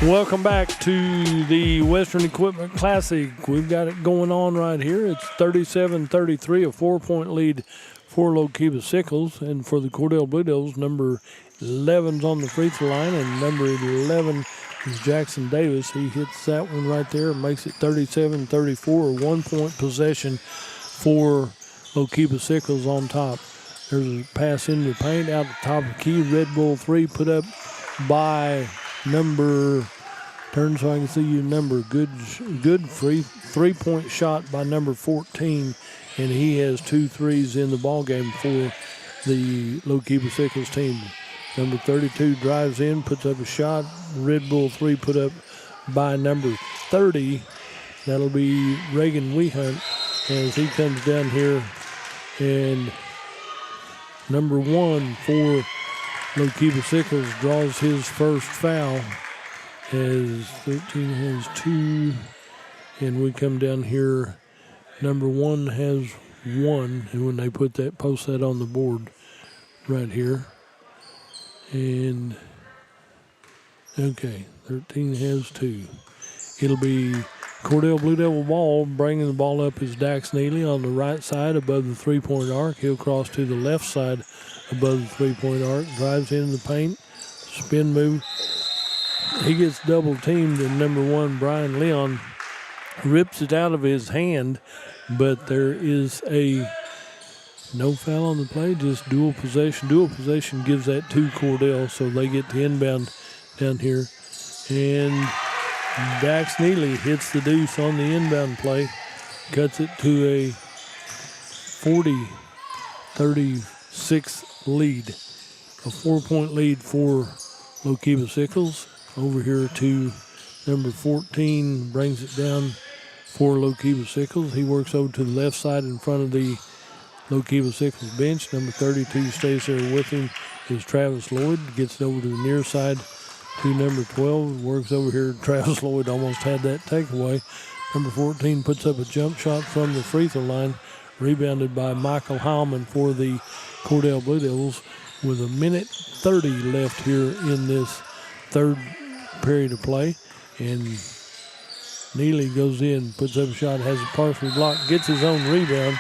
Welcome back to the Western Equipment Classic. We've got it going on right here. It's 37-33, a 4-point lead for Lookeba Sickles. And for the Cordell Blue Devils, number 11's on the free throw line, and number 11 is Jackson Davis. He hits that one right there and makes it 37-34, a 1-point possession for Lookeba Sickles on top. There's a pass into the paint out the top of the key. Red Bull 3 put up by number, turn so I can see your number, good free 3-point shot by number 14, and he has 2 threes in the ball game for the Lookeba Sickles team. Number 32 drives in, puts up a shot. Red Bull 3 put up by number 30. That'll be Reagan Wehunt as he comes down here, and number 1 for Lookeba Sickles draws his first foul as 13 has 2, and we come down here. Number 1 has 1, and when they post that on the board right here. And, okay, 13 has 2. It'll be Cordell Blue Devil ball. Bringing the ball up is Dax Neely on the right side above the three-point arc. He'll cross to the left side above the three-point arc, drives into the paint, spin move. He gets double-teamed, and number 1, Brian Leon, rips it out of his hand, but there is a no foul on the play, just dual possession. Dual possession gives that to Cordell, so they get the inbound down here. And Dax Neely hits the deuce on the inbound play, cuts it to a 40-36 lead. A 4-point lead for Lookeba Sickles. Over here to number 14, brings it down for Lookeba Sickles. He works over to the left side in front of the Lookeba Sickles bench. Number 32 stays there with him is Travis Lloyd. Gets it over to the near side to number 12. Works over here. Travis Lloyd almost had that takeaway. Number 14 puts up a jump shot from the free throw line. Rebounded by Michael Heilman for the Cordell Blue Devils with a minute 30 left here in this third period of play. And Neely goes in, puts up a shot, has a partially blocked, gets his own rebound.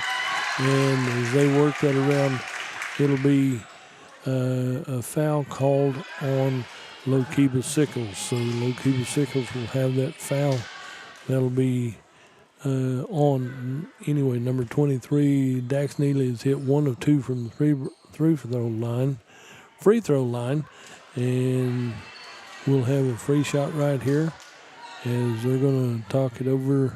And as they work that around, it'll be a foul called on Lookeba Sickles. So Lookeba Sickles will have that foul. That'll be on, anyway, number 23, Dax Neely has hit 1 of 2 from the free throw line. And we'll have a free shot right here as they're going to talk it over,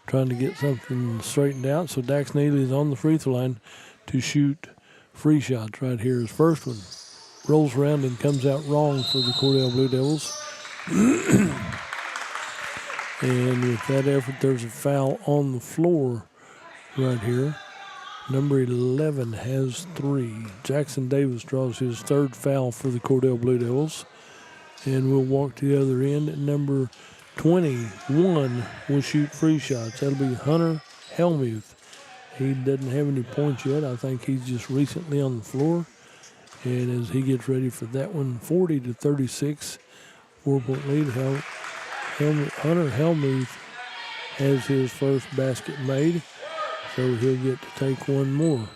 trying to get something straightened out. So Dax Neely is on the free throw line to shoot free shots right here. His first one rolls around and comes out wrong for the Cordell Blue Devils. And with that effort, there's a foul on the floor right here. Number 11 has 3. Jackson Davis draws his third foul for the Cordell Blue Devils. And we'll walk to the other end. At number 21 will shoot free shots. That'll be Hunter Helmuth. He doesn't have any points yet. I think he's just recently on the floor. And as he gets ready for that one, 40-36, 4-point lead. Hunter Helmuth has his first basket made, so he'll get to take one more.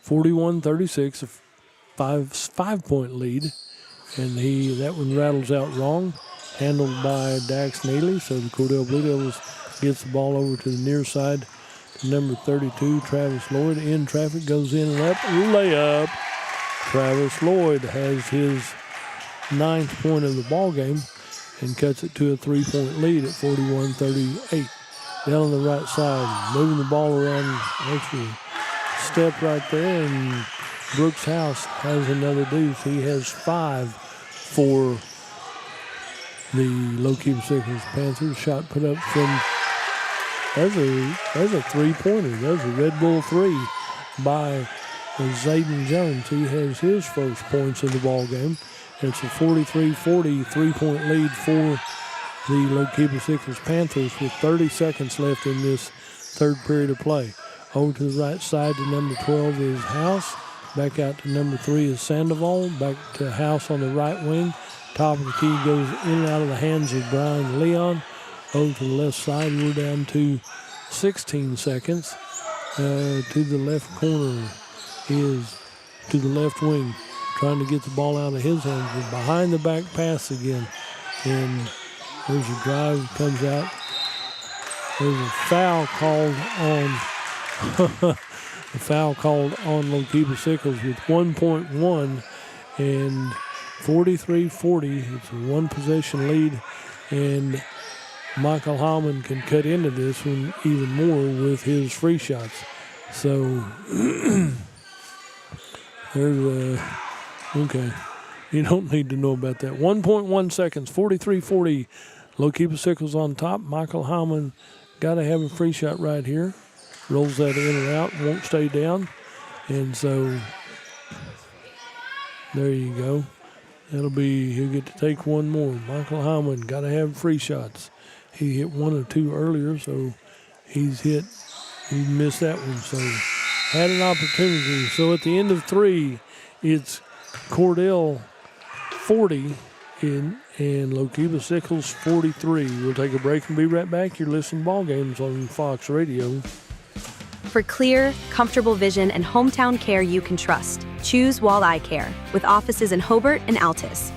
41-36, a 5-point lead. And that one rattles out wrong, handled by Dax Neely. So the Cordell Blue Devils gets the ball over to the near side. Number 32, Travis Lloyd, in traffic, goes in and up, layup. Travis Lloyd has his 9th point of the ball game and cuts it to a 3-point lead at 41-38. Down on the right side, moving the ball around, actually step right there, and Brooks House has another deuce. He has 5 for the Lookeba Sickles Panthers. Shot put up from, there's a 3-pointer. There's a Red Bull 3 by Zayden Jones. He has his first points in the ball game. It's a 43-40 3-point lead for the Lookeba Sickles Panthers with 30 seconds left in this third period of play. Over to the right side to number 12 is House. Back out to number 3 is Sandoval. Back to House on the right wing. Top of the key goes in and out of the hands of Brian Leon. Over to the left side, we're down to 16 seconds. To the left corner is to the left wing, trying to get the ball out of his hands. But behind the back pass again. And there's a drive that comes out. There's a foul called on Lookeba Sickles with 1.1 and 43-40. It's a one-possession lead, and Michael Hallman can cut into this one even more with his free shots. So there's okay. You don't need to know about that. 1.1 seconds, 43-40. Lookeba Sickles on top. Michael Hallman got to have a free shot right here. Rolls that in and out, won't stay down. And so there you go. He'll get to take one more. Michael Hallman got to have free shots. He hit 1 or 2 earlier, so he missed that one. So had an opportunity. So at the end of 3, it's Cordell 40 and Lookeba Sickles 43. We'll take a break and be right back. You're listening to Ball Games on Fox Radio. For clear, comfortable vision and hometown care you can trust, choose Wald Eye Care, with offices in Hobart and Altus.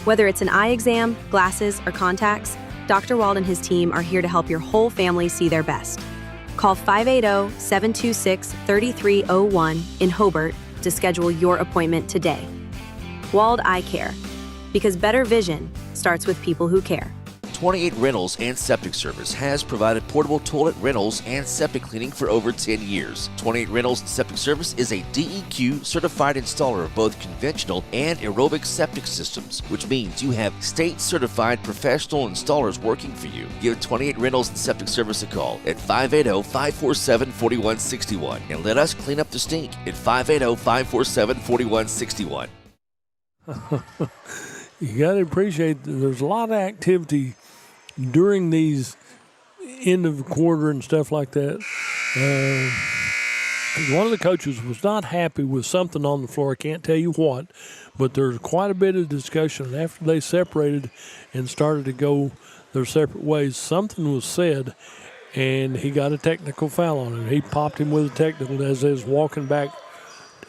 Whether it's an eye exam, glasses, or contacts, Dr. Wald and his team are here to help your whole family see their best. Call 580-726-3301 in Hobart to schedule your appointment today. Wald Eye Care, because better vision starts with people who care. 28 Rentals and Septic Service has provided portable toilet rentals and septic cleaning for over 10 years. 28 Rentals and Septic Service is a DEQ certified installer of both conventional and aerobic septic systems, which means you have state certified professional installers working for you. Give 28 Rentals and Septic Service a call at 580-547-4161 and let us clean up the stink at 580-547-4161. You got to appreciate that there's a lot of activity during these end of the quarter and stuff like that. One of the coaches was not happy with something on the floor. I can't tell you what, but there's quite a bit of discussion. After they separated and started to go their separate ways, something was said, and he got a technical foul on him. He popped him with a technical as they was walking back.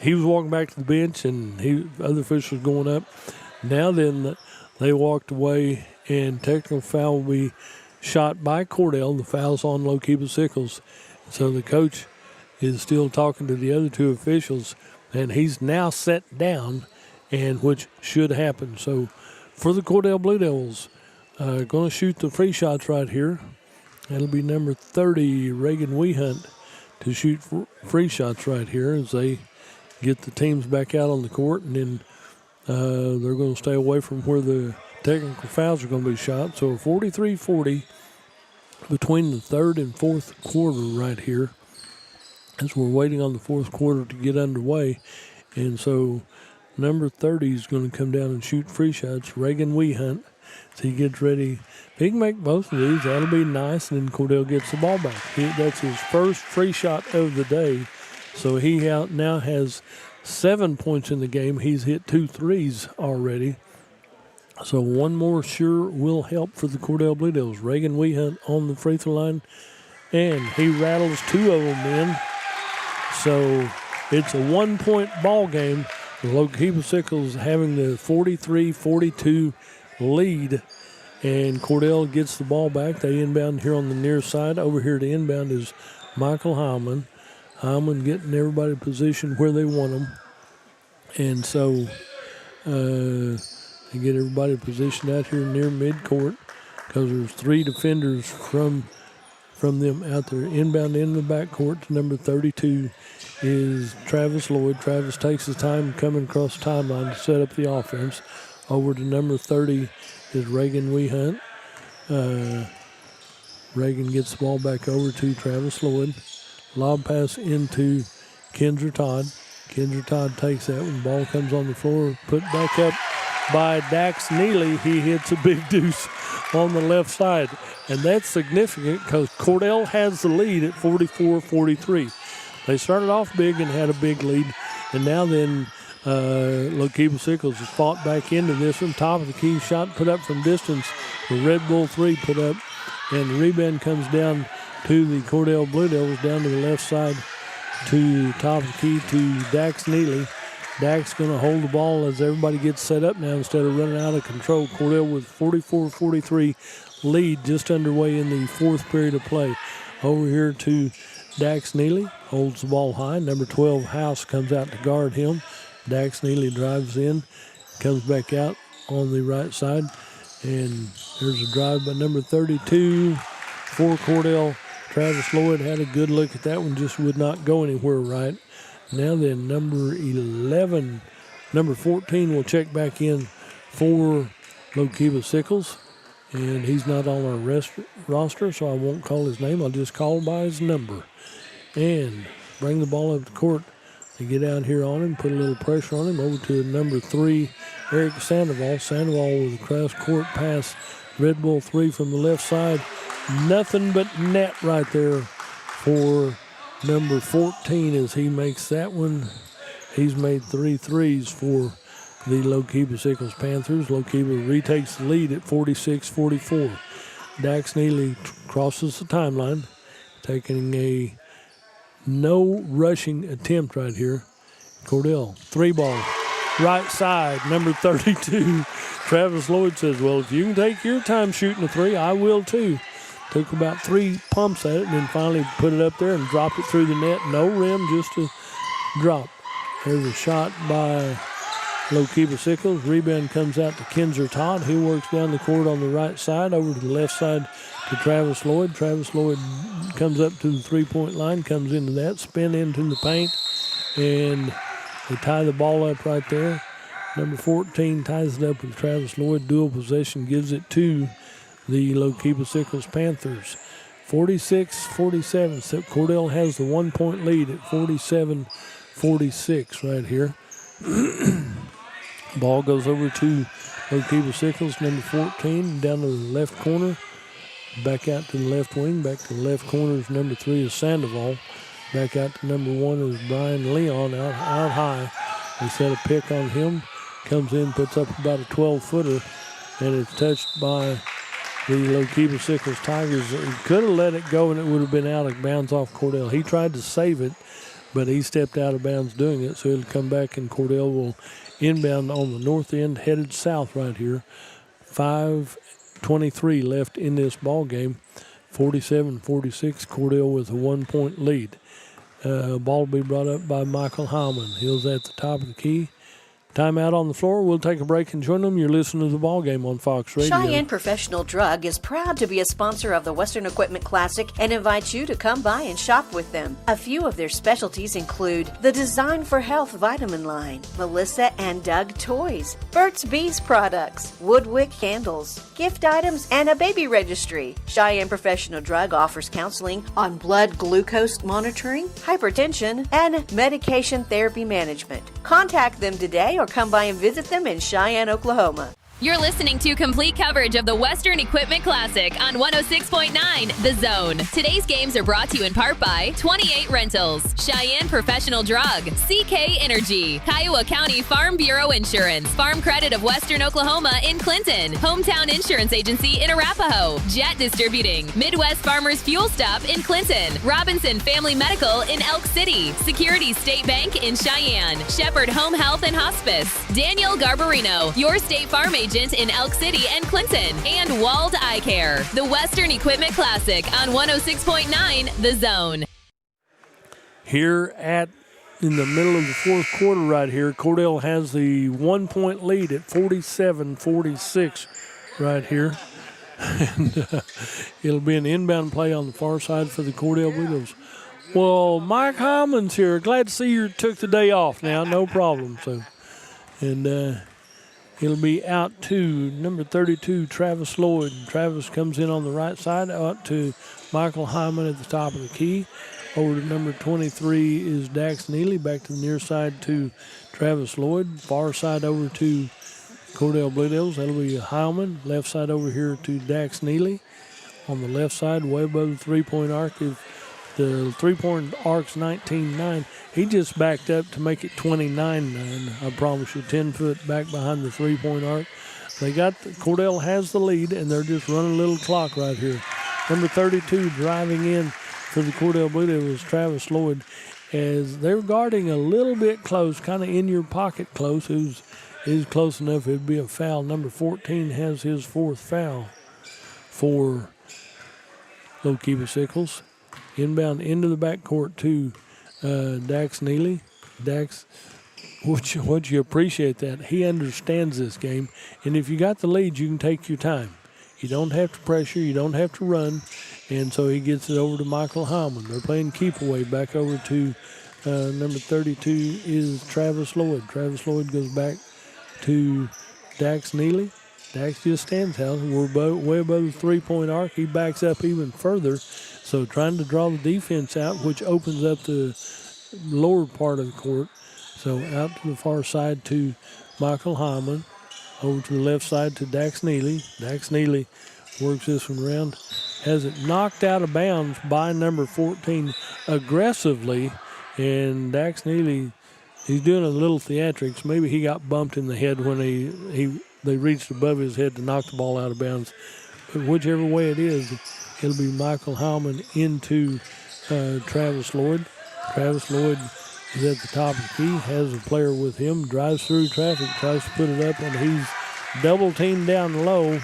He was walking back to the bench, and other officials going up. Now then, they walked away, and technical foul will be shot by Cordell. The foul's on Lookeba Sickles. So the coach is still talking to the other 2 officials, and he's now set down, and which should happen. So for the Cordell Blue Devils, going to shoot the free shots right here. That'll be number 30, Reagan Wehunt, to shoot free shots right here as they get the teams back out on the court, and then they're going to stay away from where the technical fouls are going to be shot. So 43-40 between the third and fourth quarter right here as we're waiting on the fourth quarter to get underway. And so number 30 is going to come down and shoot free shots, Reagan Wehunt. So he gets ready. If he can make both of these, that'll be nice, and then Cordell gets the ball back. That's his first free shot of the day. So he now has 7 points in the game. He's hit 2 threes already. So one more sure will help for the Cordell Blue Devils. Reagan Wehunt on the free throw line, and he rattles 2 of them in. So it's a 1-point ball game. Lookeba Sickles having the 43-42 lead, and Cordell gets the ball back. They inbound here on the near side. Over here to inbound is Michael Hallman. Hallman getting everybody positioned where they want them. And so they get everybody positioned out here near midcourt because there's 3 defenders from them out there. Inbound in the backcourt to number 32 is Travis Lloyd. Travis takes his time coming across the timeline to set up the offense. Over to number 30 is Reagan Wehunt. Reagan gets the ball back over to Travis Lloyd. Lob pass into Kendra Todd. Kendra Todd takes that one. Ball comes on the floor, put back up by Dax Neely. He hits a big deuce on the left side. And that's significant because Cordell has the lead at 44-43. They started off big and had a big lead. And now then Lokeeba Sickles has fought back into this one. Top of the key shot put up from distance. The Red Bull 3 put up. And the rebound comes down to the Cordell Blue Devils down to the left side to top of the key to Dax Neely. Dax going to hold the ball as everybody gets set up now instead of running out of control. Cordell with 44-43 lead just underway in the fourth period of play. Over here to Dax Neely, holds the ball high. Number 12, House, comes out to guard him. Dax Neely drives in, comes back out on the right side. And there's a drive by number 32 for Cordell. Travis Lloyd had a good look at that one, just would not go anywhere right. Now then, number 14 will check back in for Lokeeba Sickles. And he's not on our roster, so I won't call his name. I'll just call him by his number. And bring the ball up the court. They get out here on him, put a little pressure on him. Over to number 3, Eric Sandoval. Sandoval with a cross court pass. Red Bull 3 from the left side. Nothing but net right there for number 14 as he makes that one. He's made 3 threes for the Lokeeba Sickles Panthers. Lokeeba retakes the lead at 46-44. Dax Neely crosses the timeline, taking a no rushing attempt right here. Cordell, 3 ball, right side, number 32. Travis Lloyd says, well, if you can take your time shooting a 3, I will too. Took about 3 pumps at it and then finally put it up there and dropped it through the net. No rim, just a drop. There's a shot by Lokeeba Sickles. Rebound comes out to Kinzer Todd. He works down the court on the right side over to the left side to Travis Lloyd. Travis Lloyd comes up to the three-point line, comes into that, spin into the paint, and they tie the ball up right there. Number 14 ties it up with Travis Lloyd. Dual possession gives it to the Lokeeba Sickles Panthers. 46-47. So Cordell has the 1-point lead at 47-46 right here. Ball goes over to Lokeeba Sickles, number 14, down to the left corner. Back out to the left wing. Back to the left corner is number 3 is Sandoval. Back out to number 1 is Brian Leon out high. They set a pick on him. Comes in, puts up about a 12-footer, and it's touched by the Lokeeba Sickles Tigers. He could have let it go, and it would have been out of bounds off Cordell. He tried to save it, but he stepped out of bounds doing it, so it'll come back, and Cordell will inbound on the north end, headed south right here. 5:23 left in this ball game. 47-46, Cordell with a 1-point lead. Ball will be brought up by Michael Howman. He's at the top of the key. Timeout on the floor. We'll take a break and join them. You're listening to the ball game on Fox Radio. Cheyenne Professional Drug is proud to be a sponsor of the Western Equipment Classic and invites you to come by and shop with them. A few of their specialties include the Design for Health vitamin line, Melissa and Doug toys, Burt's Bees products, Woodwick candles, gift items, and a baby registry. Cheyenne Professional Drug offers counseling on blood glucose monitoring, hypertension, and medication therapy management. Contact them today or come by and visit them in Cheyenne, Oklahoma. You're listening to complete coverage of the Western Equipment Classic on 106.9 The Zone. Today's games are brought to you in part by 28 Rentals, Cheyenne Professional Drug, CK Energy, Kiowa County Farm Bureau Insurance, Farm Credit of Western Oklahoma in Clinton, Hometown Insurance Agency in Arapahoe, Jet Distributing, Midwest Farmers Fuel Stop in Clinton, Robinson Family Medical in Elk City, Security State Bank in Cheyenne, Shepherd Home Health and Hospice, Daniel Garbarino, your State Farm agent in Elk City and Clinton, and Wald Eye Care. The Western Equipment Classic on 106.9 The Zone. Here in the middle of the fourth quarter right here, Cordell has the 1-point lead at 47-46 right here. And it'll be an inbound play on the far side for the Cordell Blue Devils. Well, Mike Hyman's here. Glad to see you took the day off now. No problem. So, and it'll be out to number 32, Travis Lloyd. Travis comes in on the right side, out to Michael Hyman at the top of the key. Over to number 23 is Dax Neely. Back to the near side to Travis Lloyd. Far side over to Cordell Blue Devils. That'll be Hyman. Left side over here to Dax Neely. On the left side, way above the three-point arc, is The three-point arc's 19-9. He just backed up to make it 29-9. I promise you, 10 foot back behind the three-point arc. Cordell has the lead, and they're just running a little clock right here. Number 32 driving in for the Cordell Blue Devils, Travis Lloyd, as they're guarding a little bit close, kind of in your pocket close. Who's close enough, it'd be a foul. Number 14 has his fourth foul for Lookeba Sickles. Inbound into the backcourt to Dax Neely. Dax, would you appreciate that? He understands this game, and if you got the lead, you can take your time. You don't have to pressure. You don't have to run. And so he gets it over to Michael Hyman. They're playing keep away. Back over to number 32 is Travis Lloyd. Travis Lloyd goes back to Dax Neely. Dax just stands out. We're way above the three-point arc. He backs up even further. So trying to draw the defense out, which opens up the lower part of the court. So out to the far side to Michael Hyman. Over to the left side to Dax Neely. Dax Neely works this one around. Has it knocked out of bounds by number 14 aggressively. And Dax Neely, he's doing a little theatrics. Maybe he got bumped in the head when they reached above his head to knock the ball out of bounds. But whichever way it is, it'll be Michael Hallman into Travis Lloyd. Travis Lloyd is at the top of the key, has a player with him, drives through traffic, tries to put it up, and he's double teamed down low.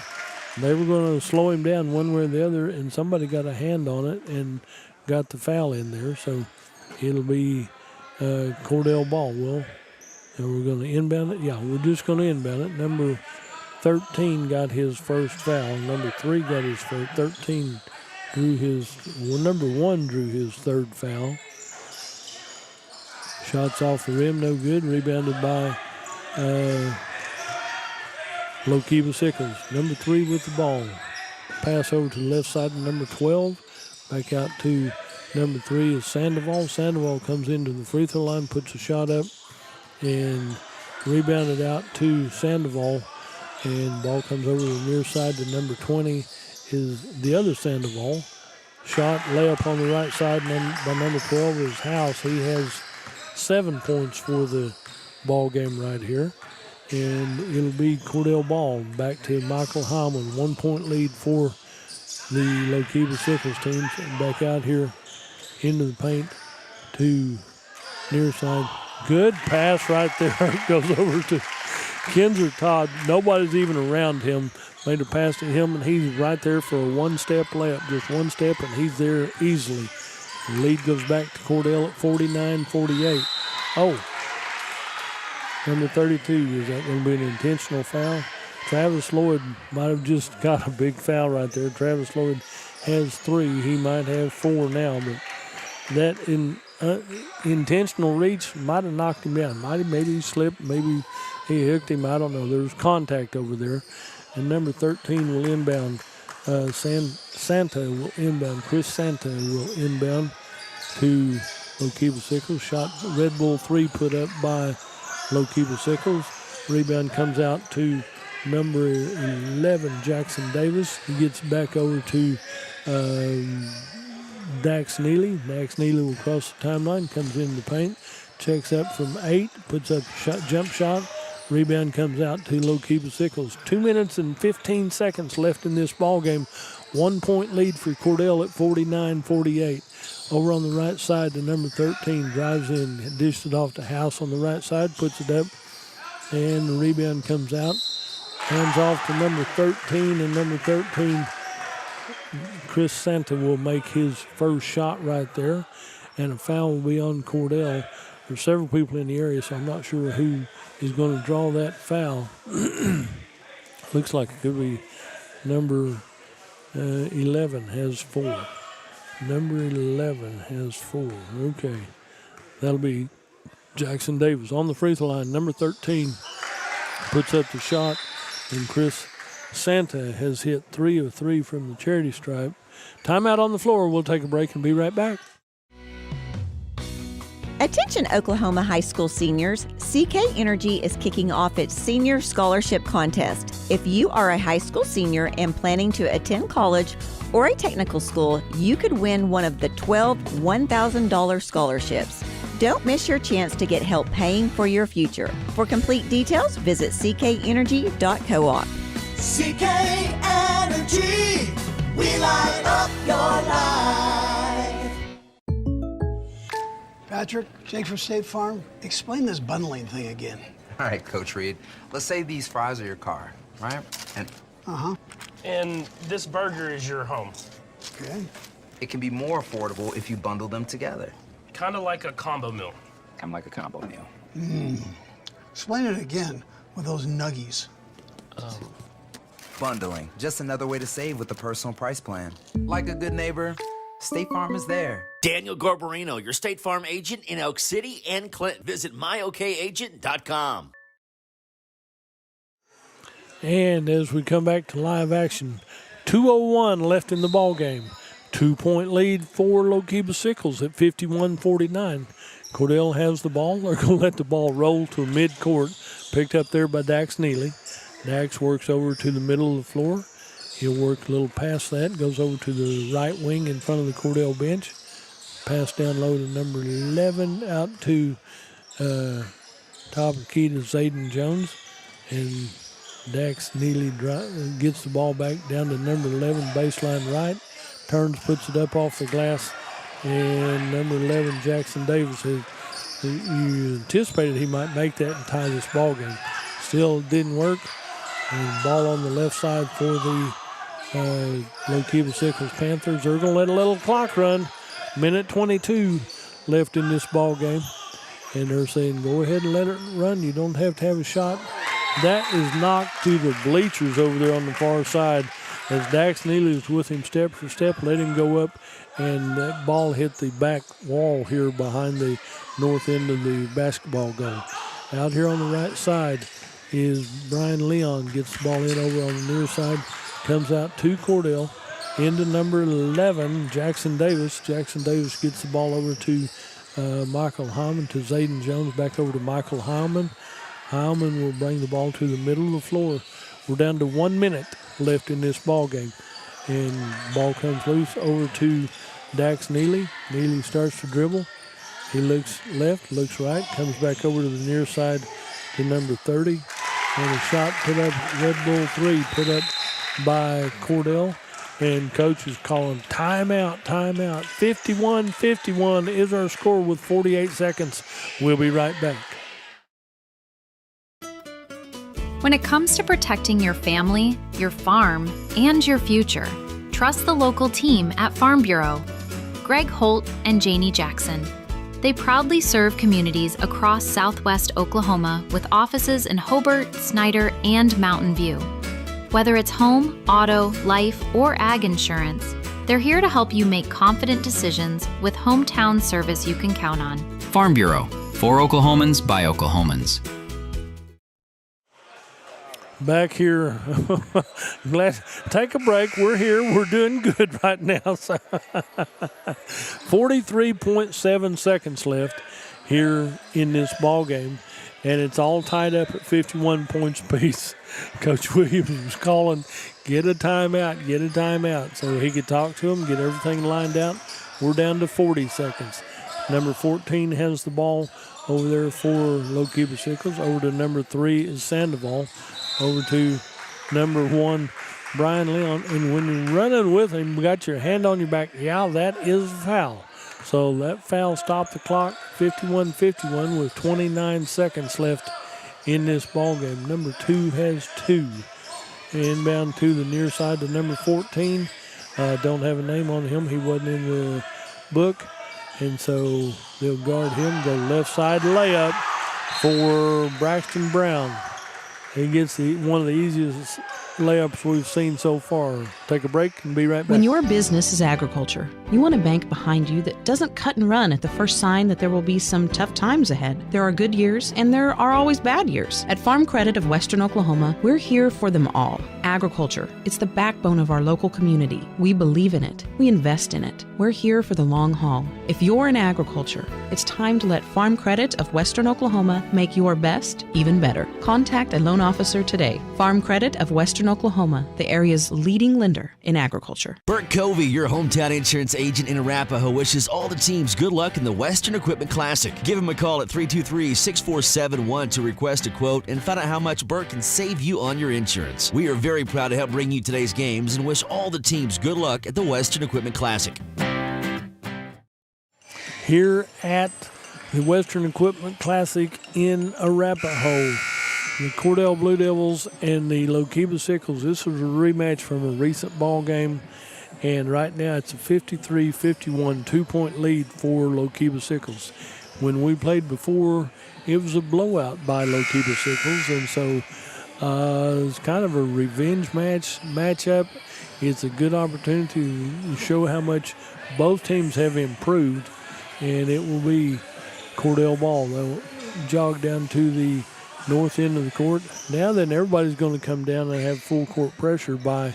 They were going to slow him down one way or the other, and somebody got a hand on it and got the foul in there. So it'll be Cordell ball. And we're going to inbound it. Yeah, we're just going to inbound it. Number 13 got his first foul. Number 3 got his first. 13 drew number 1 drew his third foul. Shots off the rim, no good. Rebounded by Lookeba Sickles. Number 3 with the ball. Pass over to the left side of number 12. Back out to number 3 is Sandoval. Sandoval comes into the free throw line, puts a shot up, and rebounded out to Sandoval. And ball comes over to the near side to number 20 is the other Sandoval. Shot, layup on the right side by number 12 is House. He has 7 points for the ball game right here. And it'll be Cordell ball back to Michael Hyman. 1 point lead for the Lookeba Sickles teams. And back out here into the paint to near side. Good pass right there. Goes over to Kinzer Todd. Nobody's even around him. Made a pass to him, and he's right there for a one-step layup. Just one step, and he's there easily. The lead goes back to Cordell at 49-48. Oh, number 32, is that going to be an intentional foul? Travis Lloyd might have just got a big foul right there. Travis Lloyd has 3. He might have 4 now, but that intentional reach might have knocked him down. Maybe he slipped, maybe he hooked him. I don't know. There's contact over there. And number 13 will inbound. Santa will inbound. Chris Santa will inbound to Lookeba Sickles. Shot Red Bull 3 put up by Lookeba Sickles. Rebound comes out to number 11, Jackson Davis. He gets back over to Dax Neely. Dax Neely will cross the timeline, comes in the paint, checks up from 8, puts up a jump shot. Rebound comes out to Lookeba Sickles. 2 minutes and 15 seconds left in this ball game. 1 point lead for Cordell at 49-48. Over on the right side, the number 13 drives in, dishes it off to House on the right side, puts it up, and the rebound comes out. Hands off to number 13, and number 13, Chris Santa, will make his first shot right there, and a foul will be on Cordell. There's several people in the area, so I'm not sure who is going to draw that foul. Looks like it could be number 11 has 4. Number 11 has 4. Okay. That'll be Jackson Davis on the free throw line. Number 13 puts up the shot, and Chris Santa has hit 3 of 3 from the charity stripe. Timeout on the floor. We'll take a break and be right back. Attention Oklahoma high school seniors, CK Energy is kicking off its Senior Scholarship Contest. If you are a high school senior and planning to attend college or a technical school, you could win one of the 12 $1,000 scholarships. Don't miss your chance to get help paying for your future. For complete details, visit ckenergy.coop. CK Energy, we light up your life. Patrick, Jake from State Farm, explain this bundling thing again. All right, Coach Reed. Let's say these fries are your car, right? And this burger is your home. Okay. It can be more affordable if you bundle them together. Kind of like a combo meal. Kind of like a combo meal. Explain it again with those nuggies. Bundling, just another way to save with the personal price plan. Like a good neighbor, State Farm is there. Daniel Garbarino, your State Farm agent in Elk City and Clinton. Visit myokagent.com. And as we come back to live action, 2:01 left in the ball game. 2-point lead for Lookeba Sickles at 51-49. Cordell has the ball. They're going to let the ball roll to midcourt. Picked up there by Dax Neely. Dax works over to the middle of the floor. He'll work a little past that. Goes over to the right wing in front of the Cordell bench. Pass down low to number 11 out to top of the key to Zayden Jones. And Dax Neely gets the ball back down to number 11 baseline right. Turns, puts it up off the glass. And number 11, Jackson Davis, you anticipated he might make that and tie this ball game. Still didn't work. And ball on the left side for the Lookeba Sickles Panthers. They're going to let a little clock run. Minute 22 left in this ball game. And they're saying, go ahead and let it run. You don't have to have a shot. That is knocked to the bleachers over there on the far side. As Dax Neely was with him step for step, let him go up, and that ball hit the back wall here behind the north end of the basketball goal. Out here on the right side is Brian Leon, gets the ball in over on the near side, comes out to Cordell, into number 11, Jackson Davis. Jackson Davis gets the ball over to Michael Hyman, to Zayden Jones, back over to Michael Hyman. Hyman will bring the ball to the middle of the floor. We're down to 1 minute left in this ball game. And ball comes loose over to Dax Neely. Neely starts to dribble. He looks left, looks right, comes back over to the near side to number 30. And a shot put up, Red Bull 3, put up by Cordell. And coach is calling timeout, timeout. 51-51 is our score with 48 seconds. We'll be right back. When it comes to protecting your family, your farm, and your future, trust the local team at Farm Bureau. Greg Holt and Janie Jackson. They proudly serve communities across southwest Oklahoma with offices in Hobart, Snyder, and Mountain View. Whether it's home, auto, life, or ag insurance, they're here to help you make confident decisions with hometown service you can count on. Farm Bureau, for Oklahomans by Oklahomans. Back here, glad take a break. We're here. We're doing good right now. 43.7 seconds left here in this ball game, and it's all tied up at 51 points apiece. Coach Williams was calling, get a timeout, so he could talk to him, get everything lined out. We're down to 40 seconds. Number 14 has the ball over there for Lookeba Sickles. Over to number 3 is Sandoval. Over to number 1, Brian Leon. And when you're running with him, you got your hand on your back. Yeah, that is a foul. So that foul stopped the clock, 51-51 with 29 seconds left in this ball game. Number 2 has 2. Inbound to the near side to number 14. Don't have a name on him. He wasn't in the book. And so they'll guard him. The left side layup for Braxton Brown. He gets one of the easiest layups we've seen so far. Take a break and be right back. When your business is agriculture, you want a bank behind you that doesn't cut and run at the first sign that there will be some tough times ahead. There are good years and there are always bad years. At Farm Credit of Western Oklahoma, we're here for them all. Agriculture, it's the backbone of our local community. We believe in it. We invest in it. We're here for the long haul. If you're in agriculture, it's time to let Farm Credit of Western Oklahoma make your best even better. Contact a loan officer today. Farm Credit of Western Western Oklahoma, the area's leading lender in agriculture. Bert Covey, your hometown insurance agent in Arapahoe, wishes all the teams good luck in the Western Equipment Classic. Give him a call at 323-6471 to request a quote and find out how much Bert can save you on your insurance. We are very proud to help bring you today's games and wish all the teams good luck at the Western Equipment Classic. Here at the Western Equipment Classic in Arapahoe, the Cordell Blue Devils and the Lookeba Sickles. This was a rematch from a recent ball game, and right now it's a 53-51 two-point lead for Lookeba Sickles. When we played before, it was a blowout by Lookeba Sickles, and so it's kind of a revenge matchup. It's a good opportunity to show how much both teams have improved, and it will be Cordell ball. They'll jog down to the north end of the court. Now then, everybody's going to come down and have full court pressure by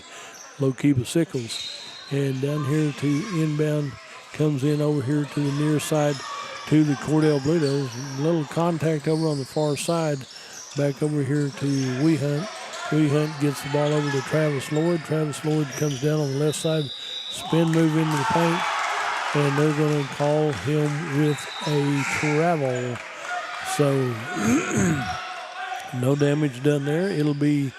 Lookeba Sickles. And down here to inbound comes in over here to the near side to the Cordell Blue Devils. A little contact over on the far side. Back over here to Weehunt. Weehunt gets the ball over to Travis Lloyd. Travis Lloyd comes down on the left side. Spin move into the paint. And they're going to call him with a travel. So no damage done there. It'll be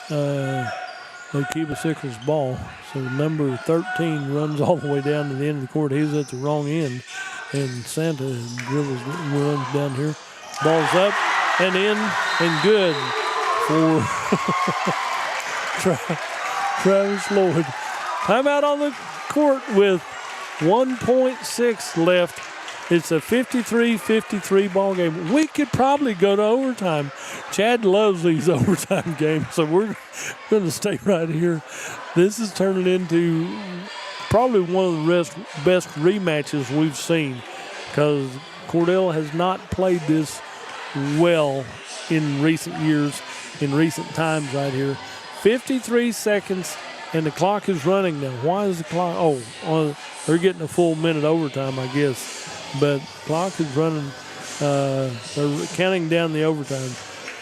Lookeba Sickles' ball. So number 13 runs all the way down to the end of the court. He's at the wrong end. And Santa runs down here. Ball's up and in and good for Travis Lloyd. Timeout on the court with 1.6 left. It's a 53-53 ball game. We could probably go to overtime. Chad loves these overtime games, so we're going to stay right here. This is turning into probably one of the best rematches we've seen, because Cordell has not played this well in recent years, in recent times right here. 53 seconds, and the clock is running now. Why is the clock? They're getting a full minute overtime, I guess. But clock is running. They're counting down the overtime.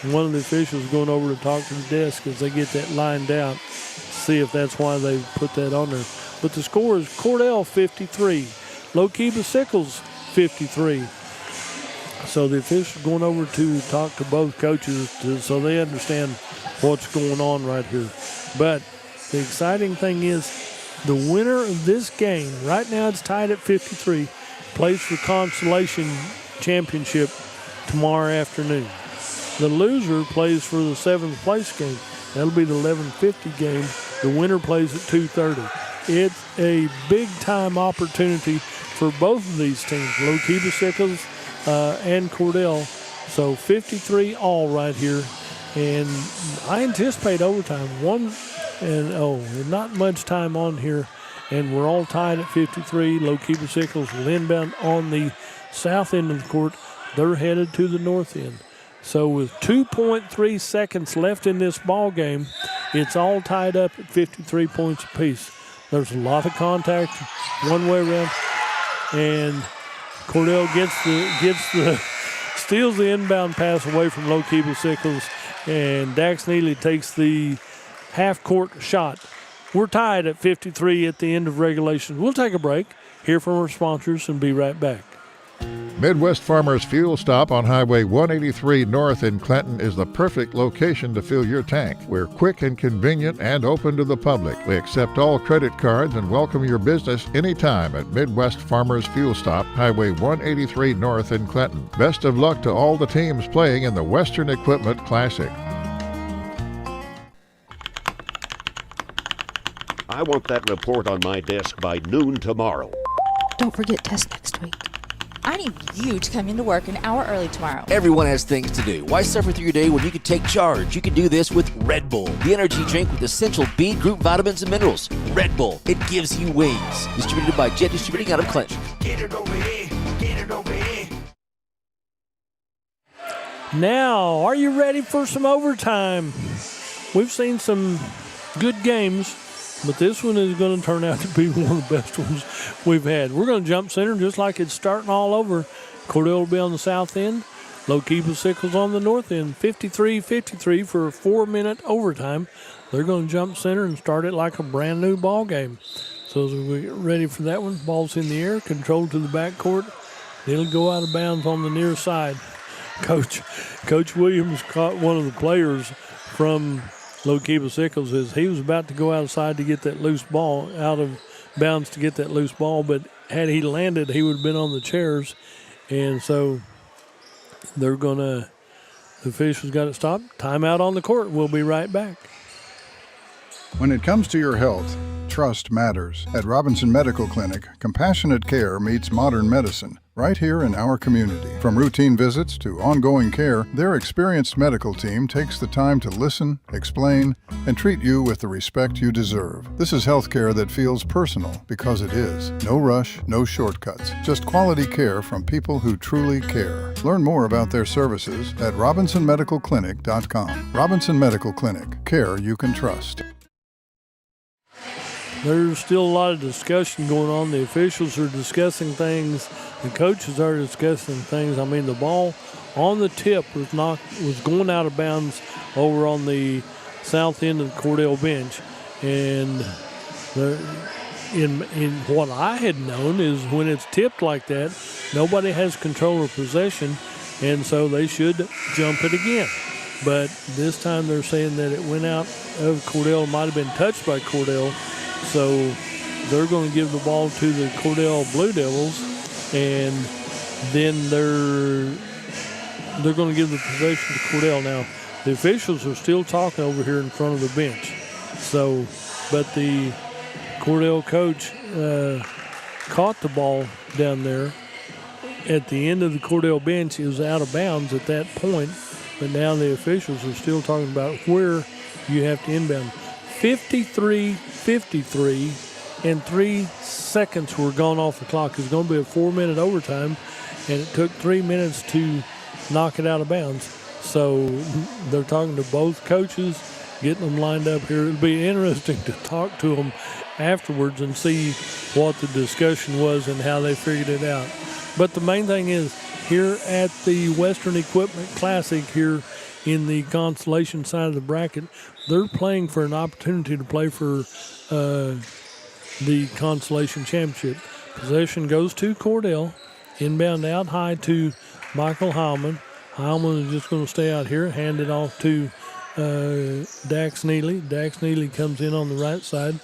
And one of the officials is going over to talk to the desk as they get that lined out, see if that's why they put that on there. But the score is Cordell 53, Lookeba Sickles 53. So the officials going over to talk to both coaches so they understand what's going on right here. But the exciting thing is the winner of this game, right now it's tied at 53, plays for Consolation Championship tomorrow afternoon. The loser plays for the 7th place game. That'll be the 11:50 game. The winner plays at 2:30. It's a big-time opportunity for both of these teams, Lookeba Sickles and Cordell. So 53 all right here. And I anticipate overtime. Not much time on here. And we're all tied at 53. Lookeba Sickles will inbound on the south end of the court. They're headed to the north end. So with 2.3 seconds left in this ball game, it's all tied up at 53 points apiece. There's a lot of contact one way around, and Cordell steals the inbound pass away from Lookeba Sickles, and Dax Neely takes the half-court shot. We're tied at 53 at the end of regulation. We'll take a break, hear from our sponsors, and be right back. Midwest Farmers Fuel Stop on Highway 183 North in Clinton is the perfect location to fill your tank. We're quick and convenient and open to the public. We accept all credit cards and welcome your business anytime at Midwest Farmers Fuel Stop, Highway 183 North in Clinton. Best of luck to all the teams playing in the Western Equipment Classic. I want that report on my desk by noon tomorrow. Don't forget test next week. I need you to come into work an hour early tomorrow. Everyone has things to do. Why suffer through your day when you can take charge? You can do this with Red Bull, the energy drink with essential B group vitamins and minerals. Red Bull, it gives you wings. Distributed by Jet Distributing out of Clinton. Get it over here. Get it over here. Now, are you ready for some overtime? We've seen some good games, but this one is going to turn out to be one of the best ones we've had. We're going to jump center just like it's starting all over. Cordell will be on the south end. Lokeeba Sickles on the north end, 53-53 for a 4-minute overtime. They're going to jump center and start it like a brand new ball game. So as we get ready for that one, ball's in the air, controlled to the backcourt. It'll go out of bounds on the near side. Coach Williams caught one of the players from Lokeeba Sickles as he was about to go outside to get that loose ball, out of bounds to get that loose ball, but had he landed, he would have been on the chairs. And so the officials got it stopped. Timeout on the court. We'll be right back. When it comes to your health, trust matters. At Robinson Medical Clinic, compassionate care meets modern medicine right here in our community. From routine visits to ongoing care, their experienced medical team takes the time to listen, explain, and treat you with the respect you deserve. This is healthcare that feels personal because it is. No rush, no shortcuts, just quality care from people who truly care. Learn more about their services at robinsonmedicalclinic.com. Robinson Medical Clinic, care you can trust. There's still a lot of discussion going on. The officials are discussing things. The coaches are discussing things. I mean, the ball on the tip was going out of bounds over on the south end of the Cordell bench. And in what I had known is when it's tipped like that, nobody has control of possession, and so they should jump it again. But this time they're saying that it went out of Cordell, might have been touched by Cordell. So they're going to give the ball to the Cordell Blue Devils, and then they're going to give the possession to Cordell. Now, the officials are still talking over here in front of the bench. So, but the Cordell coach caught the ball down there at the end of the Cordell bench. It was out of bounds at that point, but now the officials are still talking about where you have to inbound. 53-53, and 3 seconds were gone off the clock. It's going to be a 4-minute overtime, and it took 3 minutes to knock it out of bounds. So they're talking to both coaches, getting them lined up here. It'll be interesting to talk to them afterwards and see what the discussion was and how they figured it out. But the main thing is, here at the Western Equipment Classic here in the consolation side of the bracket, they're playing for an opportunity to play for the consolation championship. Possession goes to Cordell. Inbound out high to Michael Heilman. Heilman is just going to stay out here, hand it off to Dax Neely. Dax Neely comes in on the right side,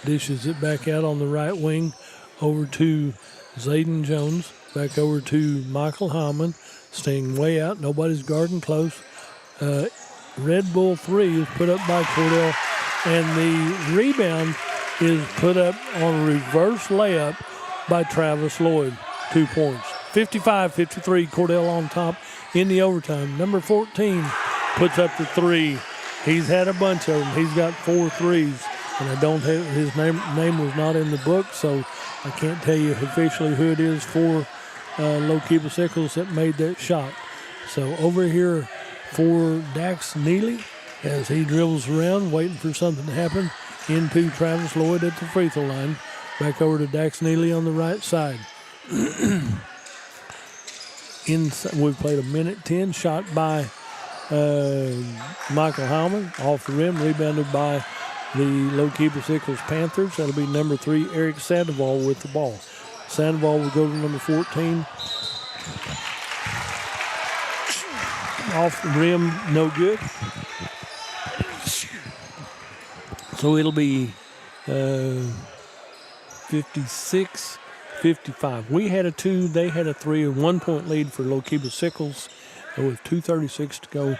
dishes it back out on the right wing over to Zayden Jones. Back over to Michael Heilman, staying way out. Nobody's guarding close. Red Bull 3 is put up by Cordell, and the rebound is put up on a reverse layup by Travis Lloyd. 2 points. 55-53, Cordell on top in the overtime. Number 14 puts up the 3. He's had a bunch of them. He's got 4 threes, and I don't have his name was not in the book, so I can't tell you officially who it is for Lokeeba Sickles that made that shot. So over here for Dax Neely as he dribbles around, waiting for something to happen, into Travis Lloyd at the free throw line. Back over to Dax Neely on the right side. We've played a minute 10, shot by Michael Heilman off the rim, rebounded by the Lokeeba Sickles Panthers. That'll be number 3, Eric Sandoval with the ball. Sandoval will go to number 14. Off the rim, no good. So it'll be 56-55. We had a 2, they had a 3, a 1-point lead for Lokeeba Sickles. And with 2:36 to go,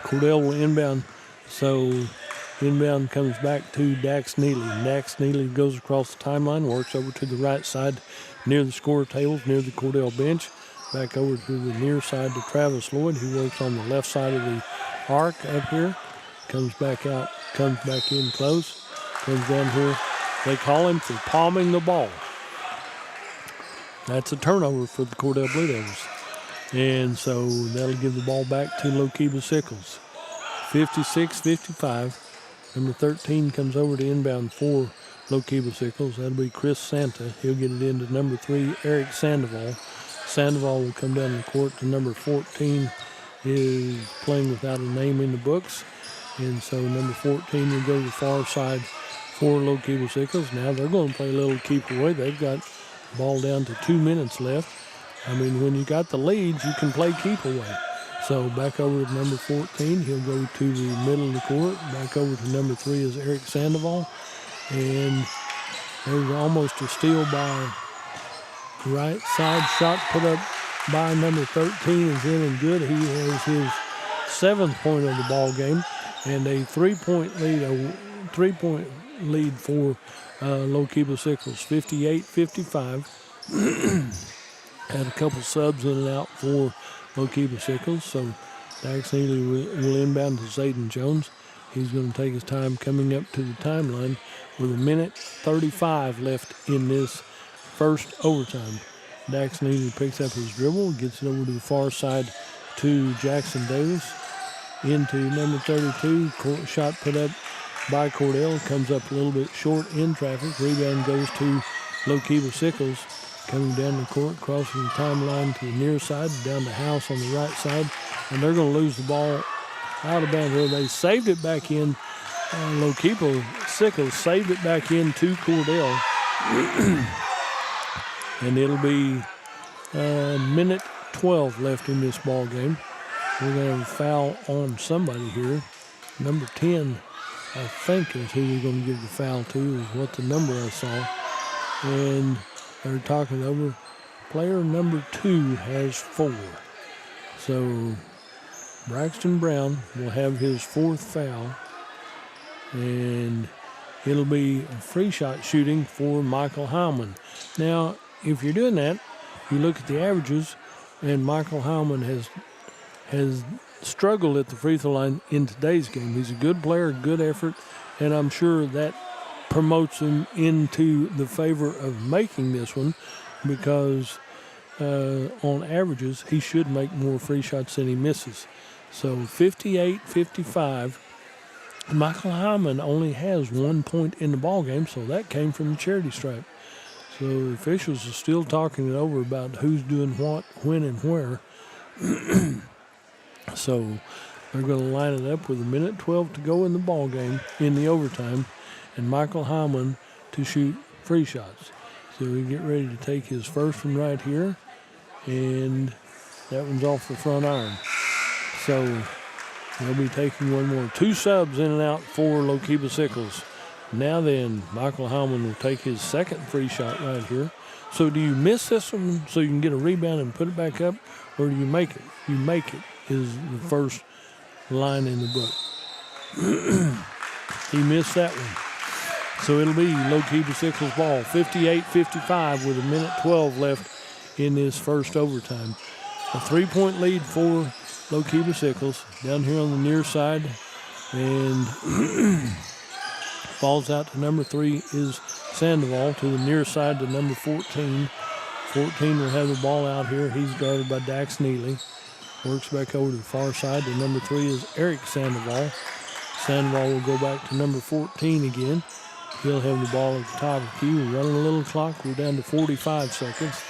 Cordell will inbound. So inbound comes back to Dax Neely. Dax Neely goes across the timeline, works over to the right side near the score tables, near the Cordell bench. Back over to the near side to Travis Lloyd, who works on the left side of the arc up here. Comes back out, comes back in close, comes down here. They call him for palming the ball. That's a turnover for the Cordell Blue Devils. And so that'll give the ball back to Lokeeba Sickles. 56-55. Number 13 comes over to inbound for Lokeeba Sickles. That'll be Chris Santa. He'll get it into number 3, Eric Sandoval. Sandoval will come down the court to number 14 is playing without a name in the books. And so number 14 will go to the far side for Low-Keeble Sickles. Now they're going to play a little keep away. They've got the ball down to 2 minutes left. I mean, when you got the lead, you can play keep away. So back over to number 14. He'll go to the middle of the court. Back over to number 3 is Eric Sandoval. And there's almost a steal by right side. Shot put up by number 13 is in and good. He has his 7th point of the ball game. And a 3-point lead for Low-Keeble Sickles, 58-55. Had a couple subs in and out for Low-Keeble Sickles, so Dax Neely will inbound to Zayden Jones. He's going to take his time coming up to the timeline with 1:35 left in this first overtime. Dax Neely picks up his dribble, gets it over to the far side to Jackson Davis. Into number 32, shot put up by Cordell, comes up a little bit short in traffic. Rebound goes to Low-Keeble Sickles, coming down the court, crossing the timeline to the near side, down the house on the right side, and they're going to lose the ball out of bounds. They saved it back in. Low-Keeble Sickles saved it back in to Cordell, and it'll be 1:12 left in this ball game. We're going to have a foul on somebody here. Number 10, I think, is who we're going to give the foul to, is what the number I saw. And they're talking over. Player number 2 has 4. So Braxton Brown will have his 4th foul. And it'll be a free shot shooting for Michael Heilman. Now, if you're doing that, you look at the averages, and Michael Heilman has struggled at the free throw line in today's game. He's a good player, good effort, and I'm sure that promotes him into the favor of making this one because on averages, he should make more free shots than he misses. So 58-55. Michael Heilman only has 1 point in the ball game, so that came from the charity stripe. So the officials are still talking it over about who's doing what, when, and where. So they're going to line it up with 1:12 to go in the ball game, in the overtime, and Michael Heilman to shoot free shots. So we get ready to take his first one right here, and that one's off the front iron. So they'll be taking one more. 2 subs in and out for Low-Keeble Sickles. Now then, Michael Heilman will take his 2nd free shot right here. So do you miss this one so you can get a rebound and put it back up, or do you make it? You make it is the first line in the book. He missed that one. So it'll be Low-Keeble Sickles ball, 58-55 with 1:12 left in this first overtime. A 3-point lead for Low-Keeble Sickles down here on the near side, and falls out to number 3 is Sandoval, to the near side to number 14. 14 will have the ball out here. He's guarded by Dax Neely. Works back over to the far side to number 3 is Eric Sandoval. Sandoval will go back to number 14 again. He'll have the ball at the top of the key. We're running a little clock. We're down to 45 seconds.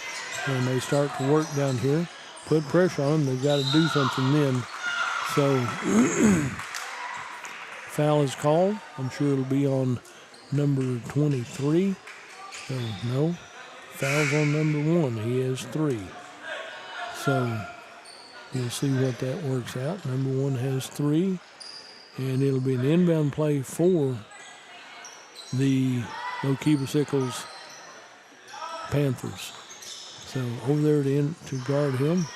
And they start to work down here. Put pressure on them. They've got to do something then. So foul is called. I'm sure it'll be on number 23. So no. Foul's on number 1. He has 3. So you'll see what that works out. Number 1 has 3. And it'll be an inbound play for the Low-Keeble Sickles Panthers. So over there to guard him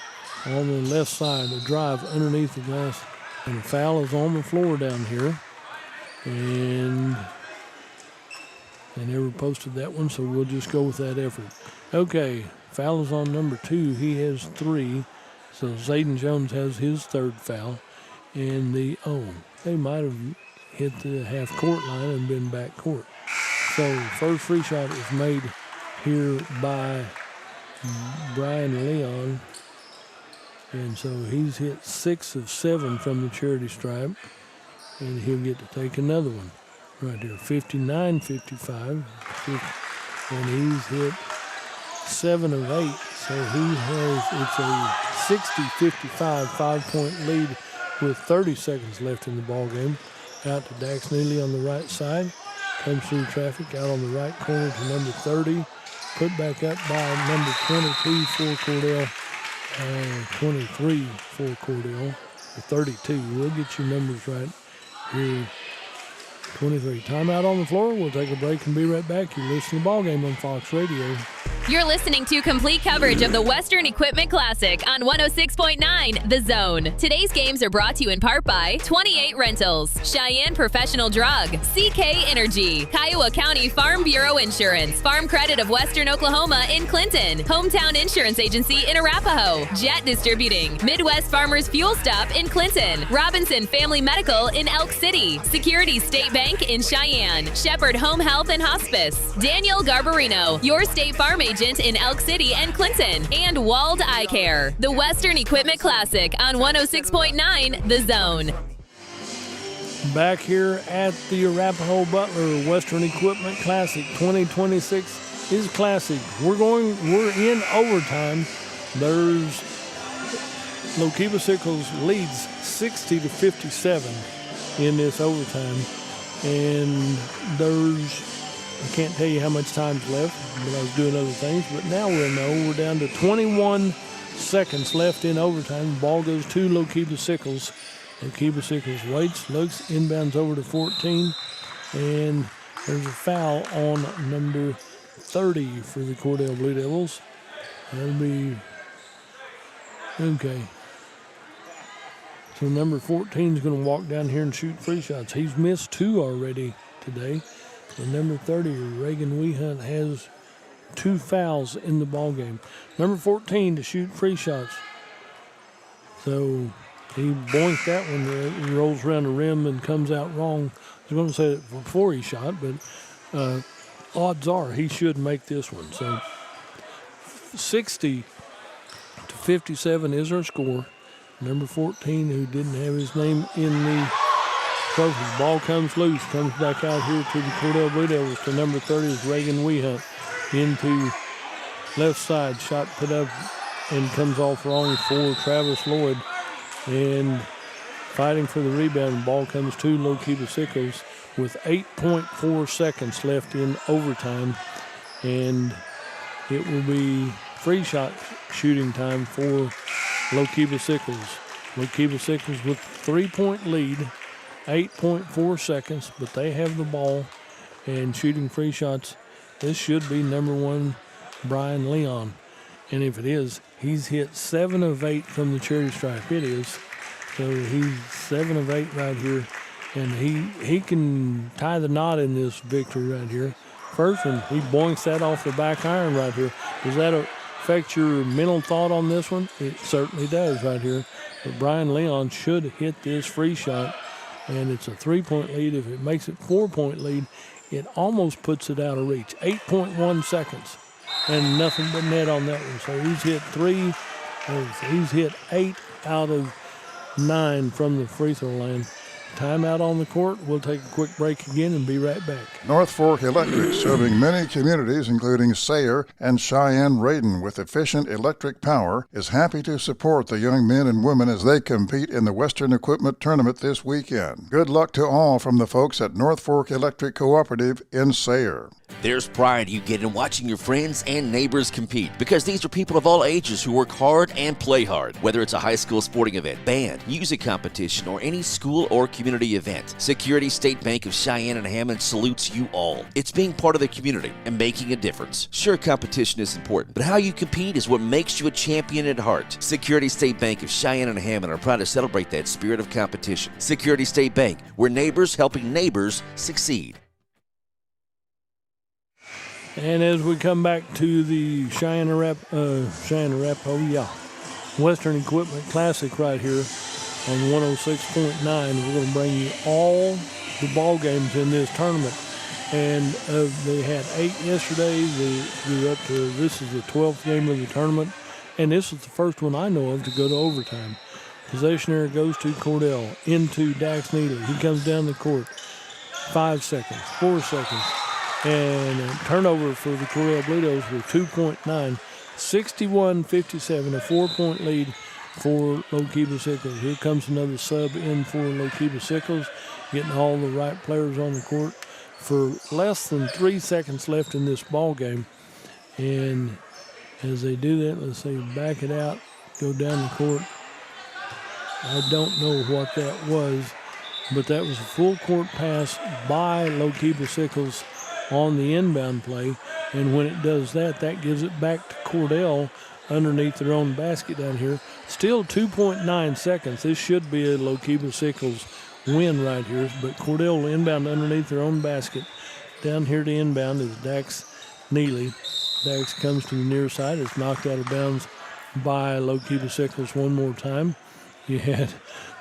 on the left side, a drive underneath the glass. And the foul is on the floor down here. And they never posted that one, so we'll just go with that effort. Okay, foul is on number 2. He has 3. So Zayden Jones has his 3rd foul. And they might have hit the half-court line and been back court. So first free shot is made here by Brian Leon. And so he's hit 6 of 7 from the charity stripe. And he'll get to take another one right there, 59-55. And he's hit 7 of 8. So it's a 60-55 5-point lead with 30 seconds left in the ball game. Out to Dax Neely on the right side. Comes through traffic out on the right corner to number 30. Put back up by number 22 for Cordell. 23 for Cordell. Or 32. We'll get your numbers right here. 23. Timeout on the floor. We'll take a break and be right back. You listen to the ball game on Fox Radio. You're listening to complete coverage of the Western Equipment Classic on 106.9 The Zone. Today's games are brought to you in part by 28 Rentals, Cheyenne Professional Drug, CK Energy, Kiowa County Farm Bureau Insurance, Farm Credit of Western Oklahoma in Clinton, Hometown Insurance Agency in Arapahoe, Jet Distributing, Midwest Farmers Fuel Stop in Clinton, Robinson Family Medical in Elk City, Security State Bank in Cheyenne, Shepherd Home Health and Hospice, Daniel Garbarino, your State Farm agent in Elk City and Clinton, and Wald Eye Care. The Western Equipment Classic on 106.9 The Zone. Back here at the Arapahoe Butler Western Equipment Classic 2026 is classic. We're in overtime. There's Lookeba Sickles leads 60-57 in this overtime. And I can't tell you how much time's left, but I was doing other things. But now we'll know. We're down to 21 seconds left in overtime. The ball goes to Lookeba Sickles. Lookeba Sickles waits, looks, inbounds over to 14. And there's a foul on number 30 for the Cordell Blue Devils. That'll be okay. So number 14 is going to walk down here and shoot free shots. He's missed 2 already today. And number 30, Reagan Weehunt, has 2 fouls in the ball game. Number 14 to shoot free shots. So he boinked that one. He rolls around the rim and comes out wrong. I was going to say it before he shot, but odds are he should make this one. So 60-57 is our score. Number 14, who didn't have his name in the trophy. Ball comes loose, comes back out here to the Cordell Blue Devils. To number 30 is Reagan Weehunt. Into left side, shot put up and comes off wrong for Travis Lloyd. And fighting for the rebound, ball comes to Lookeba Sickles with 8.4 seconds left in overtime. And it will be free shot shooting time for Lookeba Sickles. Lookeba Sickles with 3-point lead, 8.4 seconds, but they have the ball and shooting free shots. This should be number 1, Brian Leon. And if it is, he's hit 7 of 8 from the charity stripe. It is. So he's 7 of 8 right here. And he can tie the knot in this victory right here. First one, he boinks that off the back iron right here. Does that affect your mental thought on this one? It certainly does right here. But Brian Leon should hit this free shot. And it's a 3-point lead. If it makes it 4-point lead, it almost puts it out of reach. 8.1 seconds. And nothing but net on that one. So he's hit 3. He's hit 8 out of 9 from the free throw line. Timeout on the court. We'll take a quick break again and be right back. North Fork Electric, serving many communities, including Sayre and Cheyenne-Raiden with efficient electric power, is happy to support the young men and women as they compete in the Western Equipment Tournament this weekend. Good luck to all from the folks at North Fork Electric Cooperative in Sayre. There's pride you get in watching your friends and neighbors compete, because these are people of all ages who work hard and play hard. Whether it's a high school sporting event, band, music competition, or any school or community event, Security State Bank of Cheyenne and Hammond salutes you all. It's being part of the community and making a difference. Sure, competition is important, but how you compete is what makes you a champion at heart. Security State Bank of Cheyenne and Hammond are proud to celebrate that spirit of competition. Security State Bank, where neighbors helping neighbors succeed. And as we come back to the Cheyenne-Arapahoe, Western Equipment Classic right here on 106.9, we're going to bring you all the ball games in this tournament. And they had 8 yesterday. They're up to, this is the 12th game of the tournament. And this is the first one I know of to go to overtime. Possession error goes to Cordell, into Dax Neely. He comes down the court. 5 seconds, 4 seconds. And a turnover for the Cordell Blue Devils with 2.9. 61-57, a 4-point lead for Lookeba Sickles. Here comes another sub in for Lookeba Sickles, getting all the right players on the court for less than 3 seconds left in this ball game. And as they do that, let's say back it out, go down the court. I don't know what that was, but that was a full court pass by Lookeba Sickles on the inbound play. And when it does that, that gives it back to Cordell underneath their own basket down here. Still 2.9 seconds. This should be a Lookeba Sickles win right here. But Cordell inbound underneath their own basket. Down here to inbound is Dax Neely. Dax comes to the near side. It's knocked out of bounds by Lookeba Sickles one more time. You had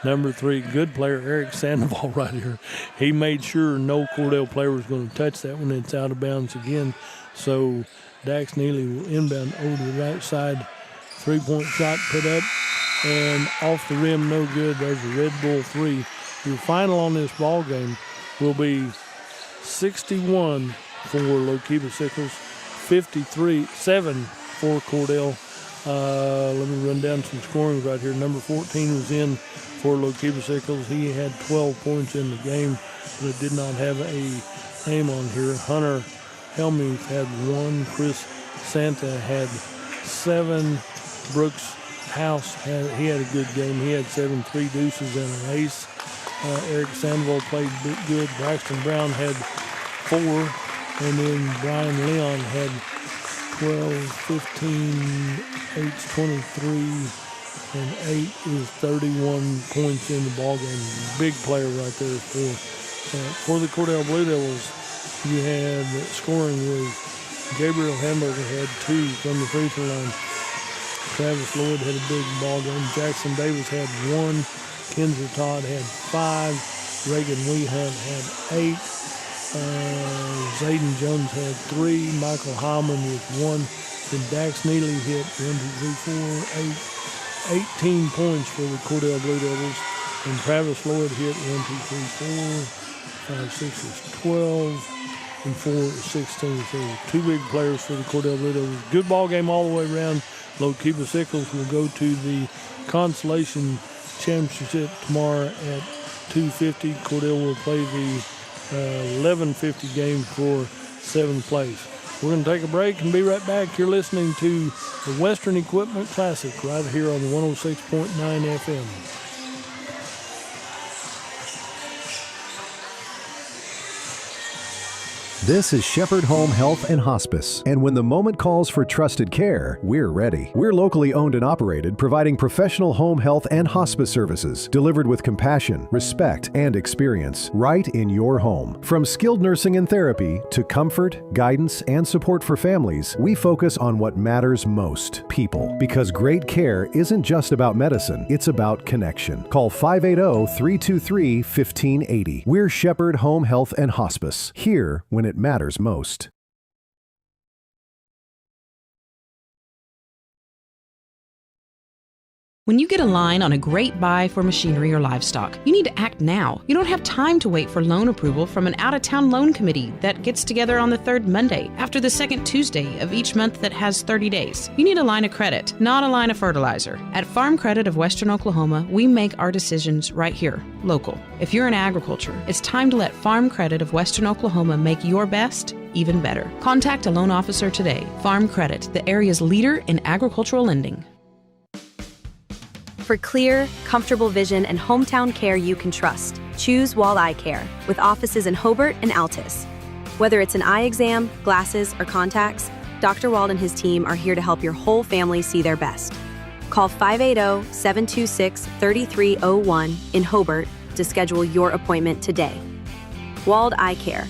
number 3, good player, Eric Sandoval right here. He made sure no Cordell player was going to touch that when it's out of bounds again. So Dax Neely will inbound over to the right side. 3-point shot put up and off the rim, no good. There's a Red Bull 3. Your final on this ball game will be 61 for Lookeba Sickles, 53-7 for Cordell. Let me run down some scoring right here. Number 14 was in for Lookeba Sickles. He had 12 points in the game, but did not have a name on here. Hunter Helmuth had 1. Chris Santa had 7. Brooks House had a good game. He had 7, 3 deuces and an ace. Eric Sandoval played good. Braxton Brown had 4, and then Brian Leon had 12, 15, 8's 23, and 8 is 31 points in the ballgame. Big player right there for the Cordell Blue Devils. You had scoring was Gabriel Hamburger had 2 from the free throw line. Travis Lloyd had a big ball game. Jackson Davis had 1. Kinzer Todd had 5. Reagan Weehunt had 8. Zayden Jones had 3. Michael Hallman with 1. Then Dax Neely hit 1, 2, 3, 4, 8. 18 points for the Cordell Blue Devils. And Travis Lloyd hit 1, 2, 3, 4, 5, 6 is 12. And 4 is 16. So 2 big players for the Cordell Blue Devils. Good ball game all the way around. Lookeba Sickles will go to the Consolation Championship tomorrow at 2:50. Cordell will play the 11:50 game for 7th place. We're going to take a break and be right back. You're listening to the Western Equipment Classic right here on the 106.9 FM. This is Shepherd Home Health and Hospice, and when the moment calls for trusted care, we're ready. We're locally owned and operated, providing professional home health and hospice services, delivered with compassion, respect, and experience, right in your home. From skilled nursing and therapy to comfort, guidance, and support for families, we focus on what matters most, people. Because great care isn't just about medicine, it's about connection. Call 580-323-1580. We're Shepherd Home Health and Hospice, here when it matters most. When you get a line on a great buy for machinery or livestock, you need to act now. You don't have time to wait for loan approval from an out-of-town loan committee that gets together on the 3rd Monday after the 2nd Tuesday of each month that has 30 days. You need a line of credit, not a line of fertilizer. At Farm Credit of Western Oklahoma, we make our decisions right here, local. If you're in agriculture, it's time to let Farm Credit of Western Oklahoma make your best even better. Contact a loan officer today. Farm Credit, the area's leader in agricultural lending. For clear, comfortable vision and hometown care you can trust, choose Wall Eye Care, with offices in Hobart and Altus. Whether it's an eye exam, glasses, or contacts, Dr. Wald and his team are here to help your whole family see their best. Call 580-726-3301 in Hobart to schedule your appointment today. Wald Eye Care,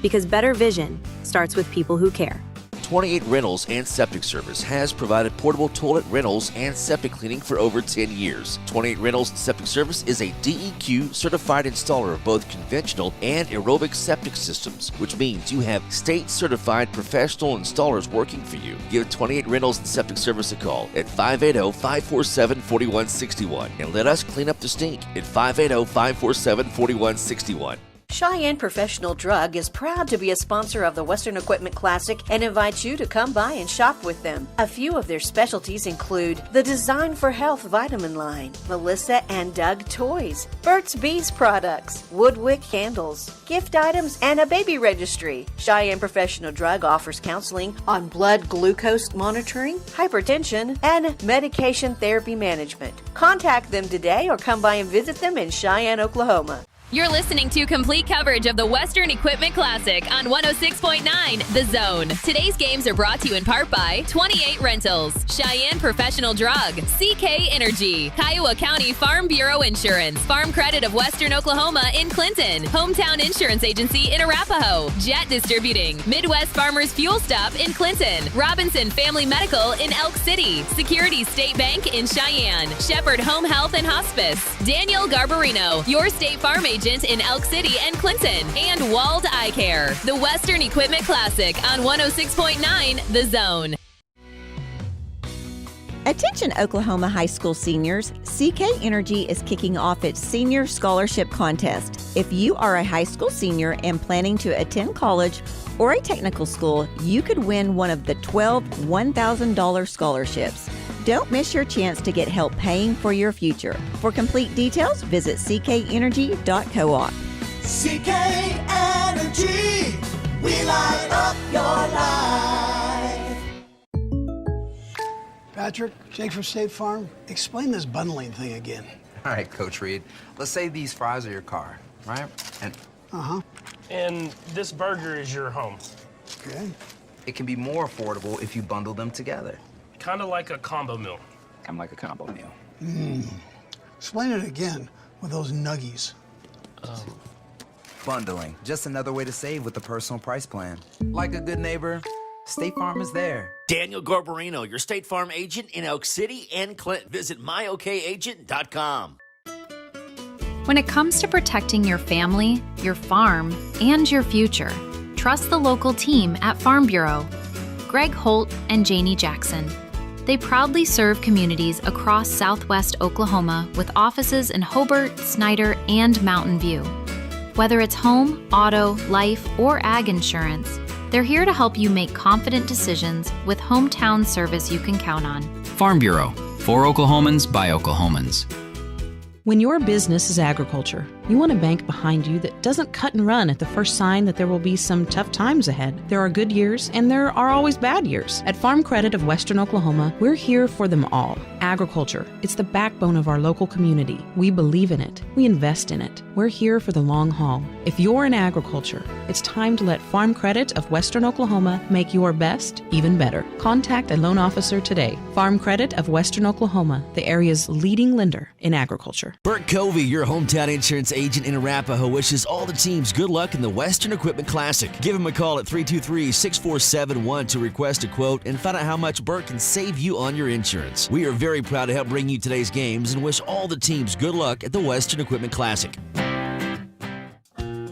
because better vision starts with people who care. 28 Rentals and Septic Service has provided portable toilet rentals and septic cleaning for over 10 years. 28 Rentals and Septic Service is a DEQ certified installer of both conventional and aerobic septic systems, which means you have state certified professional installers working for you. Give 28 Rentals and Septic Service a call at 580-547-4161 and let us clean up the stink at 580-547-4161. Cheyenne Professional Drug is proud to be a sponsor of the Western Equipment Classic and invites you to come by and shop with them. A few of their specialties include the Design for Health vitamin line, Melissa and Doug toys, Burt's Bees products, Woodwick candles, gift items, and a baby registry. Cheyenne Professional Drug offers counseling on blood glucose monitoring, hypertension, and medication therapy management. Contact them today or come by and visit them in Cheyenne, Oklahoma. You're listening to complete coverage of the Western Equipment Classic on 106.9 The Zone. Today's games are brought to you in part by 28 Rentals, Cheyenne Professional Drug, CK Energy, Kiowa County Farm Bureau Insurance, Farm Credit of Western Oklahoma in Clinton, Hometown Insurance Agency in Arapahoe, Jet Distributing, Midwest Farmers Fuel Stop in Clinton, Robinson Family Medical in Elk City, Security State Bank in Cheyenne, Shepherd Home Health and Hospice, Daniel Garbarino, your State Farm agent in Elk City and Clinton, and Wald Eye Care. The Western Equipment Classic on 106.9 The Zone. Attention Oklahoma high school seniors, CK Energy is kicking off its Senior Scholarship Contest. If you are a high school senior and planning to attend college or a technical school, you could win one of the 12 $1,000 scholarships. Don't miss your chance to get help paying for your future. For complete details, visit ckenergy.coop. CK Energy, we light up your life. Patrick, Jake from State Farm, explain this bundling thing again. All right, Coach Reed. Let's say these fries are your car, right? And And this burger is your home. Okay. it can be more affordable if you bundle them together. Kind of like a combo meal. Kind of like a combo meal. Explain it again with those nuggies. Bundling, just another way to save with the personal price plan. Like a good neighbor, State Farm is there. Daniel Garbarino, your State Farm agent in Elk City and Clinton. Visit myokagent.com. When it comes to protecting your family, your farm, and your future, trust the local team at Farm Bureau. Greg Holt and Janie Jackson. They proudly serve communities across southwest Oklahoma with offices in Hobart, Snyder, and Mountain View. Whether it's home, auto, life, or ag insurance, they're here to help you make confident decisions with hometown service you can count on. Farm Bureau, for Oklahomans by Oklahomans. When your business is agriculture, you want a bank behind you that doesn't cut and run at the first sign that there will be some tough times ahead. There are good years and there are always bad years. At Farm Credit of Western Oklahoma, we're here for them all. Agriculture, it's the backbone of our local community. We believe in it. We invest in it. We're here for the long haul. If you're in agriculture, it's time to let Farm Credit of Western Oklahoma make your best even better. Contact a loan officer today. Farm Credit of Western Oklahoma, the area's leading lender in agriculture. Burt Covey, your hometown insurance agent in Arapahoe, wishes all the teams good luck in the Western Equipment Classic. Give him a call at 323-6471 to request a quote and find out how much Burt can save you on your insurance. We are very proud to help bring you today's games and wish all the teams good luck at the Western Equipment Classic.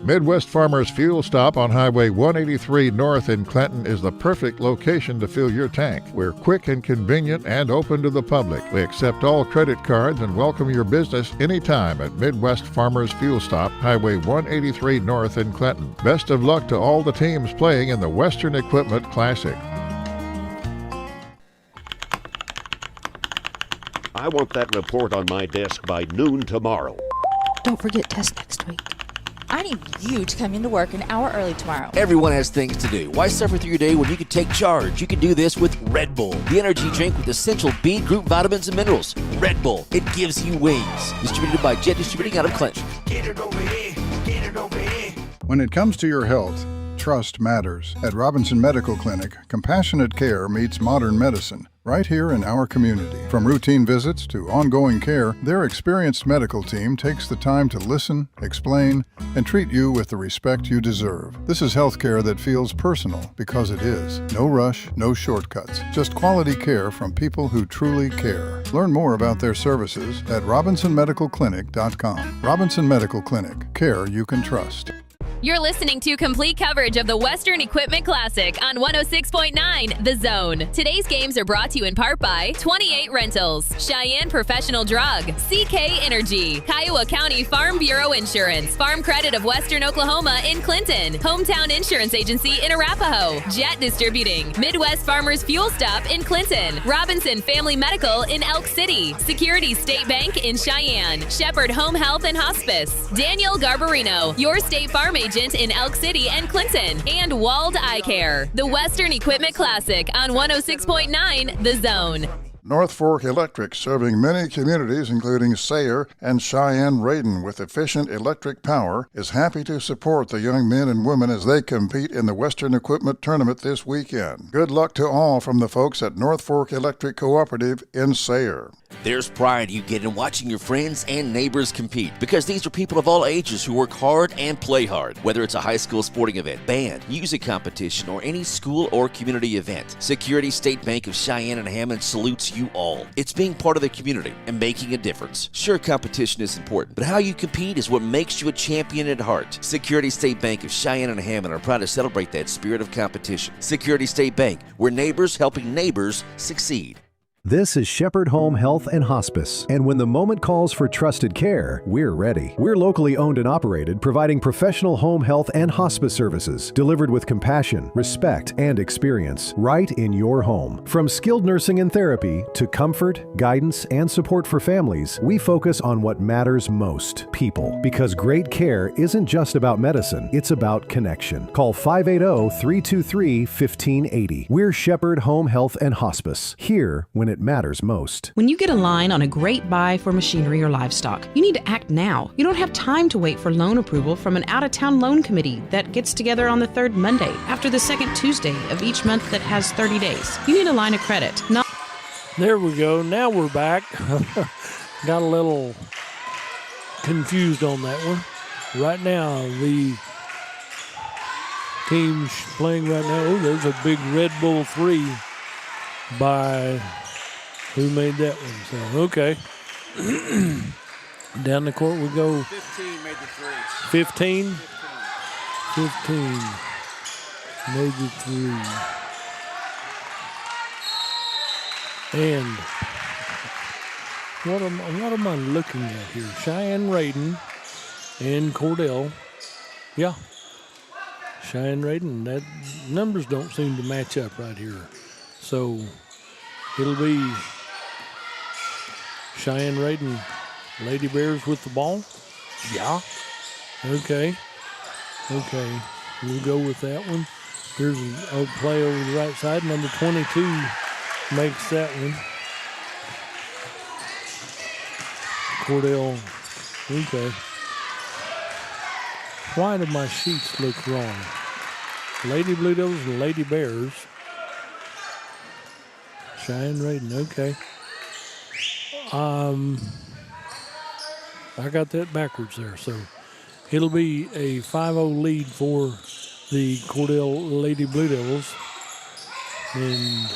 Midwest Farmers Fuel Stop on Highway 183 North in Clinton is the perfect location to fill your tank. We're quick and convenient and open to the public. We accept all credit cards and welcome your business anytime at Midwest Farmers Fuel Stop, Highway 183 North in Clinton. Best of luck to all the teams playing in the Western Equipment Classic. I want that report on my desk by noon tomorrow. Don't forget test next week. I need you to come into work an hour early tomorrow. Everyone has things to do. Why suffer through your day when you can take charge? You can do this with Red Bull, the energy drink with essential B group vitamins and minerals. Red Bull, it gives you wings. Distributed by Jet Distributing out of Clinton. Get it over here, get it over here. When it comes to your health, trust matters. At Robinson Medical Clinic, compassionate care meets modern medicine. Right here in our community. From routine visits to ongoing care, their experienced medical team takes the time to listen, explain, and treat you with the respect you deserve. This is healthcare that feels personal because it is. No rush, no shortcuts, just quality care from people who truly care. Learn more about their services at robinsonmedicalclinic.com. Robinson Medical Clinic, care you can trust. You're listening to complete coverage of the Western Equipment Classic on 106.9 The Zone. Today's games are brought to you in part by 28 Rentals, Cheyenne Professional Drug, CK Energy, Kiowa County Farm Bureau Insurance, Farm Credit of Western Oklahoma in Clinton, Hometown Insurance Agency in Arapahoe, Jet Distributing, Midwest Farmers Fuel Stop in Clinton, Robinson Family Medical in Elk City, Security State Bank in Cheyenne, Shepherd Home Health and Hospice, Daniel Garbarino, your State Farm Agent in Elk City and Clinton, and Wald Eye Care. The Western Equipment Classic on 106.9 The Zone. North Fork Electric, serving many communities including Sayre and Cheyenne-Raiden with efficient electric power, is happy to support the young men and women as they compete in the Western Equipment Tournament this weekend. Good luck to all from the folks at North Fork Electric Cooperative in Sayre. There's pride you get in watching your friends and neighbors compete, because these are people of all ages who work hard and play hard. Whether it's a high school sporting event, band, music competition, or any school or community event, Security State Bank of Cheyenne and Hammond salutes you all. It's being part of the community and making a difference. Sure, competition is important, but how you compete is what makes you a champion at heart. Security State Bank of Cheyenne and Hammond are proud to celebrate that spirit of competition. Security State Bank, where neighbors helping neighbors succeed. This is Shepherd Home Health and Hospice, and when the moment calls for trusted care, we're ready. We're locally owned and operated, providing professional home health and hospice services delivered with compassion, respect, and experience right in your home. From skilled nursing and therapy to comfort, guidance, and support for families, we focus on what matters most: people. Because great care isn't just about medicine, it's about connection. Call 580-323-1580. We're Shepherd Home Health and Hospice, here when it matters most. When you get a line on a great buy for machinery or livestock, you need to act now. You don't have time to wait for loan approval from an out-of-town loan committee that gets together on the third Monday after the second Tuesday of each month that has 30 days. You need a line of credit. There we go. Now we're back. Got a little confused on that one. Right now, the teams playing right now, oh, there's a big Red Bull 3 by... Who made that one? So, okay. Down the court we go. 15 made the threes. 15? 15 made the three. And what am I looking at here? Cheyenne-Raiden and Cordell. Yeah. Cheyenne-Raiden. That numbers don't seem to match up right here. So it'll be Cheyenne-Raiden Lady Bears with the ball. Yeah. Okay. We'll go with that one. Here's a play over the right side. Number 22 makes that one. Cordell. Okay. Why do my sheets look wrong? Lady Blue Devils and Lady Bears. Cheyenne-Raiden. Okay. I got that backwards there. So it'll be a 5-0 lead for the Cordell Lady Blue Devils. And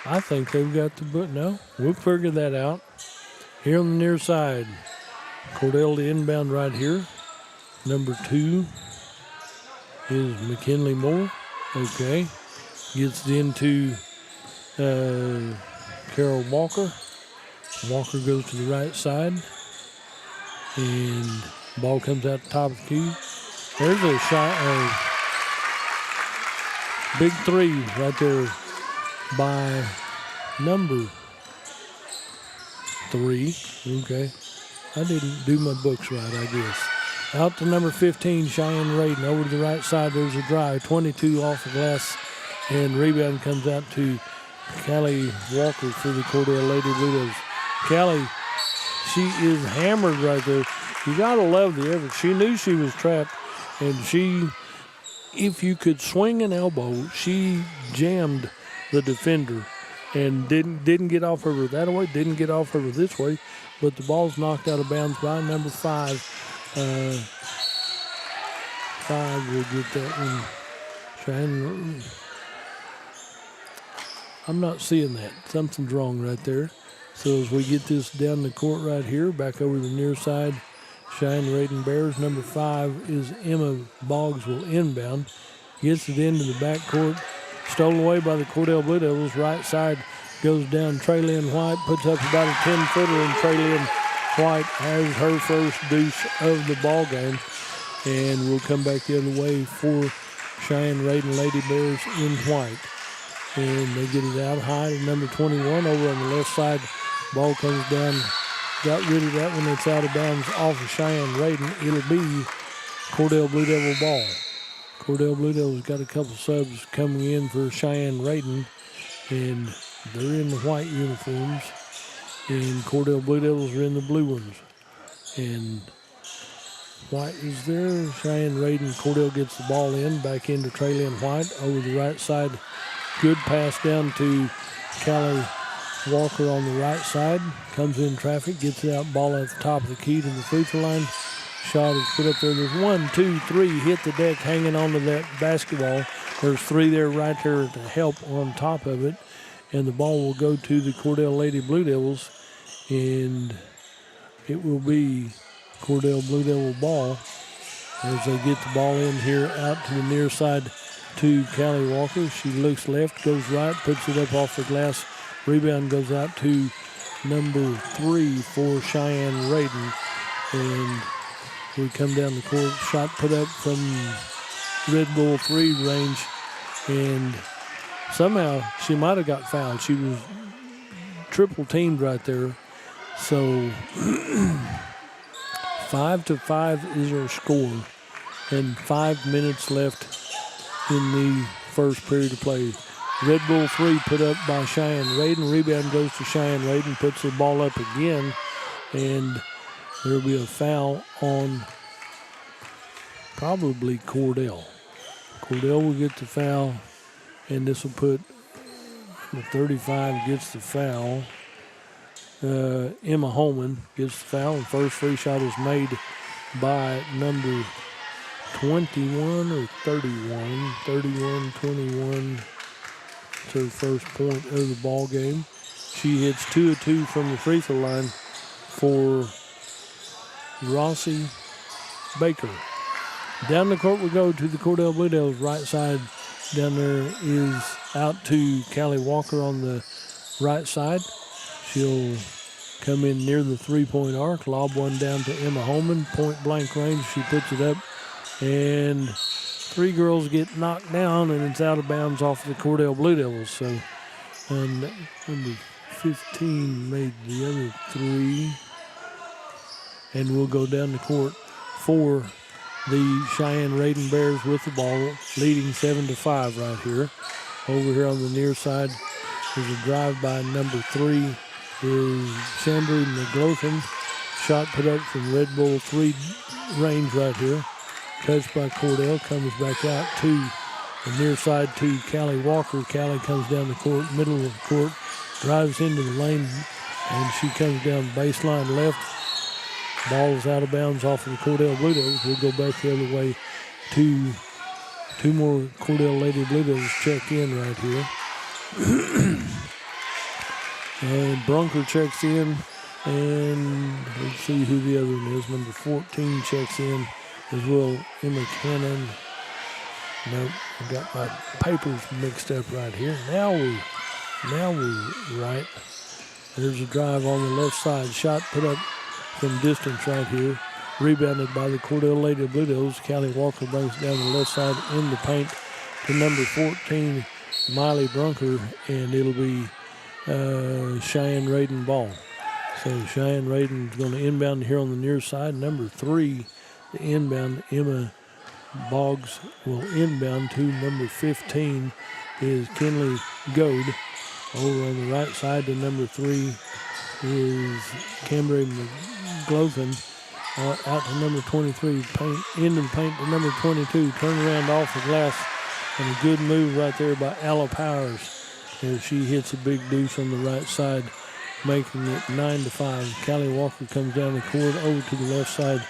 I think they've got the book. No, we'll figure that out. Here on the near side, Cordell the inbound right here. Number 2 is McKinley Moore. Okay. Gets into Carol Walker. Walker goes to the right side. And ball comes out the top of the key. There's a shot. Big 3 right there by number 3. Okay. I didn't do my books right, I guess. Out to number 15, Cheyenne-Raiden. Over to the right side, there's a drive. 22 off the glass. And rebound comes out to Callie Walker for the Cordell Lady Blue Devils. Callie, she is hammered right there. You got to love the effort. She knew she was trapped, and she, if you could swing an elbow, she jammed the defender and didn't get off of her that way, didn't get off of her this way, but the ball's knocked out of bounds by number 5. 5 will get that one. I'm not seeing that. Something's wrong right there. So as we get this down the court right here, back over the near side, Cheyenne Raiden Bears. Number 5 is Emma Boggs will inbound. Gets it into the back court. Stolen away by the Cordell Blue Devils. Right side goes down. Traylyn White puts up about a 10-footer, and Traylyn White has her first deuce of the ball game. And we'll come back the other way for Cheyenne Raiden Lady Bears in white. And they get it out high to number 21 over on the left side. Ball comes down. Got rid of that one. It's out of bounds off of Cheyenne Raiden. It'll be Cordell Blue Devil ball. Cordell Blue Devils got a couple subs coming in for Cheyenne Raiden, and they're in the white uniforms, and Cordell Blue Devils are in the blue ones. And White is there. Cheyenne Raiden. Cordell gets the ball in, back into Traylyn White over the right side. Good pass down to Callie Walker on the right side. Comes in traffic, gets it out, ball at the top of the key to the free throw line. Shot is put up there. There's 1, 2, 3, hit the deck, hanging onto that basketball. There's 3 there right there to help on top of it. And the ball will go to the Cordell Lady Blue Devils. And it will be Cordell Blue Devil ball as they get the ball in here out to the near side to Callie Walker. She looks left, goes right, puts it up off the glass. Rebound goes out to number 3 for Cheyenne Raiden. And we come down the court. Shot put up from Red Bull 3 range. And somehow she might have got fouled. She was triple teamed right there. So 5-5 is our score. And 5 minutes left in the first period of play. Red Bull 3 put up by Cheyenne Raiden. Rebound goes to Cheyenne Raiden, puts the ball up again, and there'll be a foul on probably Cordell. Cordell will get the foul, and this will put the 35 gets the foul. Emma Holman gets the foul, and first free shot is made by number 21 or 31. 21. It's her first point of the ball game. She hits 2 of 2 from the free throw line for Rossi Baker. Down the court we go to the Cordell Blue Devils. Right side down there is out to Callie Walker on the right side. She'll come in near the three-point arc, lob one down to Emma Holman, point blank range. She puts it up, and 3 girls get knocked down, and it's out of bounds off the Cordell Blue Devils. So number 15 made the other 3, and we'll go down the court for the Cheyenne Raiden Bears with the ball, leading 7-5 right here. Over here on the near side, there's a drive by number 3 is Sandra McLaughlin. Shot put up from Red Bull 3 range right here. Touched by Cordell, comes back out to the near side to Callie Walker. Callie comes down the court, middle of the court, drives into the lane, and she comes down baseline left. Ball is out of bounds off of the Cordell Blue Devils. We'll go back the other way to 2 more Cordell Lady Blue Devils check in right here. Brunker checks in, and let's see who the other one is. Number 14 checks in as well. Emma Cannon. Nope, I got my papers mixed up right here. Now we're right. There's a drive on the left side. Shot put up from distance right here. Rebounded by the Cordell Lady Blue Devils. Callie Walker brings it down the left side in the paint to number 14, Miley Brunker, and it'll be Cheyenne Raiden ball. So Cheyenne Raiden is going to inbound here on the near side. Number 3, the inbound, Emma Boggs will inbound to number 15 is Kinley Goad. Over on the right side to number 3 is Cambry McLaughlin. Out to number 23, paint into the paint to number 22. Turn around off the glass, and a good move right there by Alla Powers as she hits a big deuce on the right side, making it 9-5. Callie Walker comes down the court over to the left side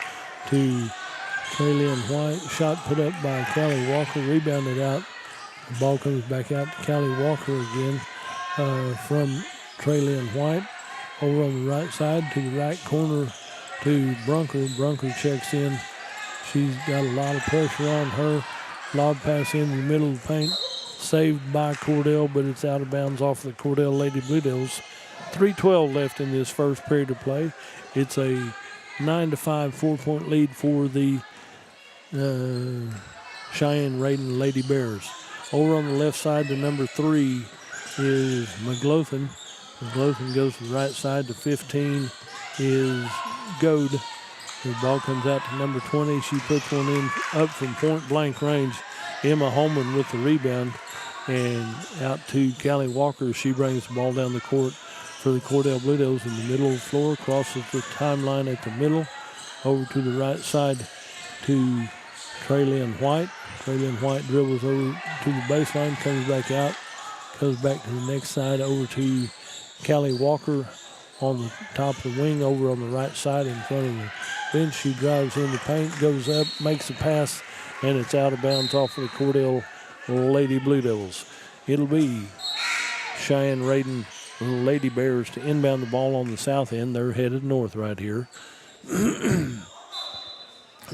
to Traylyn White. Shot put up by Callie Walker, rebounded out. The ball comes back out to Callie Walker again from Traylyn White. over on the right side to the right corner to Brunker. Brunker checks in. She's got a lot of pressure on her. Lob pass in the middle of the paint. Saved by Cordell, but it's out of bounds off the Cordell Lady Blue Devils. 3:12 left in this first period of play. It's a 9-5 4-point lead for the Cheyenne-Raiden Lady Bears. Over on the left side, the number 3 is McLaughlin. McLaughlin goes to the right side. To 15 is Goad. The ball comes out to number 20. She puts one in up from point-blank range. Emma Holman with the rebound. And out to Callie Walker. She brings the ball down the court for the Cordell Blue Devils in the middle of the floor. Crosses the timeline at the middle. Over to the right side to Traylyn White. Traylyn White dribbles over to the baseline, comes back out, goes back to the next side over to Callie Walker on the top of the wing over on the right side in front of the bench. She drives in the paint, goes up, makes a pass, and it's out of bounds off of the Cordell Lady Blue Devils. It'll be Cheyenne-Raiden Lady Bears to inbound the ball on the south end. They're headed north right here.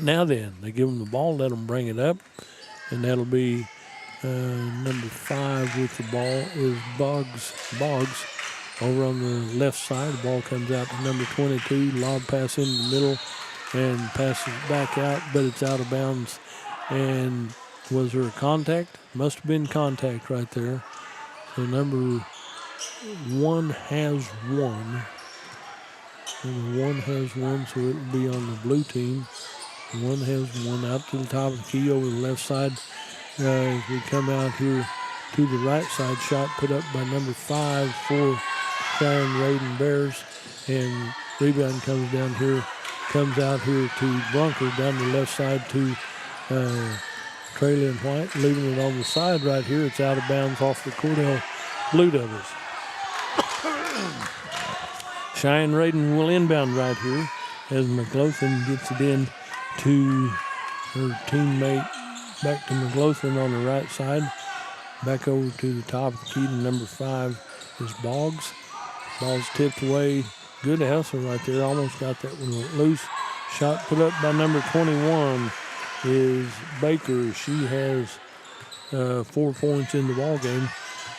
Now then, they give them the ball, let them bring it up, and that'll be number 5 with the ball is Boggs. Over on the left side, the ball comes out to number 22. Lob pass in the middle and passes back out, but it's out of bounds. And was there a contact? Must have been contact right there. So number 1 has one. Number 1 has one, so it'll be on the blue team. 1 has one out to the top of the key over the left side. As we come out here to the right side, shot put up by number 5 for Cheyenne-Raiden Bears. And rebound comes down here, comes out here to Brunker down the left side to Traylyn White, leaving it on the side right here. It's out of bounds off the Cordell Blue Devils. Cheyenne-Raiden will inbound right here as McLaughlin gets it in to her teammate. Back to McLaughlin on the right side. Back over to the top of the key to number 5 is Boggs. Ball's tipped away. Good hustle right there. Almost got that one loose. Shot put up by number 21 is Baker. She has 4 points in the ball game.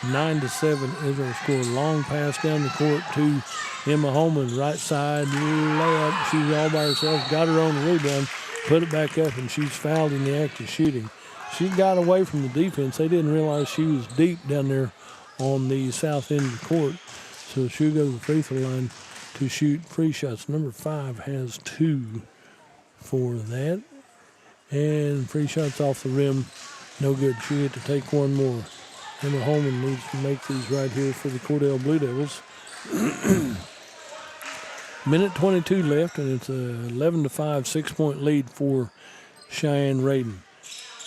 9-7 is her score. Long pass down the court to Emma Holman. Right side layup. She's all by herself. Got her on the rebound. Put it back up, and she's fouled in the act of shooting. She got away from the defense. They didn't realize she was deep down there on the south end of the court. So she'll go to the free throw line to shoot free shots. Number 5 has 2 for that. And free shots off the rim. No good. She had to take one more. Emma Holman needs to make these right here for the Cordell Blue Devils. Minute 22 left, and it's a 11-5 6-point lead for Cheyenne-Raiden.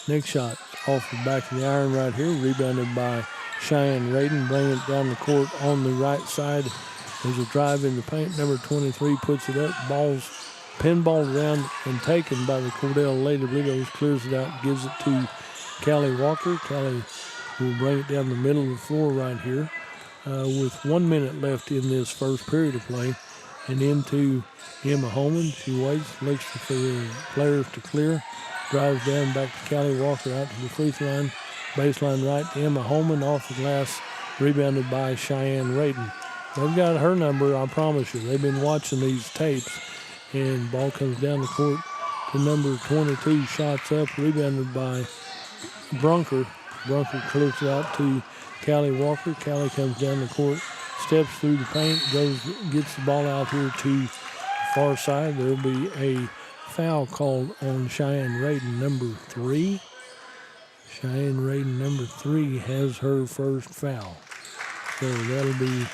Next shot off the back of the iron right here, rebounded by Cheyenne-Raiden. Bring it down the court on the right side. There's a drive in the paint. Number 23 puts it up. Ball's pinballed around and taken by the Cordell Lady Blue Devils. Clears it out, gives it to Callie Walker. Callie will bring it down the middle of the floor right here with 1 minute left in this first period of play. And into Emma Holman. She waits, looks for the players to clear. Drives down back to Callie Walker out to the free throw line. Baseline right to Emma Holman off the glass. Rebounded by Cheyenne-Raiden. They've got her number, I promise you. They've been watching these tapes. And ball comes down the court to number 22. Shots up, rebounded by Brunker. Brunker clears it out to Callie Walker. Callie comes down the court. Steps through the paint, gets the ball out here to the far side. There'll be a foul called on Cheyenne-Raiden, number 3. Cheyenne-Raiden, number 3, has her first foul. So that'll be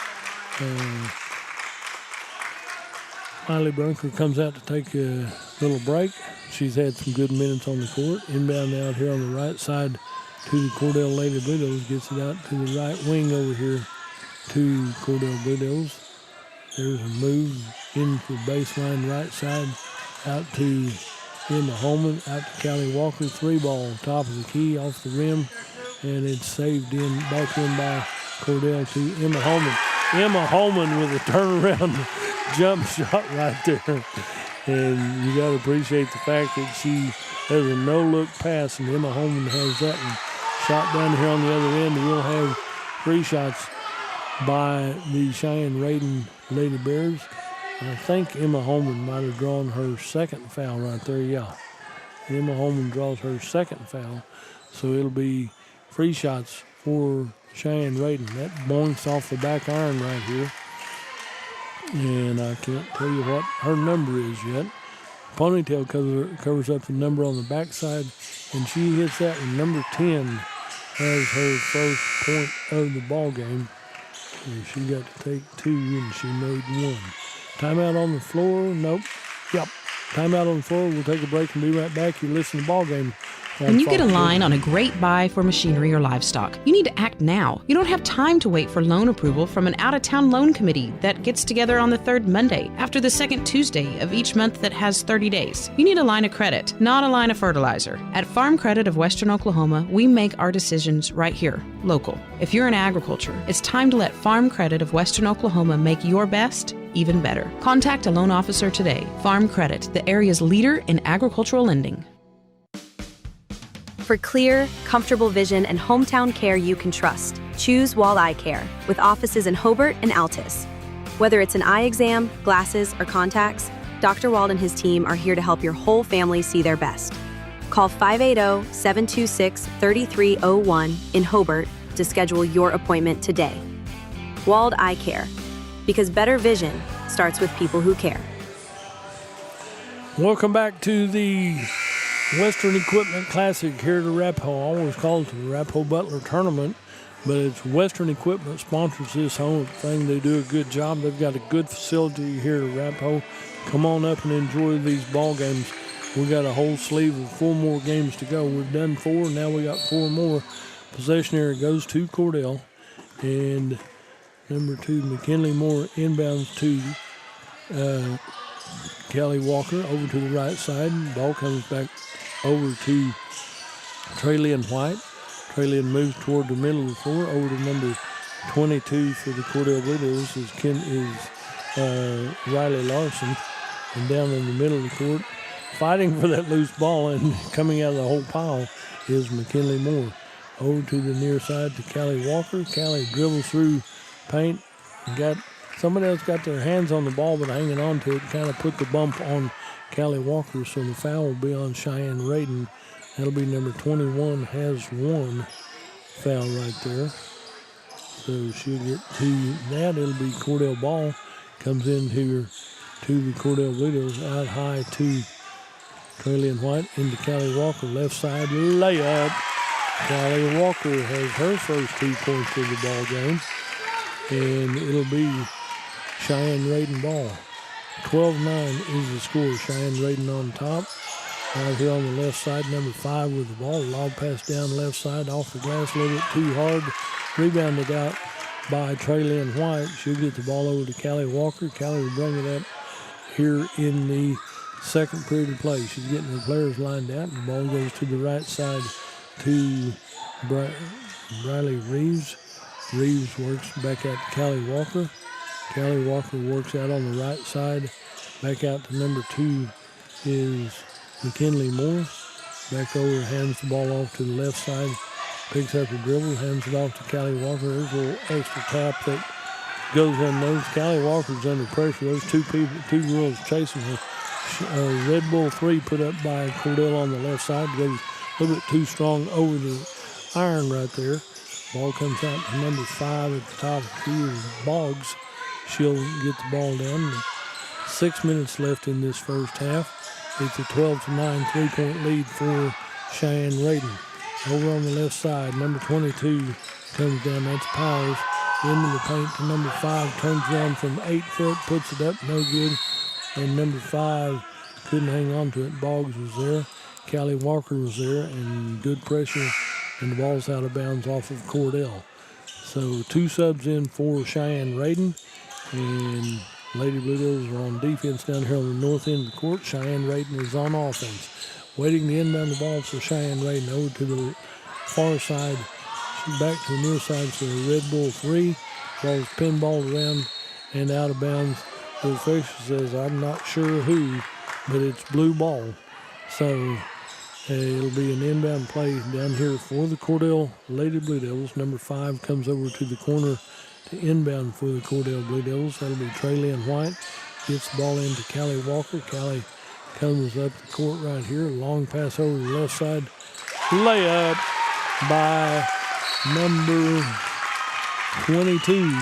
Miley Brunker comes out to take a little break. She's had some good minutes on the court. Inbound out here on the right side to the Cordell Lady Blue Devils. Gets it out to the right wing over here to Cordell Blue Devils. There's a move into the baseline right side out to Emma Holman, out to Callie Walker. 3-ball, top of the key, off the rim, and it's saved in, back in by Cordell to Emma Holman. Emma Holman with a turnaround jump shot right there. And you got to appreciate the fact that she has a no-look pass, and Emma Holman has that one shot down here on the other end. We'll have 3 shots by the Cheyenne-Raiden Lady Bears. I think Emma Holman might have drawn her second foul right there. Yeah, Emma Holman draws her second foul. So it'll be 3 shots for Cheyenne-Raiden. That boinks off the back iron right here. And I can't tell you what her number is yet. Ponytail covers up the number on the backside, and she hits that one. Number 10 has her first point of the ball game. And she got to take 2, and she made 1. Timeout on the floor? Nope. Yep. Timeout on the floor. We'll take a break and be right back. You listen to the ball game. When you get a line on a great buy for machinery or livestock, you need to act now. You don't have time to wait for loan approval from an out-of-town loan committee that gets together on the 3rd Monday after the 2nd Tuesday of each month that has 30 days. You need a line of credit, not a line of fertilizer. At Farm Credit of Western Oklahoma, we make our decisions right here, local. If you're in agriculture, it's time to let Farm Credit of Western Oklahoma make your best even better. Contact a loan officer today. Farm Credit, the area's leader in agricultural lending. For clear, comfortable vision and hometown care you can trust, choose Wall Eye Care, with offices in Hobart and Altus. Whether it's an eye exam, glasses, or contacts, Dr. Wald and his team are here to help your whole family see their best. Call 580-726-3301 in Hobart to schedule your appointment today. Wald Eye Care, because better vision starts with people who care. Welcome back to the Western Equipment Classic here at Arapahoe. I always call it the Arapahoe Butler Tournament, but it's Western Equipment sponsors this whole thing. They do a good job. They've got a good facility here at Arapahoe. Come on up and enjoy these ball games. We got a whole sleeve of 4 more games to go. We've done 4, now we got 4 more. Possession area goes to Cordell, and number 2, McKinley Moore inbounds to Kelly Walker over to the right side. Ball comes back over to Traylon White. Traylon moves toward the middle of the floor over to number 22 for the Cordell Widows is Riley Larson. And down in the middle of the court, fighting for that loose ball and coming out of the whole pile is McKinley Moore. Over to the near side to Callie Walker. Callie dribbles through paint. Somebody else got their hands on the ball but hanging on to it, kind of put the bump on Callie Walker, so the foul will be on Cheyenne-Raiden. That'll be number 21, has 1 foul right there. So she'll get to that. It'll be Cordell Ball. Comes in here to the Cordell Widows, out high to Traylon White, into Callie Walker, left side layup. Callie Walker has her first 2 points of the ball game. And it'll be Cheyenne-Raiden ball. 12-9 is the score. Cheyenne-Raiden on top. Right here on the left side, number 5 with the ball. Lob pass down left side, off the glass a little bit too hard. Rebounded out by Traylon White. She'll get the ball over to Callie Walker. Callie will bring it up here in the second period of play. She's getting her players lined out. The ball goes to the right side to Briley Reeves. Reeves works back out to Callie Walker. Callie Walker works out on the right side. Back out to number 2 is McKinley Moore. Back over, hands the ball off to the left side. Picks up the dribble, hands it off to Callie Walker. There's a little extra tap that goes unnoticed. Callie Walker's under pressure. Those 2 girls chasing her. Red Bull 3 put up by Cordell on the left side. Goes a little bit too strong over the iron right there. Ball comes out to number 5 at the top of the field, Boggs. She'll get the ball down. 6 minutes left in this first half. It's a 12-9 3-point lead for Cheyenne-Raiden. Over on the left side, number 22 comes down. That's Powers. Into the paint to number 5. Turns around from 8 foot, puts it up, no good. And number 5 couldn't hang on to it. Boggs was there. Callie Walker was there, and good pressure. And the ball's out of bounds off of Cordell. So 2 subs in for Cheyenne-Raiden. And Lady Blue Devils are on defense down here on the north end of the court. Cheyenne-Raiden is on offense. Waiting to inbound the ball for Cheyenne-Raiden over to the far side. Back to the near side, so Red Bull 3. Ball's pinballed around and out of bounds. The official says, I'm not sure who, but it's blue ball. So it'll be an inbound play down here for the Cordell Lady Blue Devils. Number 5 comes over to the corner to inbound for the Cordell Blue Devils. That'll be Traylyn White. Gets the ball into Callie Walker. Callie comes up the court right here. Long pass over the left side. Layup by number 22.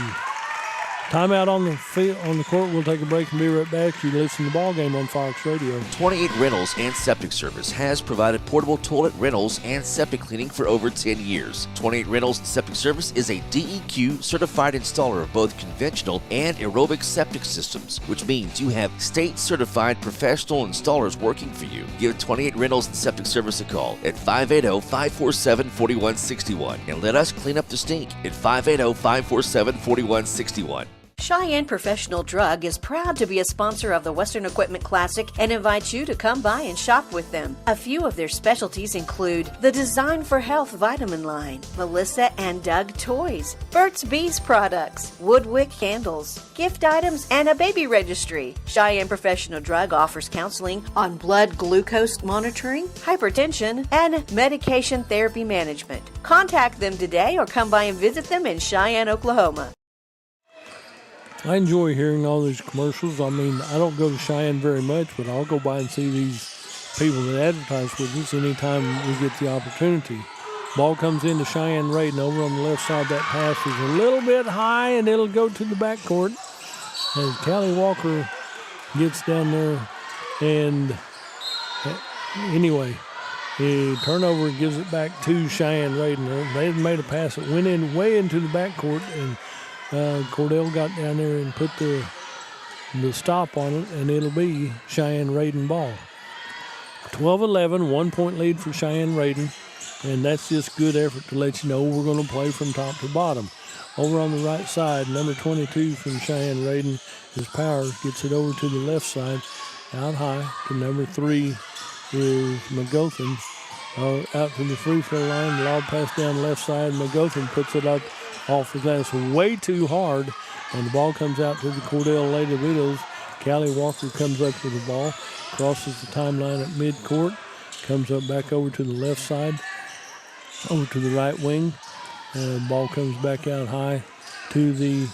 Timeout on the field, on the court. We'll take a break and be right back. You listen to the ball game on Fox Radio. 28 Rentals and Septic Service has provided portable toilet rentals and septic cleaning for over 10 years. 28 Rentals and Septic Service is a DEQ certified installer of both conventional and aerobic septic systems, which means you have state certified professional installers working for you. Give 28 Rentals and Septic Service a call at 580-547-4161 and let us clean up the stink at 580-547-4161. Cheyenne Professional Drug is proud to be a sponsor of the Western Equipment Classic and invites you to come by and shop with them. A few of their specialties include the Design for Health vitamin line, Melissa and Doug toys, Burt's Bees products, Woodwick candles, gift items, and a baby registry. Cheyenne Professional Drug offers counseling on blood glucose monitoring, hypertension, and medication therapy management. Contact them today or come by and visit them in Cheyenne, Oklahoma. I enjoy hearing all these commercials. I mean, I don't go to Cheyenne very much, but I'll go by and see these people that advertise with us anytime we get the opportunity. Ball comes into Cheyenne Raiden over on the left side. That pass is a little bit high, and it'll go to the backcourt as Callie Walker gets down there. And anyway, the turnover gives it back to Cheyenne Raiden. They had made a pass that went in way into the backcourt, and Cordell got down there and put the stop on it, and it'll be Cheyenne Raiden ball. 12-11, 1-point lead for Cheyenne Raiden, and that's just good effort to let you know we're going to play from top to bottom. Over on the right side, number 22 from Cheyenne Raiden is Powers, gets it over to the left side, out high to number 3 is McGothan. Out to the free throw line, lob pass down left side, McGothan puts it up off the glass way too hard, and the ball comes out to the Cordell Lady Blue Devils. Callie Walker comes up with the ball, crosses the timeline at midcourt, comes up back over to the left side, over to the right wing. Ball comes back out high to the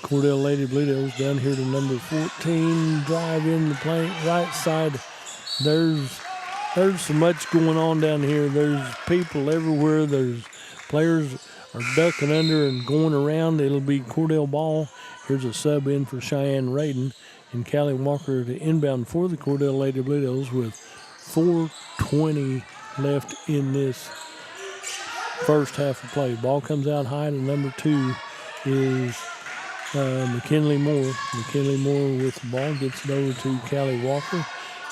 Cordell Lady Blue Devils. Down here to number 14, drive in the paint, right side. There's so much going on down here. There's people everywhere. There's players are ducking under and going around. It'll be Cordell ball. Here's a sub in for Cheyenne Raiden, and Callie Walker to inbound for the Cordell Lady Blue Devils with 4:20 left in this first half of play. Ball comes out high to number 2 is McKinley Moore. McKinley Moore with the ball, gets it over to Callie Walker.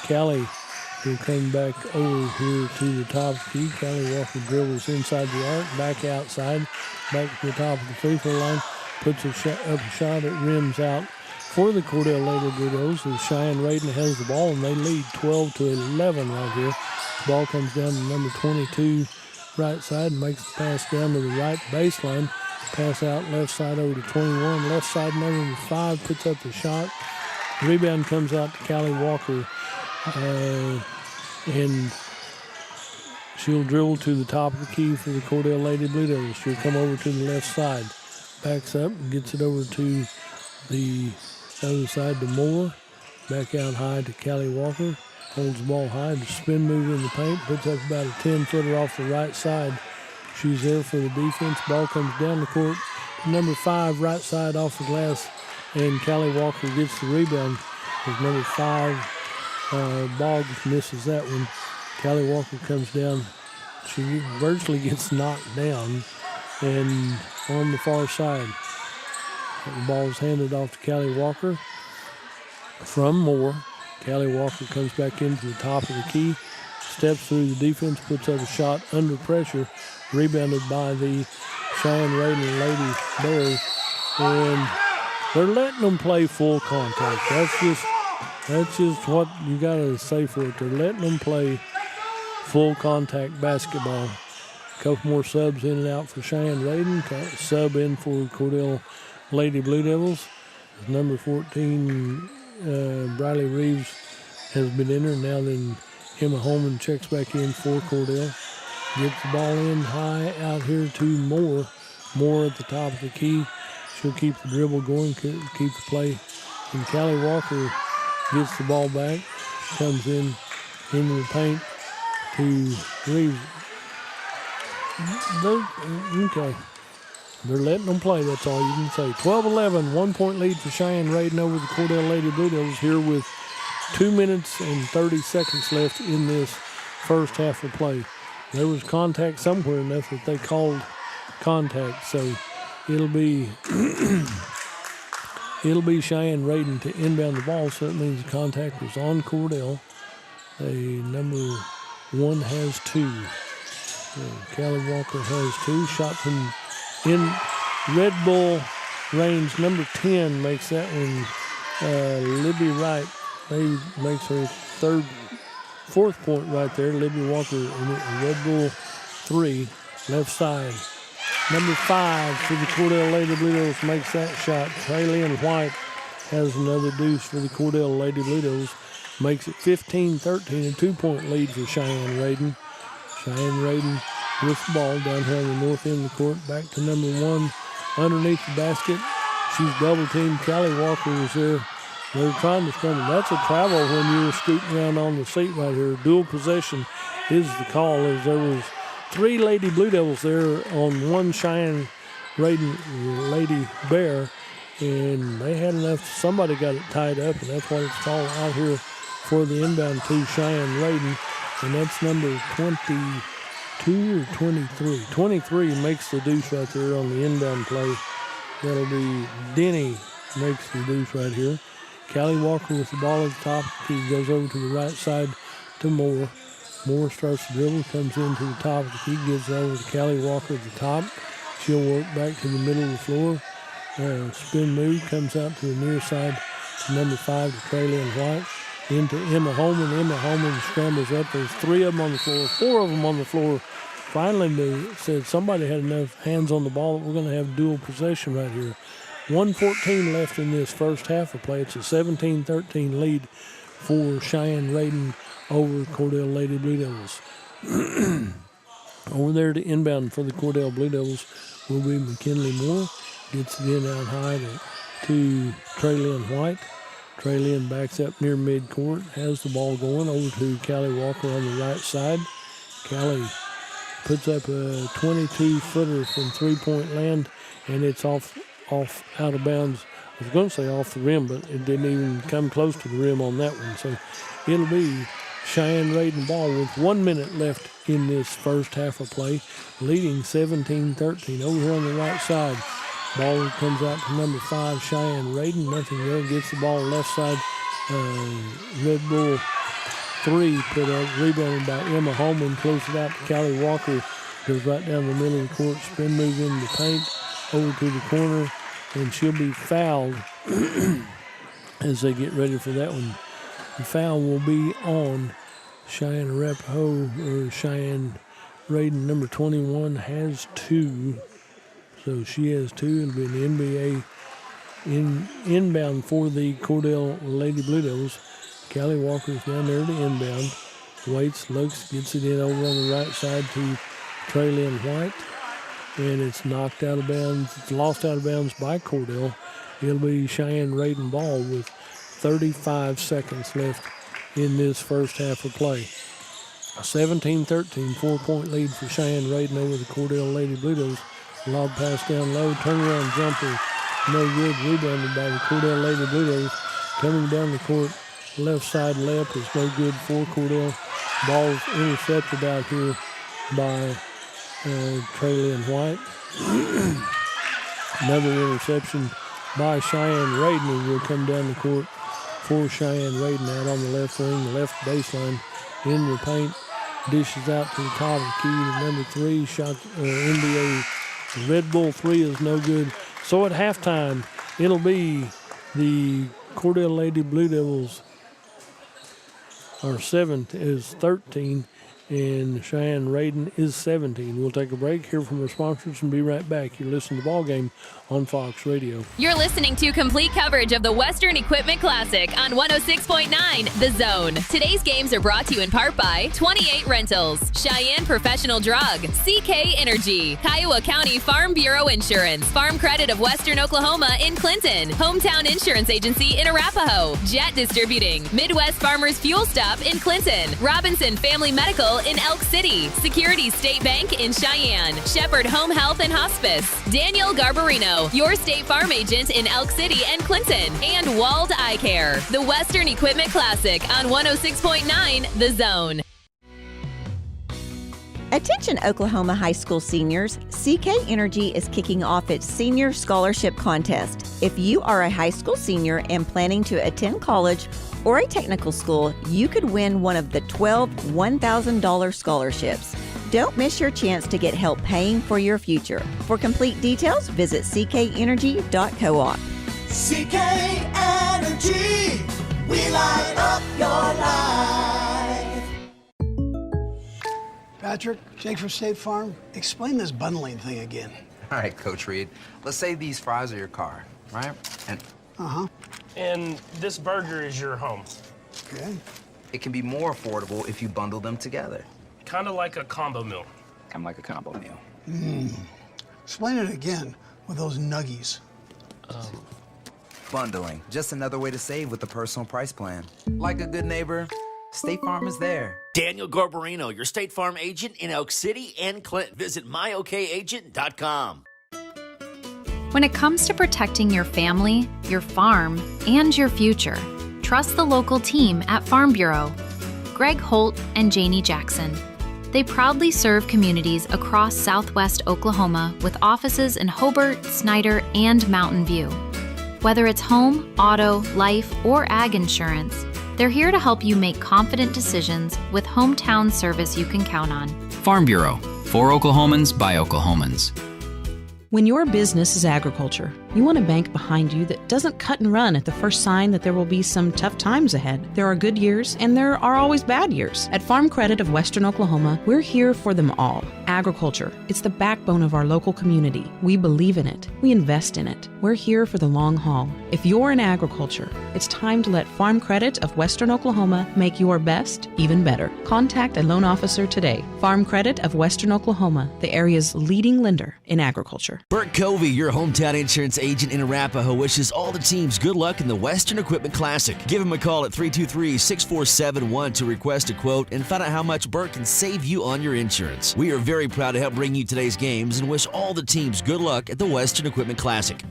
Callie will come back over here to the top of the key. Callie Walker dribbles inside the arc, back outside, back to the top of the free throw line, puts up a shot, it rims out for the Cordell Lady Blue Devils as Cheyenne Raiden has the ball, and they lead 12-11 right here. Ball comes down to number 22 right side, makes the pass down to the right baseline. Pass out left side over to 21. Left side number 5 puts up the shot. Rebound comes out to Callie Walker. And she'll dribble to the top of the key for the Cordell Lady Blue Devils. She'll come over to the left side. Backs up and gets it over to the other side to Moore. Back out high to Callie Walker. Holds the ball high. The spin move in the paint. Puts up about a 10-footer off the right side. She's there for the defense. Ball comes down the court. Number 5 right side off the glass. And Callie Walker gets the rebound. As number 5 Boggs misses that one. Callie Walker comes down. She virtually gets knocked down. And on the far side, the ball's handed off to Callie Walker from Moore. Callie Walker comes back into the top of the key, steps through the defense, puts up a shot under pressure, rebounded by the Cheyenne Raiden Lady Bears. And they're letting them play full contact. That's just what you got to say for it. They're letting them play full contact basketball. A couple more subs in and out for Cheyenne Raiden. Sub in for Cordell Lady Blue Devils. Number 14, Briley Reeves, has been in her. Now then, Emma Holman checks back in for Cordell. Gets the ball in high out here to Moore. Moore at the top of the key. She'll keep the dribble going, keep the play. And Callie Walker gets the ball back. Comes in into the paint to Reeves. They're letting them play, that's all you can say. 12-11, 1 point lead for Cheyenne Raiden over the Cordell Lady Blue Devils here with 2 minutes and 30 seconds left in this first half of play. There was contact somewhere enough that they called contact, so it'll be Cheyenne Raiden to inbound the ball, so that means the contact was on Cordell. Number 1 has 2. Callie Walker has 2. Shot from in Red Bull range. Number 10 makes that one. Libby Wright makes her fourth point right there. Libby Walker in Red Bull 3, left side. Number 5 for the Cordell Lady Blue Devils makes that shot. Traylon White has another deuce for the Cordell Lady Blue Devils. Makes it 15-13, a 2-point lead for Cheyenne Raiden. Cheyenne Raiden with the ball down here on the north end of the court. Back to number 1 underneath the basket. She's double teamed. Callie Walker was there. They're trying to scramble. That's a travel when you're scooting around on the seat right here. Dual possession is the call, as there was 3 Lady Blue Devils there on 1 Cheyenne Raiden Lady Bear, and they had enough. Somebody got it tied up, and that's what it's called out here for the inbound to Cheyenne Raiden, and that's number 22 or 23. 23 makes the deuce right there on the inbound play. That'll be Denny makes the deuce right here. Callie Walker with the ball at the top. He goes over to the right side to Moore. Moore starts the dribble, comes into the top of the key, gives it over to Callie Walker at the top. She'll work back to the middle of the floor. Spin move, comes out to the near side to number 5 to Traylon White. Into Emma Holman. Emma Holman scrambles up. There's 3 of them on the floor, 4 of them on the floor. Finally, they said somebody had enough hands on the ball that we're going to have dual possession right here. 1:14 left in this first half of play. It's a 17-13 lead for Cheyenne Raiden over Cordell Lady Blue Devils. Over there to inbound for the Cordell Blue Devils will be McKinley Moore. Gets it in out high to Traylon White. Traylon backs up near midcourt, has the ball going over to Callie Walker on the right side. Callie puts up a 22-footer from three-point land, and it's off out of bounds. I was going to say off the rim, but it didn't even come close to the rim on that one. So it'll be Cheyenne Raiden ball with 1 minute left in this first half of play, leading 17-13. Over here on the right side, ball comes out to number 5, Cheyenne Raiden. Nothing there. Gets the ball left side. Red Bull 3 put up, rebounded by Emma Holman. Close it out to Callie Walker. Goes right down the middle of the court. Spin move into the paint. Over to the corner. And she'll be fouled as they get ready for that one. The foul will be on Cheyenne Arapahoe, or Cheyenne Raiden. Number 21 has 2. So she has 2. It'll be an NBA inbound for the Cordell Lady Blue Devils. Callie Walker's down there to inbound. Waits, looks, gets it in over on the right side to Traylon White. And it's knocked out of bounds. It's lost out of bounds by Cordell. It'll be Cheyenne Raiden ball with 35 seconds left in this first half of play. 17-13, 4-point lead for Cheyenne Raiden over the Cordell Lady Blue Devils. Lob pass down low, turnaround jumper, no good. Rebounded by the Cordell Lady Blue Devils. Coming down the court, left side layup is no good for Cordell. Ball's intercepted out here by Traylon White. Another interception by Cheyenne Raiden, and will come down the court for Cheyenne Raiden out on the left wing, left baseline, in the paint. Dishes out to the top of the key to number 3. Shot NBA Red Bull 3 is no good. So at halftime, it'll be the Cordell Lady Blue Devils, our 7th is 13, and Cheyenne Raiden is 17. We'll take a break, hear from our sponsors, and be right back. You're listening to the Ball Game on Fox Radio. You're listening to complete coverage of the Western Equipment Classic on 106.9 The Zone. Today's games are brought to you in part by 28 Rentals, Cheyenne Professional Drug, CK Energy, Kiowa County Farm Bureau Insurance, Farm Credit of Western Oklahoma in Clinton, Hometown Insurance Agency in Arapahoe, Jet Distributing, Midwest Farmers Fuel Stop in Clinton, Robinson Family Medical in Elk City, Security State Bank in Cheyenne, Shepherd Home Health and Hospice, Daniel Garbarino, your State Farm agent in Elk City and Clinton, and Wald Eye Care. The Western Equipment Classic on 106.9 The Zone. Attention Oklahoma high school seniors, CK Energy is kicking off its Senior Scholarship Contest. If you are a high school senior and planning to attend college or a technical school, you could win one of the 12 $1,000 scholarships. Don't miss your chance to get help paying for your future. For complete details, visit ckenergy.coop. CK Energy, we light up your life. Patrick, Jake from State Farm, explain this bundling thing again. All right, Coach Reed. Let's say these fries are your car, right? And And this burger is your home. Okay. it can be more affordable if you bundle them together. Kind of like a combo meal. Kind of like a combo meal. Explain it again with those nuggies. Bundling, just another way to save with the personal price plan. Like a good neighbor, State Farm is there. Daniel Garbarino, your State Farm agent in Elk City and Clinton. Visit myokagent.com. When it comes to protecting your family, your farm, and your future, trust the local team at Farm Bureau. Greg Holt and Janie Jackson. They proudly serve communities across southwest Oklahoma with offices in Hobart, Snyder, and Mountain View. Whether it's home, auto, life, or ag insurance, they're here to help you make confident decisions with hometown service you can count on. Farm Bureau, for Oklahomans by Oklahomans. When your business is agriculture, you want a bank behind you that doesn't cut and run at the first sign that there will be some tough times ahead. There are good years and there are always bad years. At Farm Credit of Western Oklahoma, we're here for them all. Agriculture, it's the backbone of our local community. We believe in it. We invest in it. We're here for the long haul. If you're in agriculture, it's time to let Farm Credit of Western Oklahoma make your best even better. Contact a loan officer today. Farm Credit of Western Oklahoma, the area's leading lender in agriculture. Bert Covey, your hometown insurance agent in Arapahoe, wishes all the teams good luck in the Western Equipment Classic. Give him a call at 323-6471 to request a quote and find out how much Bert can save you on your insurance. We are very proud to help bring you today's games and wish all the teams good luck at the Western Equipment Classic.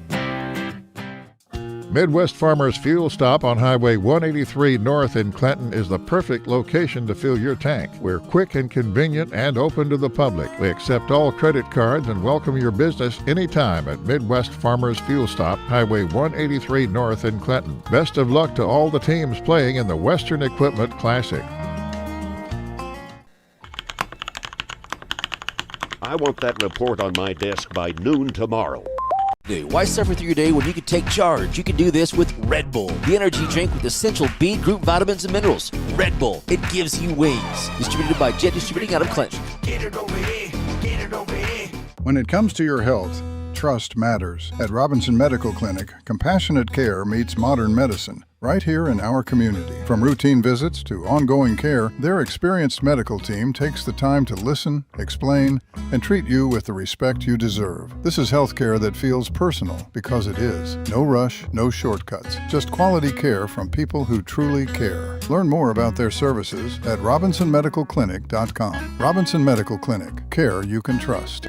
Midwest Farmers Fuel Stop on Highway 183 North in Clinton is the perfect location to fill your tank. We're quick and convenient and open to the public. We accept all credit cards and welcome your business anytime at Midwest Farmers Fuel Stop, Highway 183 North in Clinton. Best of luck to all the teams playing in the Western Equipment Classic. I want that report on my desk by noon tomorrow. Why suffer through your day when you can take charge? You can do this with Red Bull, the energy drink with essential B group vitamins and minerals. Red Bull, it gives you wings. Distributed by Jet Distributing out of Clinton. Get it over here, get it over here. When it comes to your health, trust matters. At Robinson Medical Clinic, compassionate care meets modern medicine right here in our community. From routine visits to ongoing care, their experienced medical team takes the time to listen, explain, and treat you with the respect you deserve. This is healthcare that feels personal because it is. No rush, no shortcuts, just quality care from people who truly care. Learn more about their services at robinsonmedicalclinic.com. Robinson Medical Clinic, care you can trust.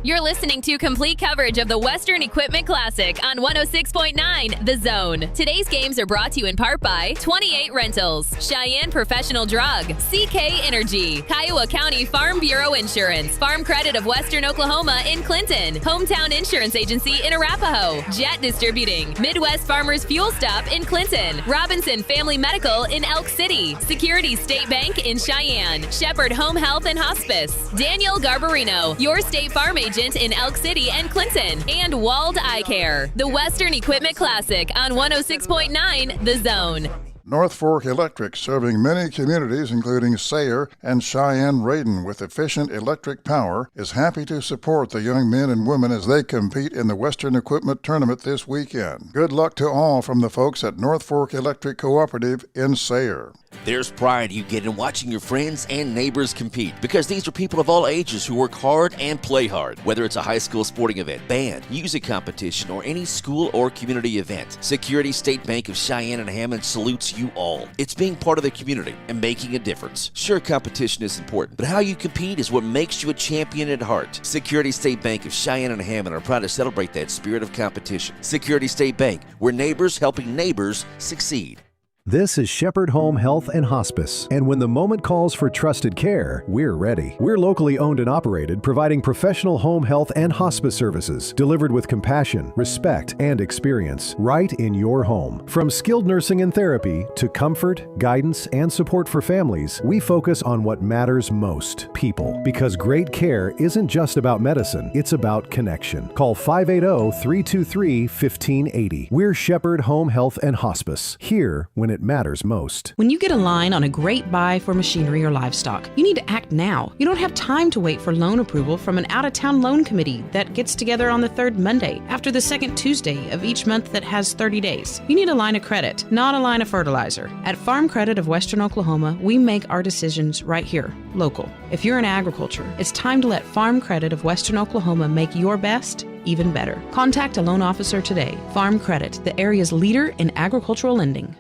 You're listening to complete coverage of the Western Equipment Classic on 106.9 The Zone. Today's games are brought to you in part by 28 Rentals, Cheyenne Professional Drug, CK Energy, Kiowa County Farm Bureau Insurance, Farm Credit of Western Oklahoma in Clinton, Hometown Insurance Agency in Arapahoe, Jet Distributing, Midwest Farmers Fuel Stop in Clinton, Robinson Family Medical in Elk City, Security State Bank in Cheyenne, Shepherd Home Health and Hospice, Daniel Garbarino, your State Farm agent in Elk City and Clinton, and Wald Eye Care. The Western Equipment Classic on 106.9 The Zone. North Fork Electric, serving many communities including Sayre and Cheyenne-Raiden with efficient electric power, is happy to support the young men and women as they compete in the Western Equipment Tournament this weekend. Good luck to all from the folks at North Fork Electric Cooperative in Sayre. There's pride you get in watching your friends and neighbors compete, because these are people of all ages who work hard and play hard. Whether it's a high school sporting event, band, music competition, or any school or community event, Security State Bank of Cheyenne and Hammond salutes you all. It's being part of the community and making a difference. Sure, competition is important, but how you compete is what makes you a champion at heart. Security State Bank of Cheyenne and Hammond are proud to celebrate that spirit of competition. Security State Bank, where neighbors helping neighbors succeed. This is Shepherd Home Health and Hospice, and when the moment calls for trusted care, we're ready. We're locally owned and operated, providing professional home health and hospice services delivered with compassion, respect, and experience right in your home. From skilled nursing and therapy to comfort, guidance, and support for families, we focus on what matters most: people. Because great care isn't just about medicine, it's about connection. Call 580-323-1580. We're Shepherd Home Health and Hospice, here when it matters most. When you get a line on a great buy for machinery or livestock, you need to act now. You don't have time to wait for loan approval from an out-of-town loan committee that gets together on the third Monday after the second Tuesday of each month that has 30 days. You need a line of credit, not a line of fertilizer. At Farm Credit of Western Oklahoma, we make our decisions right here, local. If you're in agriculture, it's time to let Farm Credit of Western Oklahoma make your best even better. Contact a loan officer today. Farm Credit, the area's leader in agricultural lending.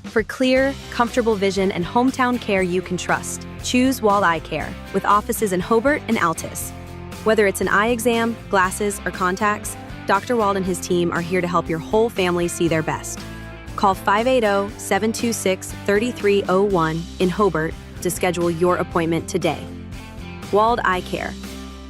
For clear, comfortable vision and hometown care you can trust, choose Wall Eye Care, with offices in Hobart and Altus. Whether it's an eye exam, glasses, or contacts, Dr. Wald and his team are here to help your whole family see their best. Call 580-726-3301 in Hobart to schedule your appointment today. Wald Eye Care,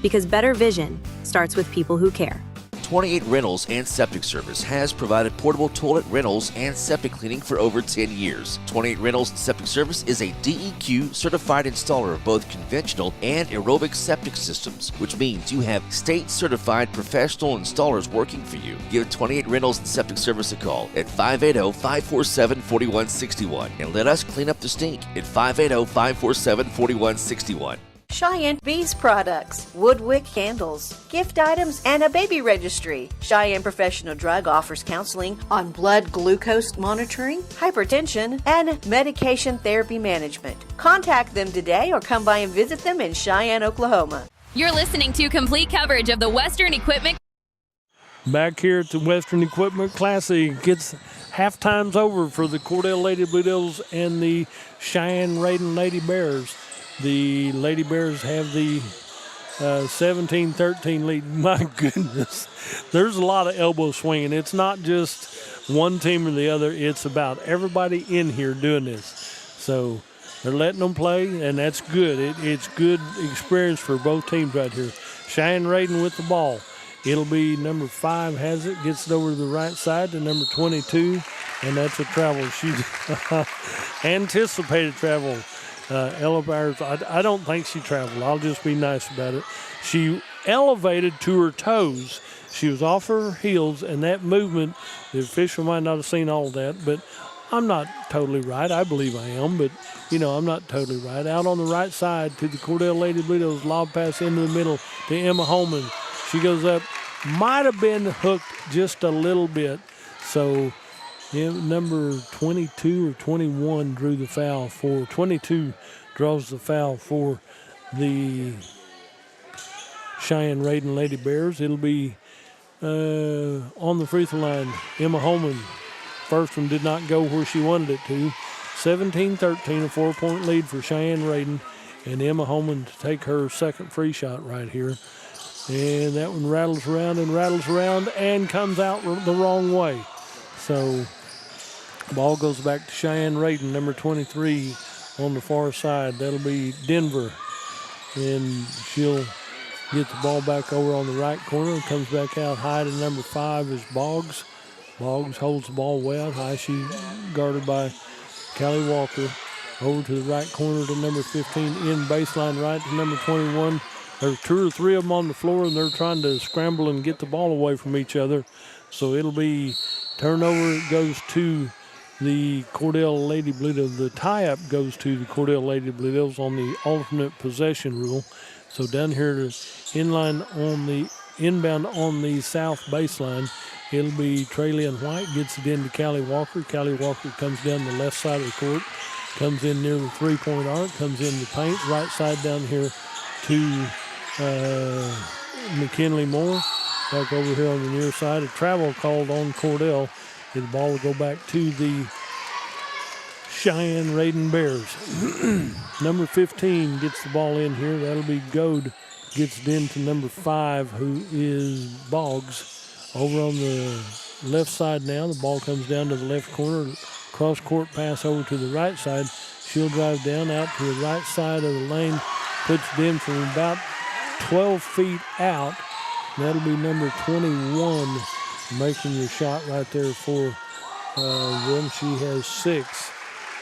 because better vision starts with people who care. 28 Rentals and Septic Service has provided portable toilet rentals and septic cleaning for over 10 years. 28 Rentals and Septic Service is a DEQ certified installer of both conventional and aerobic septic systems, which means you have state certified professional installers working for you. Give 28 Rentals and Septic Service a call at 580-547-4161 and let us clean up the stink at 580-547-4161. Cheyenne Bees products, Woodwick candles, gift items, and a baby registry. Cheyenne Professional Drug offers counseling on blood glucose monitoring, hypertension, and medication therapy management. Contact them today or come by and visit them in Cheyenne, Oklahoma. You're listening to complete coverage of the Western Equipment. Back here at the Western Equipment Classic, it's halftime's over for the Cordell Lady Blue Devils and the Cheyenne-Raiden Lady Bears. The Lady Bears have the 17-13 lead. My goodness, there's a lot of elbow swinging. It's not just one team or the other. It's about everybody in here doing this. So they're letting them play, and that's good. It's good experience for both teams right here. Cheyenne-Raiden with the ball. It'll be number 5 has it, gets it over to the right side to number 22, and that's a travel. She anticipated travel. Ella Byers, I don't think she traveled. I'll just be nice about it. She elevated to her toes. She was off her heels, and that movement, the official might not have seen all of that, but I'm not totally right. I believe I am, but, I'm not totally right. Out on the right side to the Cordell Lady Blue Devils, lob pass into the middle to Emma Holman. She goes up, might have been hooked just a little bit, so number 22 or 21 drew the foul for 22 draws the foul for the Cheyenne-Raiden Lady Bears. It'll be on the free throw line. Emma Holman, first one did not go where she wanted it to. 17-13, a 4-point lead for Cheyenne-Raiden, and Emma Holman to take her second free shot right here. And that one rattles around and comes out the wrong way. So ball goes back to Cheyenne-Raiden, number 23 on the far side. That'll be Denver. And she'll get the ball back over on the right corner. Comes back out high to number 5 is Boggs. Boggs holds the ball way out high. She's guarded by Callie Walker. Over to the right corner to number 15. In baseline right to number 21. There's 2 or 3 of them on the floor, and they're trying to scramble and get the ball away from each other. So it'll be turnover. It goes to the Cordell Lady Blue Devils. The tie-up goes to the Cordell Lady Blue Devils on the alternate possession rule. So down here to inbound on the south baseline, it'll be Traylon White, gets it into Callie Walker. Callie Walker comes down the left side of the court, comes in near the three-point arc, comes in the paint, right side down here to McKinley Moore. Back over here on the near side, a travel called on Cordell. The ball will go back to the Cheyenne Raiden Bears. Number 15 gets the ball in here. That'll be Goad. Gets it into number 5, who is Boggs. Over on the left side now, the ball comes down to the left corner. Cross-court pass over to the right side. She'll drive down out to the right side of the lane. Puts it in from about 12 feet out. That'll be number 21 making the shot right there for them. She has 6.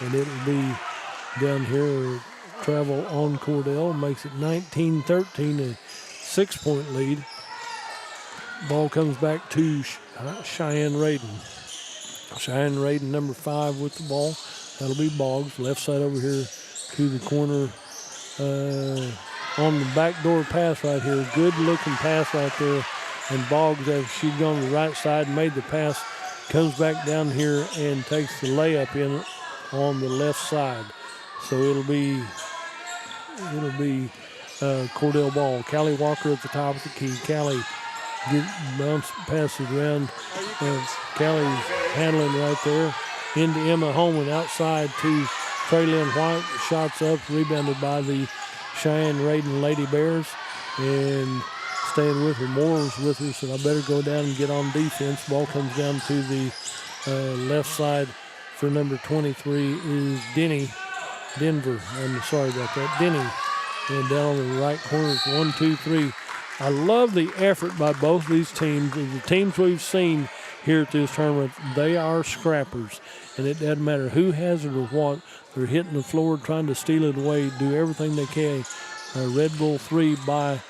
And it'll be down here, travel on Cordell, makes it 19-13, a 6-point lead. Ball comes back to Cheyenne Raiden. Cheyenne Raiden, number 5 with the ball. That'll be Boggs. Left side over here to the corner on the backdoor pass right here. Good looking pass right there. And Boggs, as she'd gone to the right side, made the pass, comes back down here and takes the layup in on the left side. So it'll be Cordell ball. Callie Walker at the top of the key. Callie passes around. Callie's handling right there. Into Emma Holman outside to Traylon White. Shots up, rebounded by the Cheyenne Raiden Lady Bears. And staying with her. Moore's with her, so I better go down and get on defense. Ball comes down to the left side. For number 23 is Denver. I'm sorry about that. Denny. And down on the right corner is 1, 2, 3. I love the effort by both these teams. The teams we've seen here at this tournament, they are scrappers. And it doesn't matter who has it or what. They're hitting the floor, trying to steal it away, do everything they can. Red Bull 3 by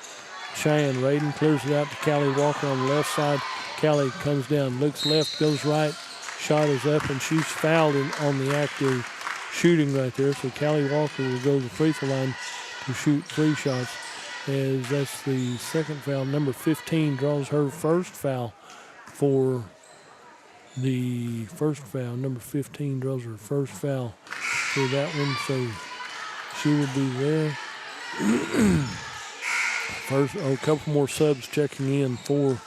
Cheyenne Raiden. Clears it out to Callie Walker on the left side. Callie comes down, looks left, goes right. Shot is up, and she's fouled on the act of shooting right there. So Callie Walker will go to the free throw line to shoot 3 shots, as that's the second foul. Number 15 draws her first foul for the first foul. Number 15 draws her first foul for that one, so she will be there. A couple more subs checking in for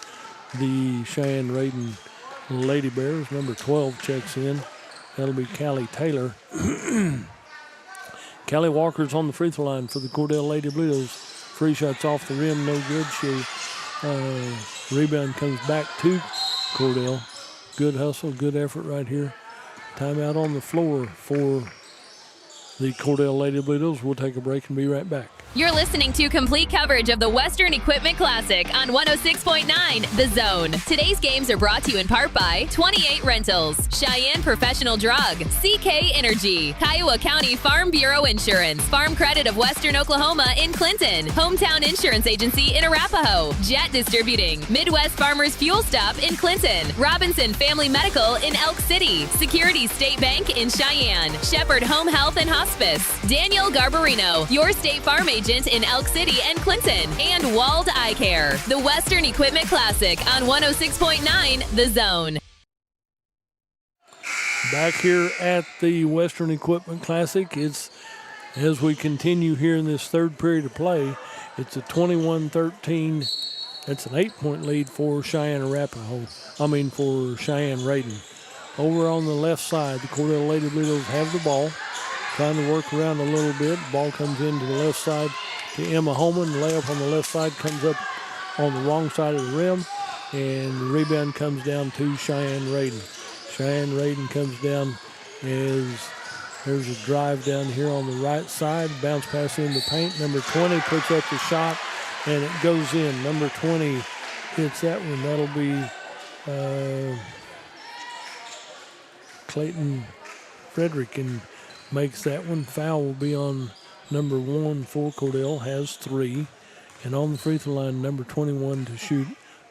the Cheyenne Raiden Lady Bears. Number 12 checks in. That'll be Callie Taylor. Callie Walker's on the free throw line for the Cordell Lady Blue Devils. 3 shots off the rim, no good. Rebound comes back to Cordell. Good hustle, good effort right here. Timeout on the floor for the Cordell Lady Blue Devils. We'll take a break and be right back. You're listening to complete coverage of the Western Equipment Classic on 106.9 The Zone. Today's games are brought to you in part by 28 Rentals, Cheyenne Professional Drug, CK Energy, Kiowa County Farm Bureau Insurance, Farm Credit of Western Oklahoma in Clinton, Hometown Insurance Agency in Arapahoe, Jet Distributing, Midwest Farmers Fuel Stop in Clinton, Robinson Family Medical in Elk City, Security State Bank in Cheyenne, Shepherd Home Health and Hospice, Daniel Garbarino, your State Farm Agent in Elk City and Clinton, and Wald Eye Care. The Western Equipment Classic on 106.9 The Zone. Back here at the Western Equipment Classic, it's as we continue here in this third period of play, it's a 21-13. That's an 8-point lead for Cheyenne Raiden. Over on the left side, the Cordell Lady Blue Devils have the ball. Trying to work around a little bit. Ball comes into the left side to Emma Holman. Layup on the left side comes up on the wrong side of the rim. And the rebound comes down to Cheyenne Raiden. Cheyenne Raiden comes down as there's a drive down here on the right side. Bounce pass into paint. Number 20 puts up the shot, and it goes in. Number 20 hits that one. That'll be Clayton Frederick, and makes that one. Foul will be on number 1 for Cordell, has 3. And on the free throw line, number 21 to shoot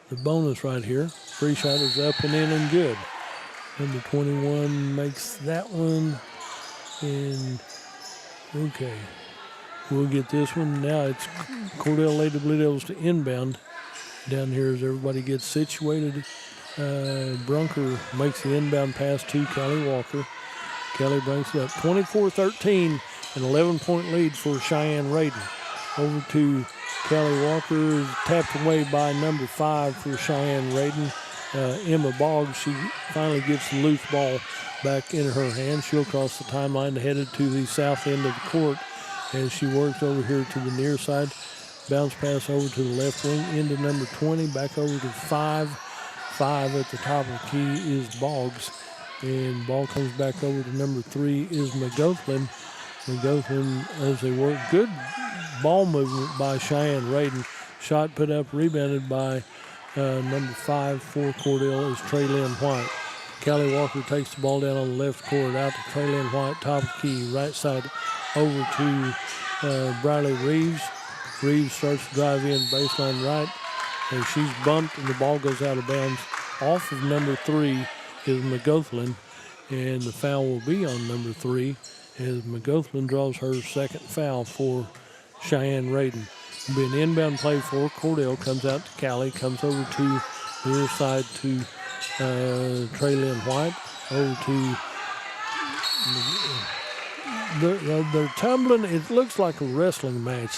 the bonus right here. Free shot is up and in and good. Number 21 makes that one. And, okay, we'll get this one. Now it's Cordell Lady Blue Devils to inbound down here as everybody gets situated. Brunker makes the inbound pass to Callie Walker. Callie brings it up 24-13, an 11-point lead for Cheyenne Raiden. Over to Callie Walker, tapped away by number 5 for Cheyenne Raiden. Emma Boggs, she finally gets the loose ball back in her hand. She'll cross the timeline headed to the south end of the court as she works over here to the near side. Bounce pass over to the left wing into number 20, back over to 5. 5 at the top of the key is Boggs. And ball comes back over to number 3 is McGoughlin. McGoughlin as they work. Good ball movement by Cheyenne Raiden. Shot put up, rebounded by number 5 for Cordell is Trey Lynn White. Callie Walker takes the ball down on the left court, out to Trey Lynn White, top of the key, right side over to Briley Reeves. Reeves starts to drive in baseline right, and she's bumped, and the ball goes out of bounds. Off of number 3 is McGoughlin, and the foul will be on number 3 as McGoughlin draws her second foul for Cheyenne Raiden. It'll be an inbound play for Cordell, comes out to Callie, comes over to the near side to Trey Lynn White, over to they're tumbling. It looks like a wrestling match.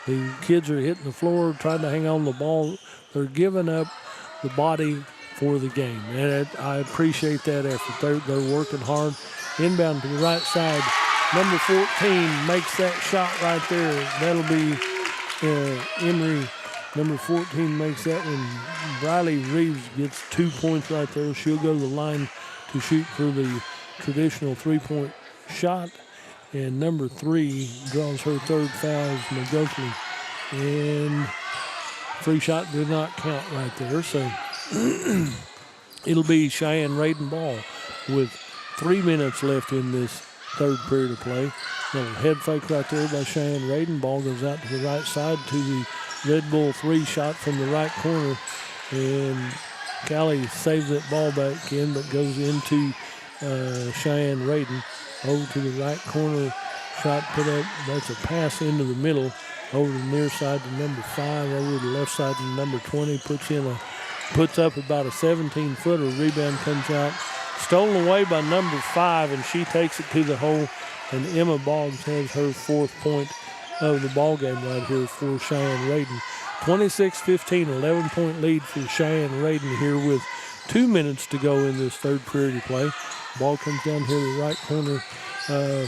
The kids are hitting the floor, trying to hang on the ball. They're giving up the body for the game, and I appreciate that effort. They're working hard. Inbound to the right side. Number 14 makes that shot right there. That'll be Emery. Number 14 makes that one. Briley Reeves gets 2 points right there. She'll go to the line to shoot for the traditional three-point shot. And number 3 draws her third foul as McGoughlin. And free shot did not count right there. So it'll be Cheyenne Raiden ball with 3 minutes left in this third period of play. Little head fake right there by Cheyenne Raiden. Ball goes out to the right side to the Red Bull 3 shot from the right corner. And Callie saves that ball back in, but goes into Cheyenne Raiden. Over to the right corner, shot put up. That's a pass into the middle. Over to the near side to number 5. Over to the left side to number 20. Puts up about a 17-footer. Rebound comes out. Stolen away by number 5, and she takes it to the hole. And Emma Boggs has her 4th point of the ball game right here for Cheyenne Raiden. 26-15, 11-point lead for Cheyenne Raiden here with 2 minutes to go in this third period of play. Ball comes down here to the right corner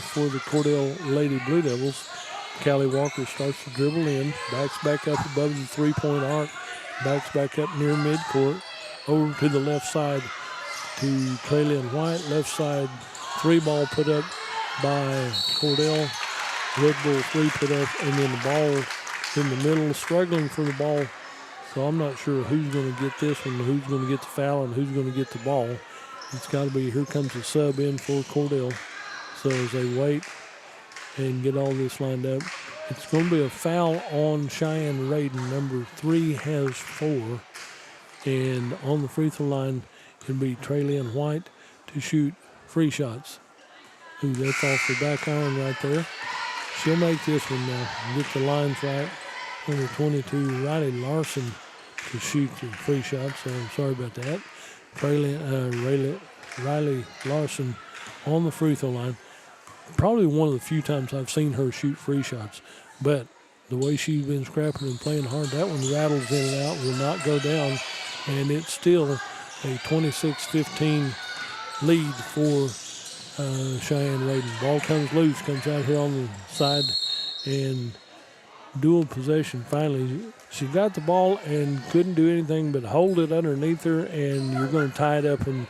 for the Cordell Lady Blue Devils. Callie Walker starts to dribble in, backs back up above the three-point arc, backs back up near midcourt, over to the left side to Trey Lynn White. Left side 3-ball put up by Cordell. Red Bull 3 put up, and then the ball in the middle, struggling for the ball. So I'm not sure who's going to get this one, who's going to get the foul, and who's going to get the ball. It's got to be, here comes the sub in for Cordell. So as they wait and get all this lined up, it's going to be a foul on Cheyenne Raiden. Number 3 has 4. And on the free throw line, it'll be Trey Lynn White to shoot free shots. Ooh, that's off the back iron right there. She'll make this one now. Get the lines right. Number 22, Riley Larson to shoot the free shots. So I'm sorry about that. Riley Larson on the free throw line. Probably one of the few times I've seen her shoot free shots. But the way she's been scrapping and playing hard, that one rattles in and out, will not go down. And it's still a 26-15 lead for Cheyenne Raiden. Ball comes loose, comes out here on the side, and dual possession finally. She got the ball and couldn't do anything but hold it underneath her, and you're going to tie it up, and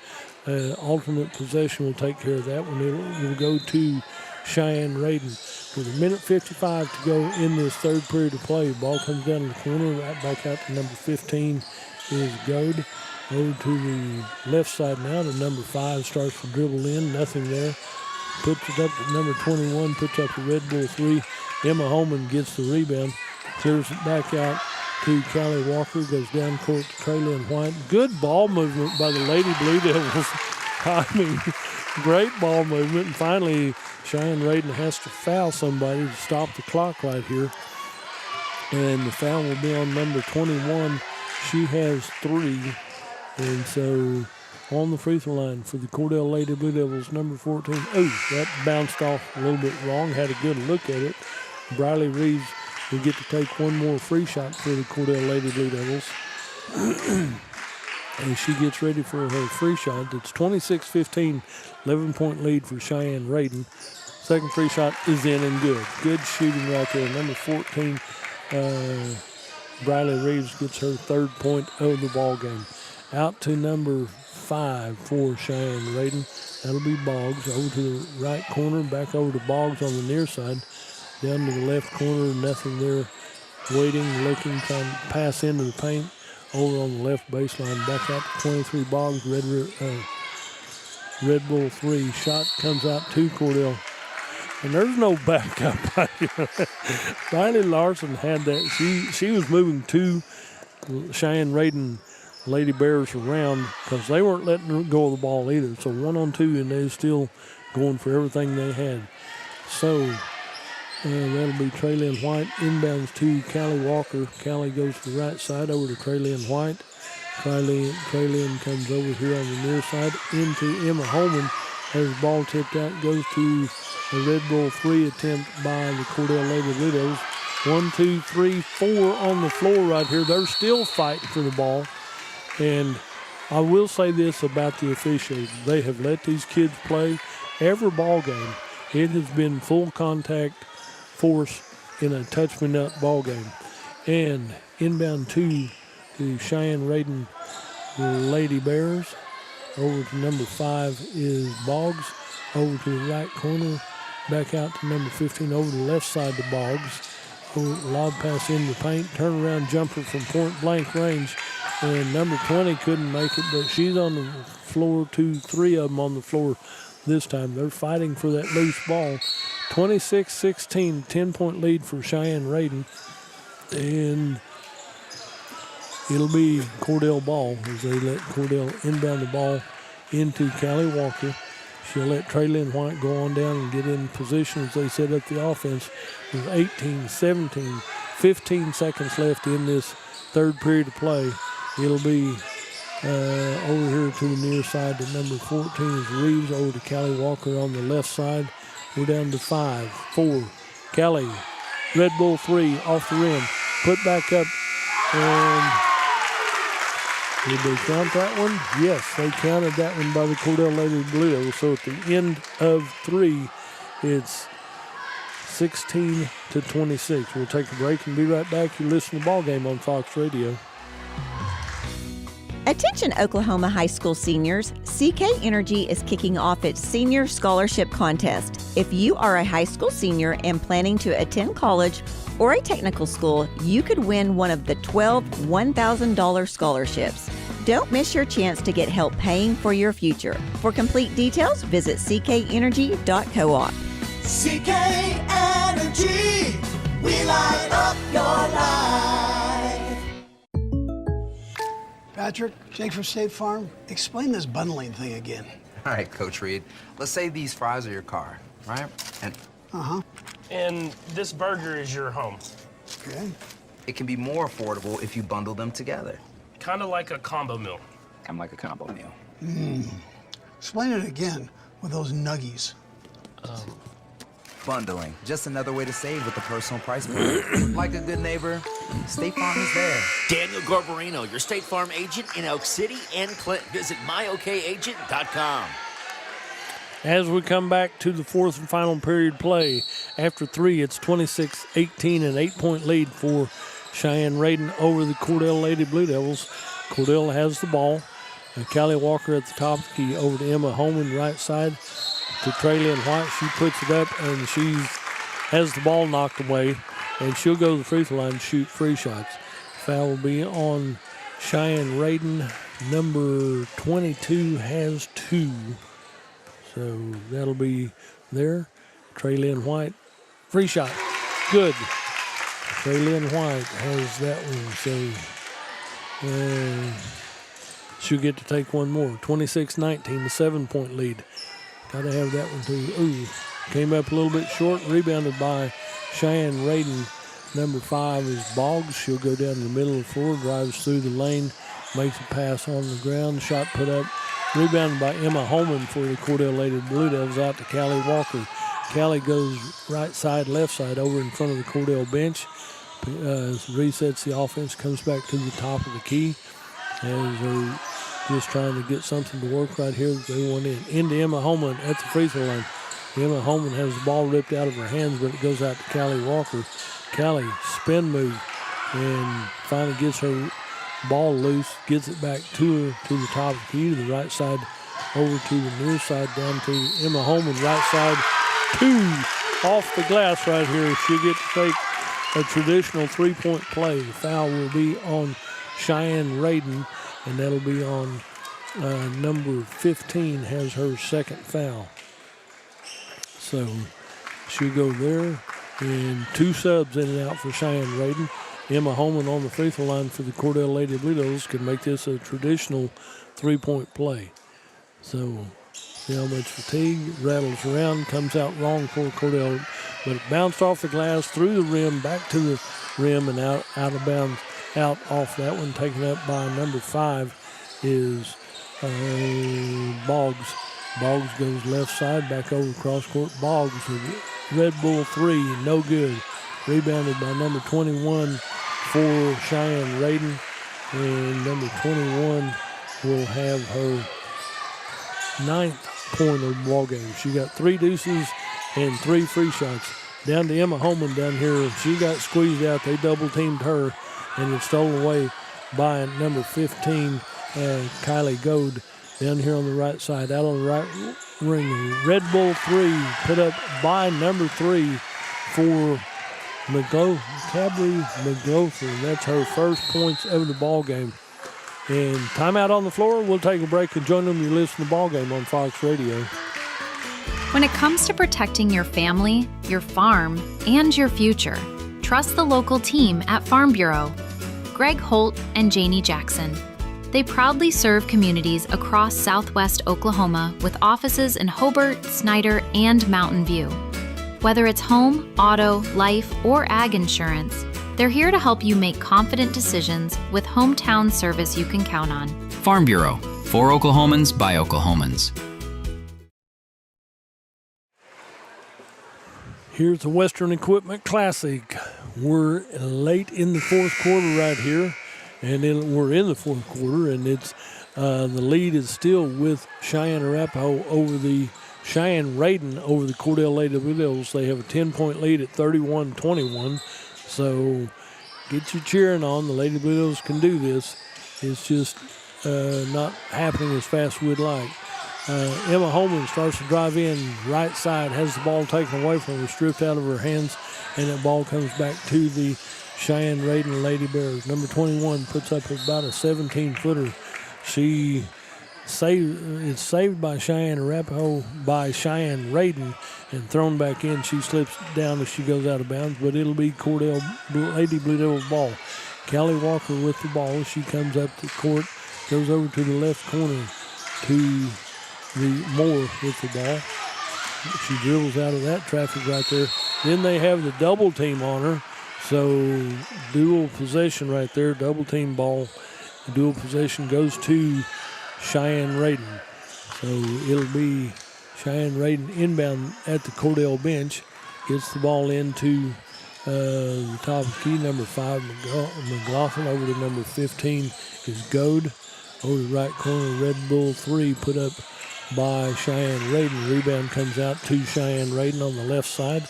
alternate possession will take care of that one. It will go to Cheyenne Raiden. With 1:55 to go in this third period of play, ball comes down to the corner, right back out to number 15 is Goad. Over to the left side now to number 5, starts to dribble in, nothing there. Puts it up to number 21, puts up the Red Bull 3. Emma Holman gets the rebound, clears it back out to Callie Walker, goes down court to Trey Lynn White. Good ball movement by the Lady Blue Devils. timing, great ball movement, and finally Cheyenne Radin has to foul somebody to stop the clock right here. And the foul will be on number 21. She has 3. And so on the free throw line for the Cordell Lady Blue Devils, number 14. Oh, that bounced off a little bit wrong. Had a good look at it. Briley Reeves will get to take one more free shot for the Cordell Lady Blue Devils. And she gets ready for her free shot. It's 26-15, 11-point lead for Cheyenne Radin. Second free shot is in and good. Good shooting right there. Number 14, Briley Reeves gets her 3rd point of the ball game. Out to number 5 for Cheyenne Radin. That'll be Boggs over to the right corner, back over to Boggs on the near side. Down to the left corner, nothing there. Waiting, looking, trying to pass into the paint. Over on the left baseline, back out to 23 Boggs. Red Bull 3. Shot comes out to Cordell. And there's no backup right here. Riley Larson had that. She was moving 2 Cheyenne Radin Lady Bears around because they weren't letting her go of the ball either. So 1-on-2, and they're still going for everything they had. So that'll be Traylyn White. Inbounds to Callie Walker. Callie goes to the right side over to Traylyn White. Traylyn comes over here on the near side into Emma Holman. Has the ball tipped out, goes to a Red Bull 3 attempt by the Cordell Lady Blue Devils. 1, 2, 3, 4 on the floor right here. They're still fighting for the ball. And I will say this about the officiating. They have let these kids play every ball game. It has been full contact force in a touch-me-nut ball game. And inbound 2 to Cheyenne Radin Lady Bears. Over to number 5 is Boggs. Over to the right corner. Back out to number 15. Over to the left side to Boggs. Lob pass in the paint. Turnaround jumper from point blank range. And number 20 couldn't make it, but she's on the floor. 3 of them on the floor this time. They're fighting for that loose ball. 26-16, 10-point lead for Cheyenne Radin. And it'll be Cordell ball as they let Cordell inbound the ball into Callie Walker. She'll let Traylyn White go on down and get in position as they set up the offense with 18, 17, 15 seconds left in this third period of play. It'll be over here to the near side to number 14 is Reeves, over to Callie Walker on the left side. We're down to 5, 4. Callie, Red Bull 3 off the rim. Put back up, and did they count that one? Yes, they counted that one by the Cordell Lady Blue Devils. So at the end of 3, it's 16-26. We'll take a break and be right back. You listen to Ball Game on Fox Radio. Attention Oklahoma high school seniors, CK Energy is kicking off its Senior Scholarship Contest. If you are a high school senior and planning to attend college or a technical school, you could win one of the 12 $1,000 scholarships. Don't miss your chance to get help paying for your future. For complete details, visit ckenergy.coop. CK Energy, we light up your life. Patrick, Jake from State Farm, explain this bundling thing again. All right, Coach Reed. Let's say these fries are your car, right? And this burger is your home. Okay. It can be more affordable if you bundle them together. Kind of like a combo meal. Kind of like a combo meal. Explain it again with those nuggies. Bundling, just another way to save with the personal price plan. Like a good neighbor, State Farm is there. Daniel Garbarino, your State Farm agent in Elk City and Clinton. Visit myokagent.com. As we come back to the fourth and final period play, after 3, it's 26-18, an 8-point lead for Cheyenne Radin over the Cordell Lady Blue Devils. Cordell has the ball. Callie Walker at the top of the key, over to Emma Holman, right side to Traylyn White. She puts it up, and she has the ball knocked away, and she'll go to the free throw line and shoot free shots. Foul will be on Cheyenne Radin. Number 22 has 2. So that'll be there. Traylyn White, free shot, good. Traylyn White has that one. So she'll get to take one more. 26-19, the 7-point lead. Got to have that one too. Ooh, came up a little bit short, rebounded by Cheyenne Radin. Number 5 is Boggs. She'll go down the middle of the floor, drives through the lane, makes a pass on the ground, shot put up, rebounded by Emma Holman for the Cordell Lady Blue Devils, out to Callie Walker. Callie goes right side, left side over in front of the Cordell bench. Resets the offense, comes back to the top of the key as they're just trying to get something to work right here. They want in. Into Emma Holman at the free throw line. Emma Holman has the ball ripped out of her hands, but it goes out to Callie Walker. Callie, spin move, and finally gets her ball loose, gets it back to her to the top of the key, to the right side, over to the near side, down to Emma Holman, right side, 2 off the glass right here. She'll get to take a traditional 3-point play. The foul will be on Cheyenne Radin, and that'll be on number 15, has her second foul. So she'll go there, and 2 subs in and out for Cheyenne Radin. Emma Holman on the free throw line for the Cordell Lady Blue Devils can make this a traditional 3-point play. So see how much fatigue, rattles around, comes out wrong for Cordell, but it bounced off the glass, through the rim, back to the rim, and out of bounds, out off that one. Taken up by number 5 is Boggs. Boggs goes left side, back over cross court. Boggs with Red Bull 3, no good. Rebounded by number 21 for Cheyenne Radin, and number 21 will have her 9th point of the ball game. She got 3 deuces and 3 free shots. Down to Emma Holman down here. She got squeezed out. They double-teamed her, and it's stolen away by number 15, Kylie Goad, down here on the right side. Out on the right ring. Red Bull 3 put up by number 3 for Cabri McGlothar. That's her first points of the ball game. And timeout on the floor. We'll take a break and join them. You listen to the ball game on Fox Radio. When it comes to protecting your family, your farm, and your future, trust the local team at Farm Bureau. Greg Holt and Janie Jackson. They proudly serve communities across southwest Oklahoma with offices in Hobart, Snyder, and Mountain View. Whether it's home, auto, life, or ag insurance, they're here to help you make confident decisions with hometown service you can count on. Farm Bureau, for Oklahomans by Oklahomans. Here's the Western Equipment Classic. We're late in the fourth quarter right here, and then we're in the fourth quarter, and it's the lead is still with Cheyenne Arapahoe over the Cheyenne Radin over the Cordell Lady Blue Devils. They have a 10-point lead at 31-21. So get your cheering on. The Lady Blue Devils can do this. It's just not happening as fast as we'd like. Emma Holman starts to drive in right side, has the ball taken away from her, stripped out of her hands, and that ball comes back to the Cheyenne Radin Lady Bears. Number 21 puts up about a 17-footer. It's saved by Cheyenne Arapahoe by Cheyenne Radin and thrown back in. She slips down as she goes out of bounds, but it'll be Cordell Lady Blue Devils ball. Callie Walker with the ball. She comes up the court, goes over to the left corner to the Moore with the ball. She dribbles out of that traffic right there. Then they have the double team on her. So dual possession right there, double team ball. Dual possession goes to Cheyenne Radin. So it'll be Cheyenne Radin inbound at the Cordell bench. Gets the ball into the top of the key. Number 5, McLaughlin, over to number 15 is Goad. Over the right corner, Red Bull 3 put up by Cheyenne Radin. Rebound comes out to Cheyenne Radin on the left side.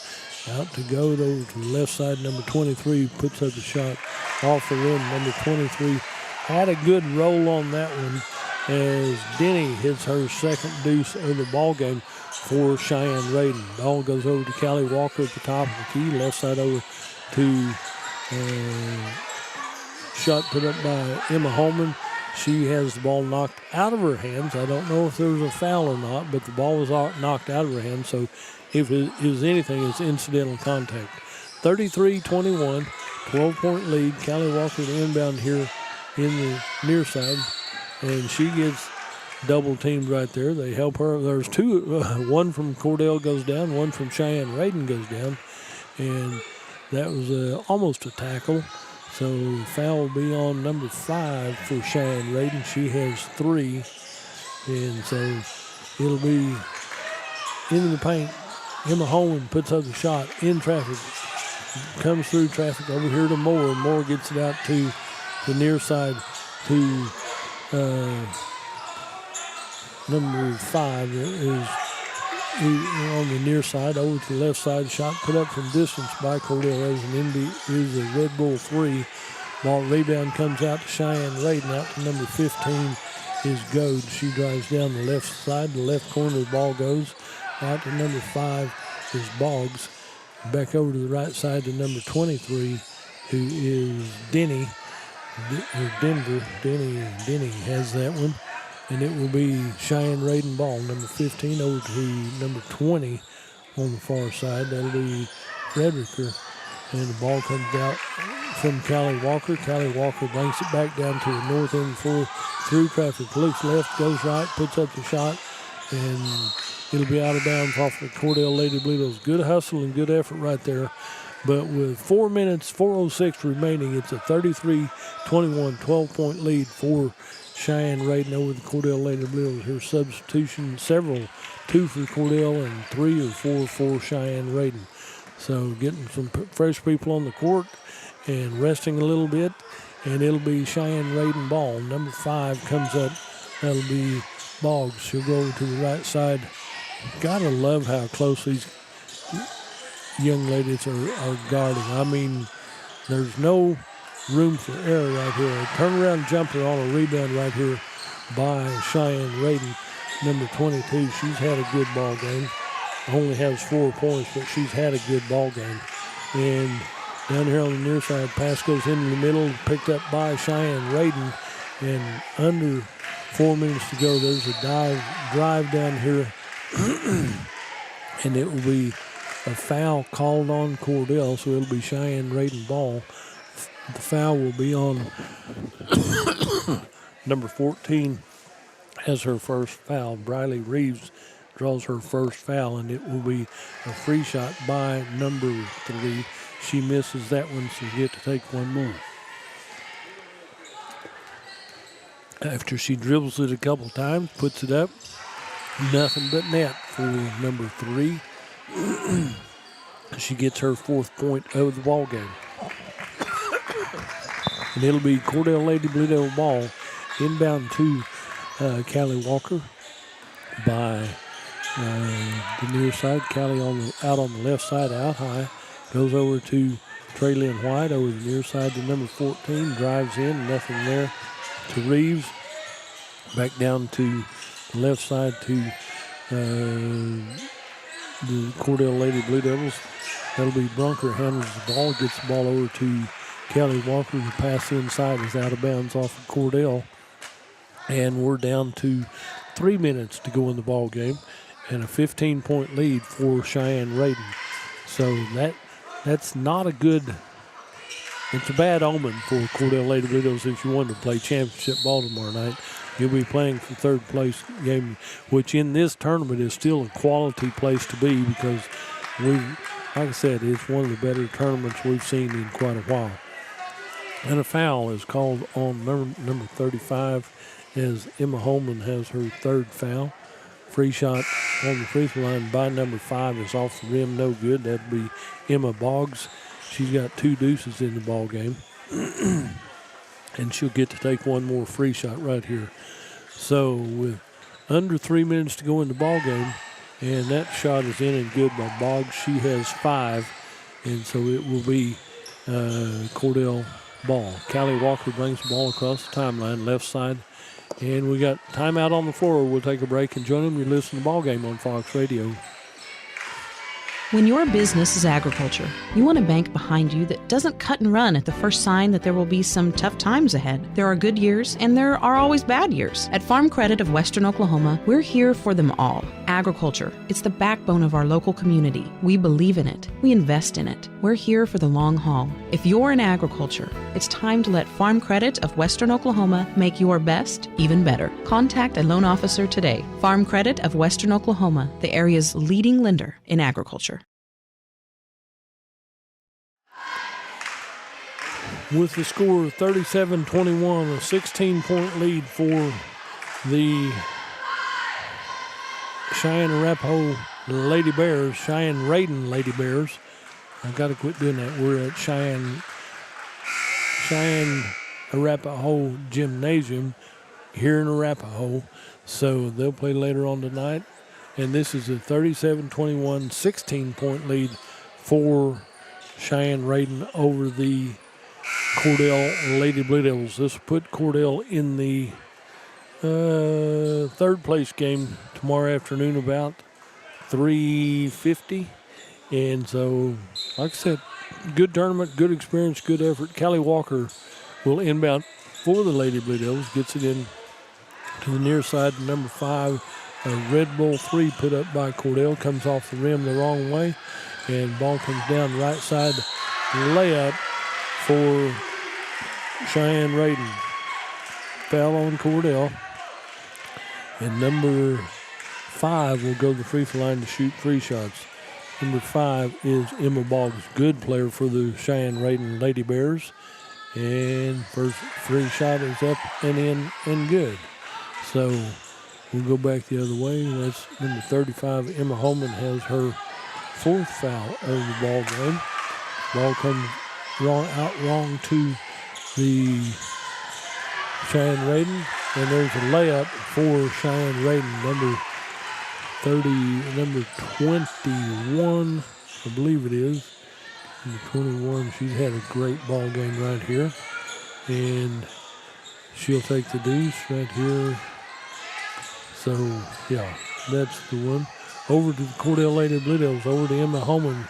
Out to Goad, over to the left side. Number 23 puts up a shot off the rim. Number 23 had a good roll on that one as Denny hits her second deuce of the ball game for Cheyenne Radin. Ball goes over to Callie Walker at the top of the key. Left side over to shot put up by Emma Holman. She has the ball knocked out of her hands. I don't know if there was a foul or not, but the ball was knocked out of her hands. So if it is anything, it's incidental contact. 33-21, 12-point lead. Callie Walker the inbound here in the near side. and she gets double teamed right there. They help her. There's two, one from Cordell goes down, one from Cheyenne Radin goes down, and that was almost a tackle. So foul will be on number 5 for Cheyenne Radin. She has 3, and so it'll be into the paint. Emma Holman puts up the shot in traffic, comes through traffic over here to Moore. Moore gets it out to the near side to number 5 is on the near side over to the left side. Shot put up from distance by Cordell as an is a Red Bull 3. Ball rebound comes out to Cheyenne Radin. Out to number 15 is Goad. She drives down the left side. The left corner of the ball goes out to number 5 is Boggs. Back over to the right side to number 23, who is Denny. Denver. Denny has that one. And it will be Cheyenne Radin ball, number 15 over to number 20 on the far side. That'll be Fredericker. And the ball comes out from Callie Walker. Callie Walker brings it back down to the north end floor through traffic. Looks left, goes right, puts up the shot, and it'll be out of bounds off the Cordell Lady Blue Devils. Good hustle and good effort right there. But with 4 minutes, 4:06 remaining, it's a 33-21 12-point lead for Cheyenne Radin over the Cordell Lady Blue Devils. Her substitution, several, 2 for Cordell and 3 or 4 for Cheyenne Radin. So getting some fresh people on the court and resting a little bit, and it'll be Cheyenne Radin ball. Number 5 comes up. That'll be Boggs. She'll go over to the right side. Gotta love how close these young ladies are guarding. I mean, there's no room for error right here. A turnaround jumper on a rebound right here by Cheyenne Radin, number 22. She's had a good ball game. Only has 4 points, but she's had a good ball game. And down here on the near side, pass goes into the middle, picked up by Cheyenne Radin. And under 4 minutes to go, there's a drive down here. And it will be a foul called on Cordell, so it'll be Cheyenne Radin ball. The foul will be on number 14 has her first foul. Briley Reeves draws her first foul, and it will be a free shot by number 3. She misses that one, so you get to take one more. After she dribbles it a couple times, puts it up, nothing but net for number 3. She gets her 4th point of the ball game. And it'll be Cordell Lady Blue Devil ball inbound to Callie Walker by the near side. Callie out on the left side, out high. Goes over to Traylyn White over the near side to number 14. Drives in, nothing there to Reeves. Back down to the left side to the Cordell Lady Blue Devils. That'll be Brunker handles the ball, gets the ball over to Callie Walker. The pass inside is out of bounds off of Cordell. And we're down to 3 minutes to go in the ball game and a 15-point lead for Cheyenne Radin. So that's not a good, it's a bad omen for Cordell Lady Blue Devils if you wanted to play championship ball tomorrow night. You'll be playing for 3rd place game, which in this tournament is still a quality place to be because like I said, it's one of the better tournaments we've seen in quite a while. And a foul is called on number 35 as Emma Holman has her 3rd foul. Free shot on the free throw line by number 5 is off the rim, no good. That'd be Emma Boggs. She's got 2 deuces in the ball game. And she'll get to take one more free shot right here. So with under 3 minutes to go in the ball game, and that shot is in and good by Boggs. She has 5, and so it will be Cordell ball. Callie Walker brings the ball across the timeline, left side, and we got timeout on the floor. We'll take a break and join them. You're listening to the ball game on Fox Radio. When your business is agriculture, you want a bank behind you that doesn't cut and run at the first sign that there will be some tough times ahead. There are good years and there are always bad years. At Farm Credit of Western Oklahoma, we're here for them all. Agriculture, it's the backbone of our local community. We believe in it. We invest in it. We're here for the long haul. If you're in agriculture, it's time to let Farm Credit of Western Oklahoma make your best even better. Contact a loan officer today. Farm Credit of Western Oklahoma, the area's leading lender in agriculture. With the score of 37-21, a 16-point lead for the Cheyenne Arapahoe Lady Bears, Cheyenne-Raiden Lady Bears. I've got to quit doing that. We're at Cheyenne Arapahoe Gymnasium here in Arapahoe. So they'll play later on tonight. And this is a 37-21, 16-point lead for Cheyenne-Raiden over the Cordell Lady Blue Devils. This will put Cordell in the third place game tomorrow afternoon about 3:50. And so, like I said, good tournament, good experience, good effort. Callie Walker will inbound for the Lady Blue Devils, gets it in to the near side, number 5. A Red Bull 3 put up by Cordell comes off the rim the wrong way, and ball comes down the right side. Layup for Cheyenne-Raiden. Foul on Cordell. And number 5 will go to the free throw line to shoot 3 shots. Number 5 is Emma Boggs, good player for the Cheyenne-Raiden Lady Bears. And first 3 shot is up and in and good. So we'll go back the other way. That's number 35, Emma Holman, has her 4th foul of the ball game. Ball comes wrong to the Cheyenne-Raiden, and there's a layup for Cheyenne-Raiden, number 21, I believe it is. Number 21, she's had a great ball game right here, and she'll take the deuce right here. So, yeah, that's the one. Over to the Cordell Lady Blue Devils, over to Emma Holman.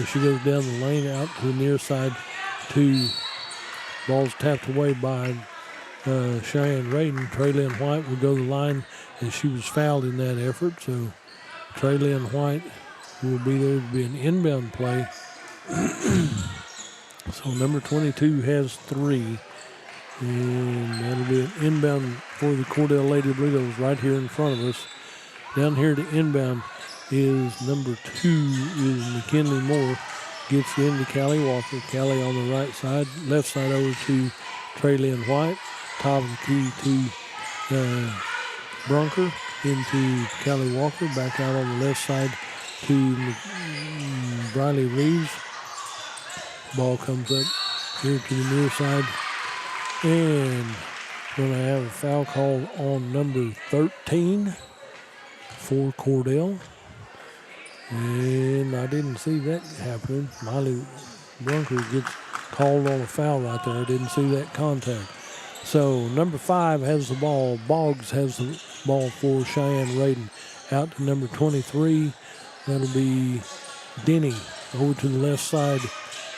She goes down the lane out to the near side to ball's tapped away by Cheyenne-Raiden. Traylyn White will go to the line, and she was fouled in that effort. So Traylyn White will be there to be an inbound play. So number 22 has 3. And that'll be an inbound for the Cordell Lady Blue Devils right here in front of us. Down here to inbound is number 2 is McKinley Moore. Gets into Callie Walker. Callie on the right side. Left side over to Traylyn White. Top of the key to Brunker. Into Callie Walker. Back out on the left side to Briley Reeves. Ball comes up here to the near side. And going to have a foul call on number 13 for Cordell. And I didn't see that happening. Miley Brunker gets called on a foul right there. I didn't see that contact. So number 5 has the ball. Boggs has the ball for Cheyenne-Raiden. Out to number 23. That'll be Denny. Over to the left side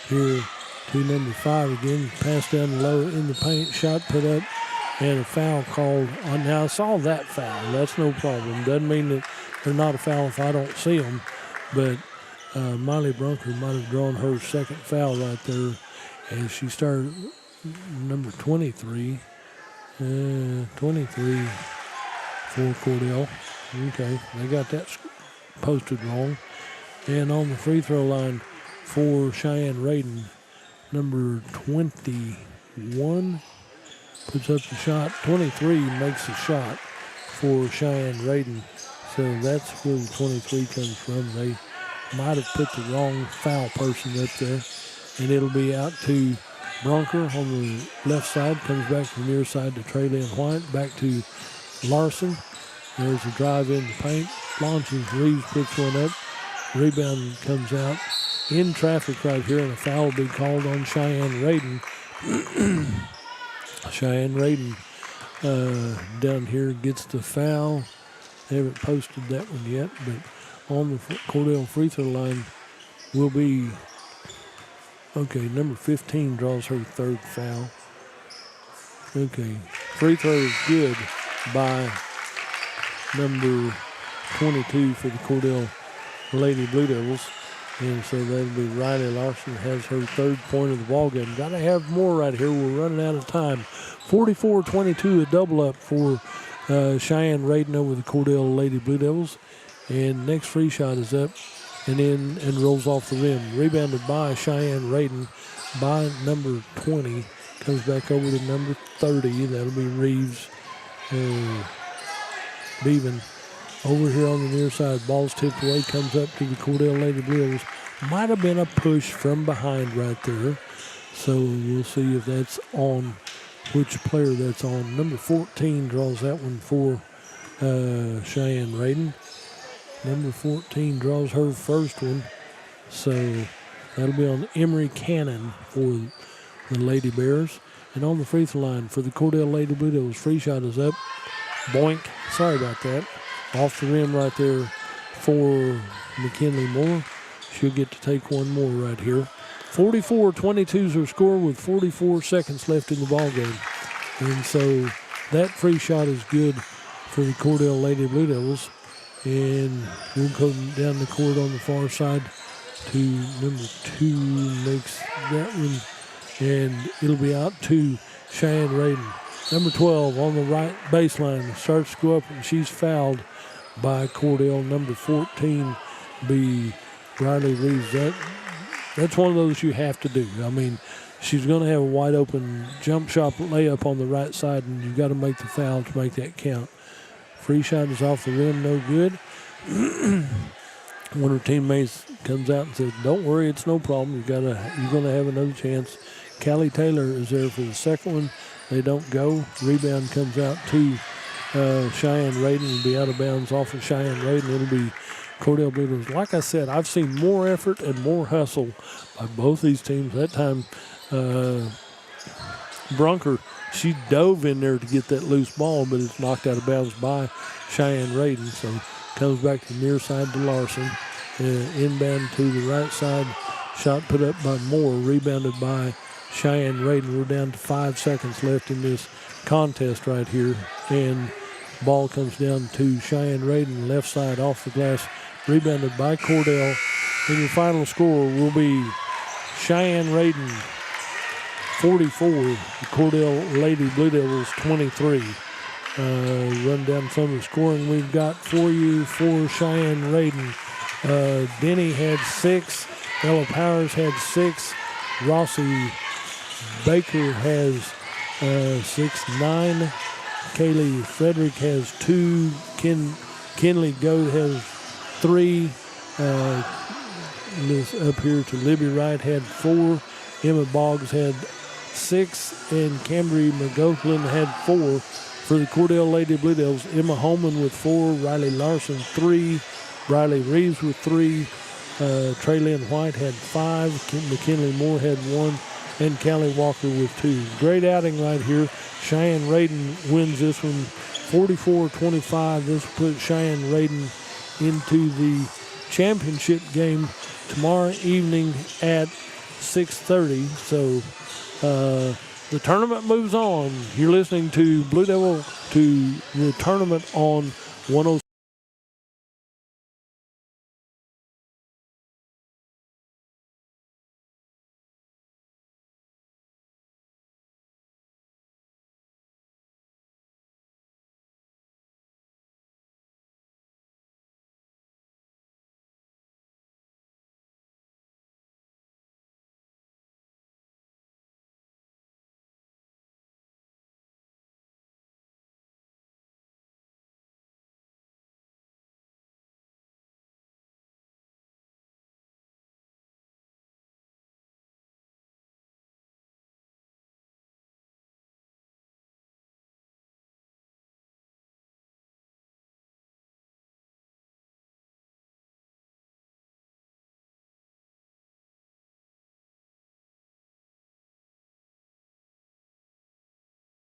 here to number 5 again. Pass down low in the paint. Shot put up. And a foul called. Now I saw that foul. That's no problem. Doesn't mean that they're not a foul if I don't see them. But Miley Brunker might have drawn her second foul right there. And she started number 23. 23 for Cordell. Okay, they got that posted wrong. And on the free throw line for Cheyenne-Raiden, number 21 puts up the shot. 23 makes the shot for Cheyenne-Raiden. So that's where the 23 comes from. They might have put the wrong foul person up there. And it'll be out to Bronker on the left side. Comes back to the near side to Traylyn White. Back to Larson. There's a drive in the paint. Launches. Reeves puts one up. Rebound comes out in traffic right here, and a foul will be called on Cheyenne-Raiden. Cheyenne-Raiden down here gets the foul. They haven't posted that one yet, but on the Cordell free throw line will be, number 15 draws her third foul. Okay, free throw is good by number 22 for the Cordell Lady Blue Devils. And so that'll be Riley Larson has her third point of the ball game. Got to have more right here. We're running out of time. 44-22, a double up for Cheyenne Radin over the Cordell Lady Blue Devils. And next free shot is up and in and rolls off the rim. Rebounded by Cheyenne Radin by number 20. Comes back over to number 30. That'll be Reeves Beaven. Over here on the near side, ball's tipped away, comes up to the Cordell Lady Blue Devils. Might have been a push from behind right there. So we'll see if that's on, which player that's on. Number 14 draws that one for Cheyenne Radin. Number 14 draws her first one. So that'll be on Emery Cannon for the Lady Bears. And on the free throw line for the Cordell Lady Blue Devils, free shot is up. Boink. Sorry about that. Off the rim right there for McKinley Moore. She'll get to take one more right here. 44-22 is her score with 44 seconds left in the ball game. And so that free shot is good for the Cordell Lady Blue Devils. And we'll go down the court on the far side to number 2, makes that one. And it'll be out to Cheyenne Radin. Number 12 on the right baseline starts to go up, and she's fouled by Cordell. Number 14 be Riley Reeves. That's one of those you have to do. I mean, she's going to have a wide open jump shot layup on the right side, and you've got to make the foul to make that count. Free shot is off the rim, no good. One of her teammates comes out and says, "Don't worry, it's no problem. You're going to have another chance." Callie Taylor is there for the second one. They don't go. Rebound comes out to Cheyenne Radin. Will be out of bounds off of Cheyenne Radin. It'll be Cordell Blue Devils. Like I said, I've seen more effort and more hustle by both these teams. That time, Brunker, she dove in there to get that loose ball, but it's knocked out of bounds by Cheyenne Radin. So comes back to the near side to Larson. Inbound to the right side. Shot put up by Moore. Rebounded by Cheyenne Radin. We're down to 5 seconds left in this contest right here. And ball comes down to Cheyenne Radin, left side off the glass. Rebounded by Cordell. And your final score will be Cheyenne Radin 44, the Cordell Lady Blue Devils 23. Run down some of the scoring we've got for you for Cheyenne Radin. Denny had 6. Ella Powers had 6. Rossi Baker has 6, 9. Kaylee Frederick has 2. Kinley Goat has 3. This up here to Libby Wright had 4. Emma Boggs had 6. And Cambry McGoughlin had 4. For the Cordell Lady Blue Devils, Emma Holman with 4. Riley Larson 3. Riley Reeves with 3. Traylyn White had 5. McKinley Moore had 1. And Callie Walker with 2. Great outing right here. Cheyenne Radin wins this one 44-25. This puts Cheyenne Radin into the championship game tomorrow evening at 6:30. So the tournament moves on. You're listening to Blue Devil to the tournament on 106.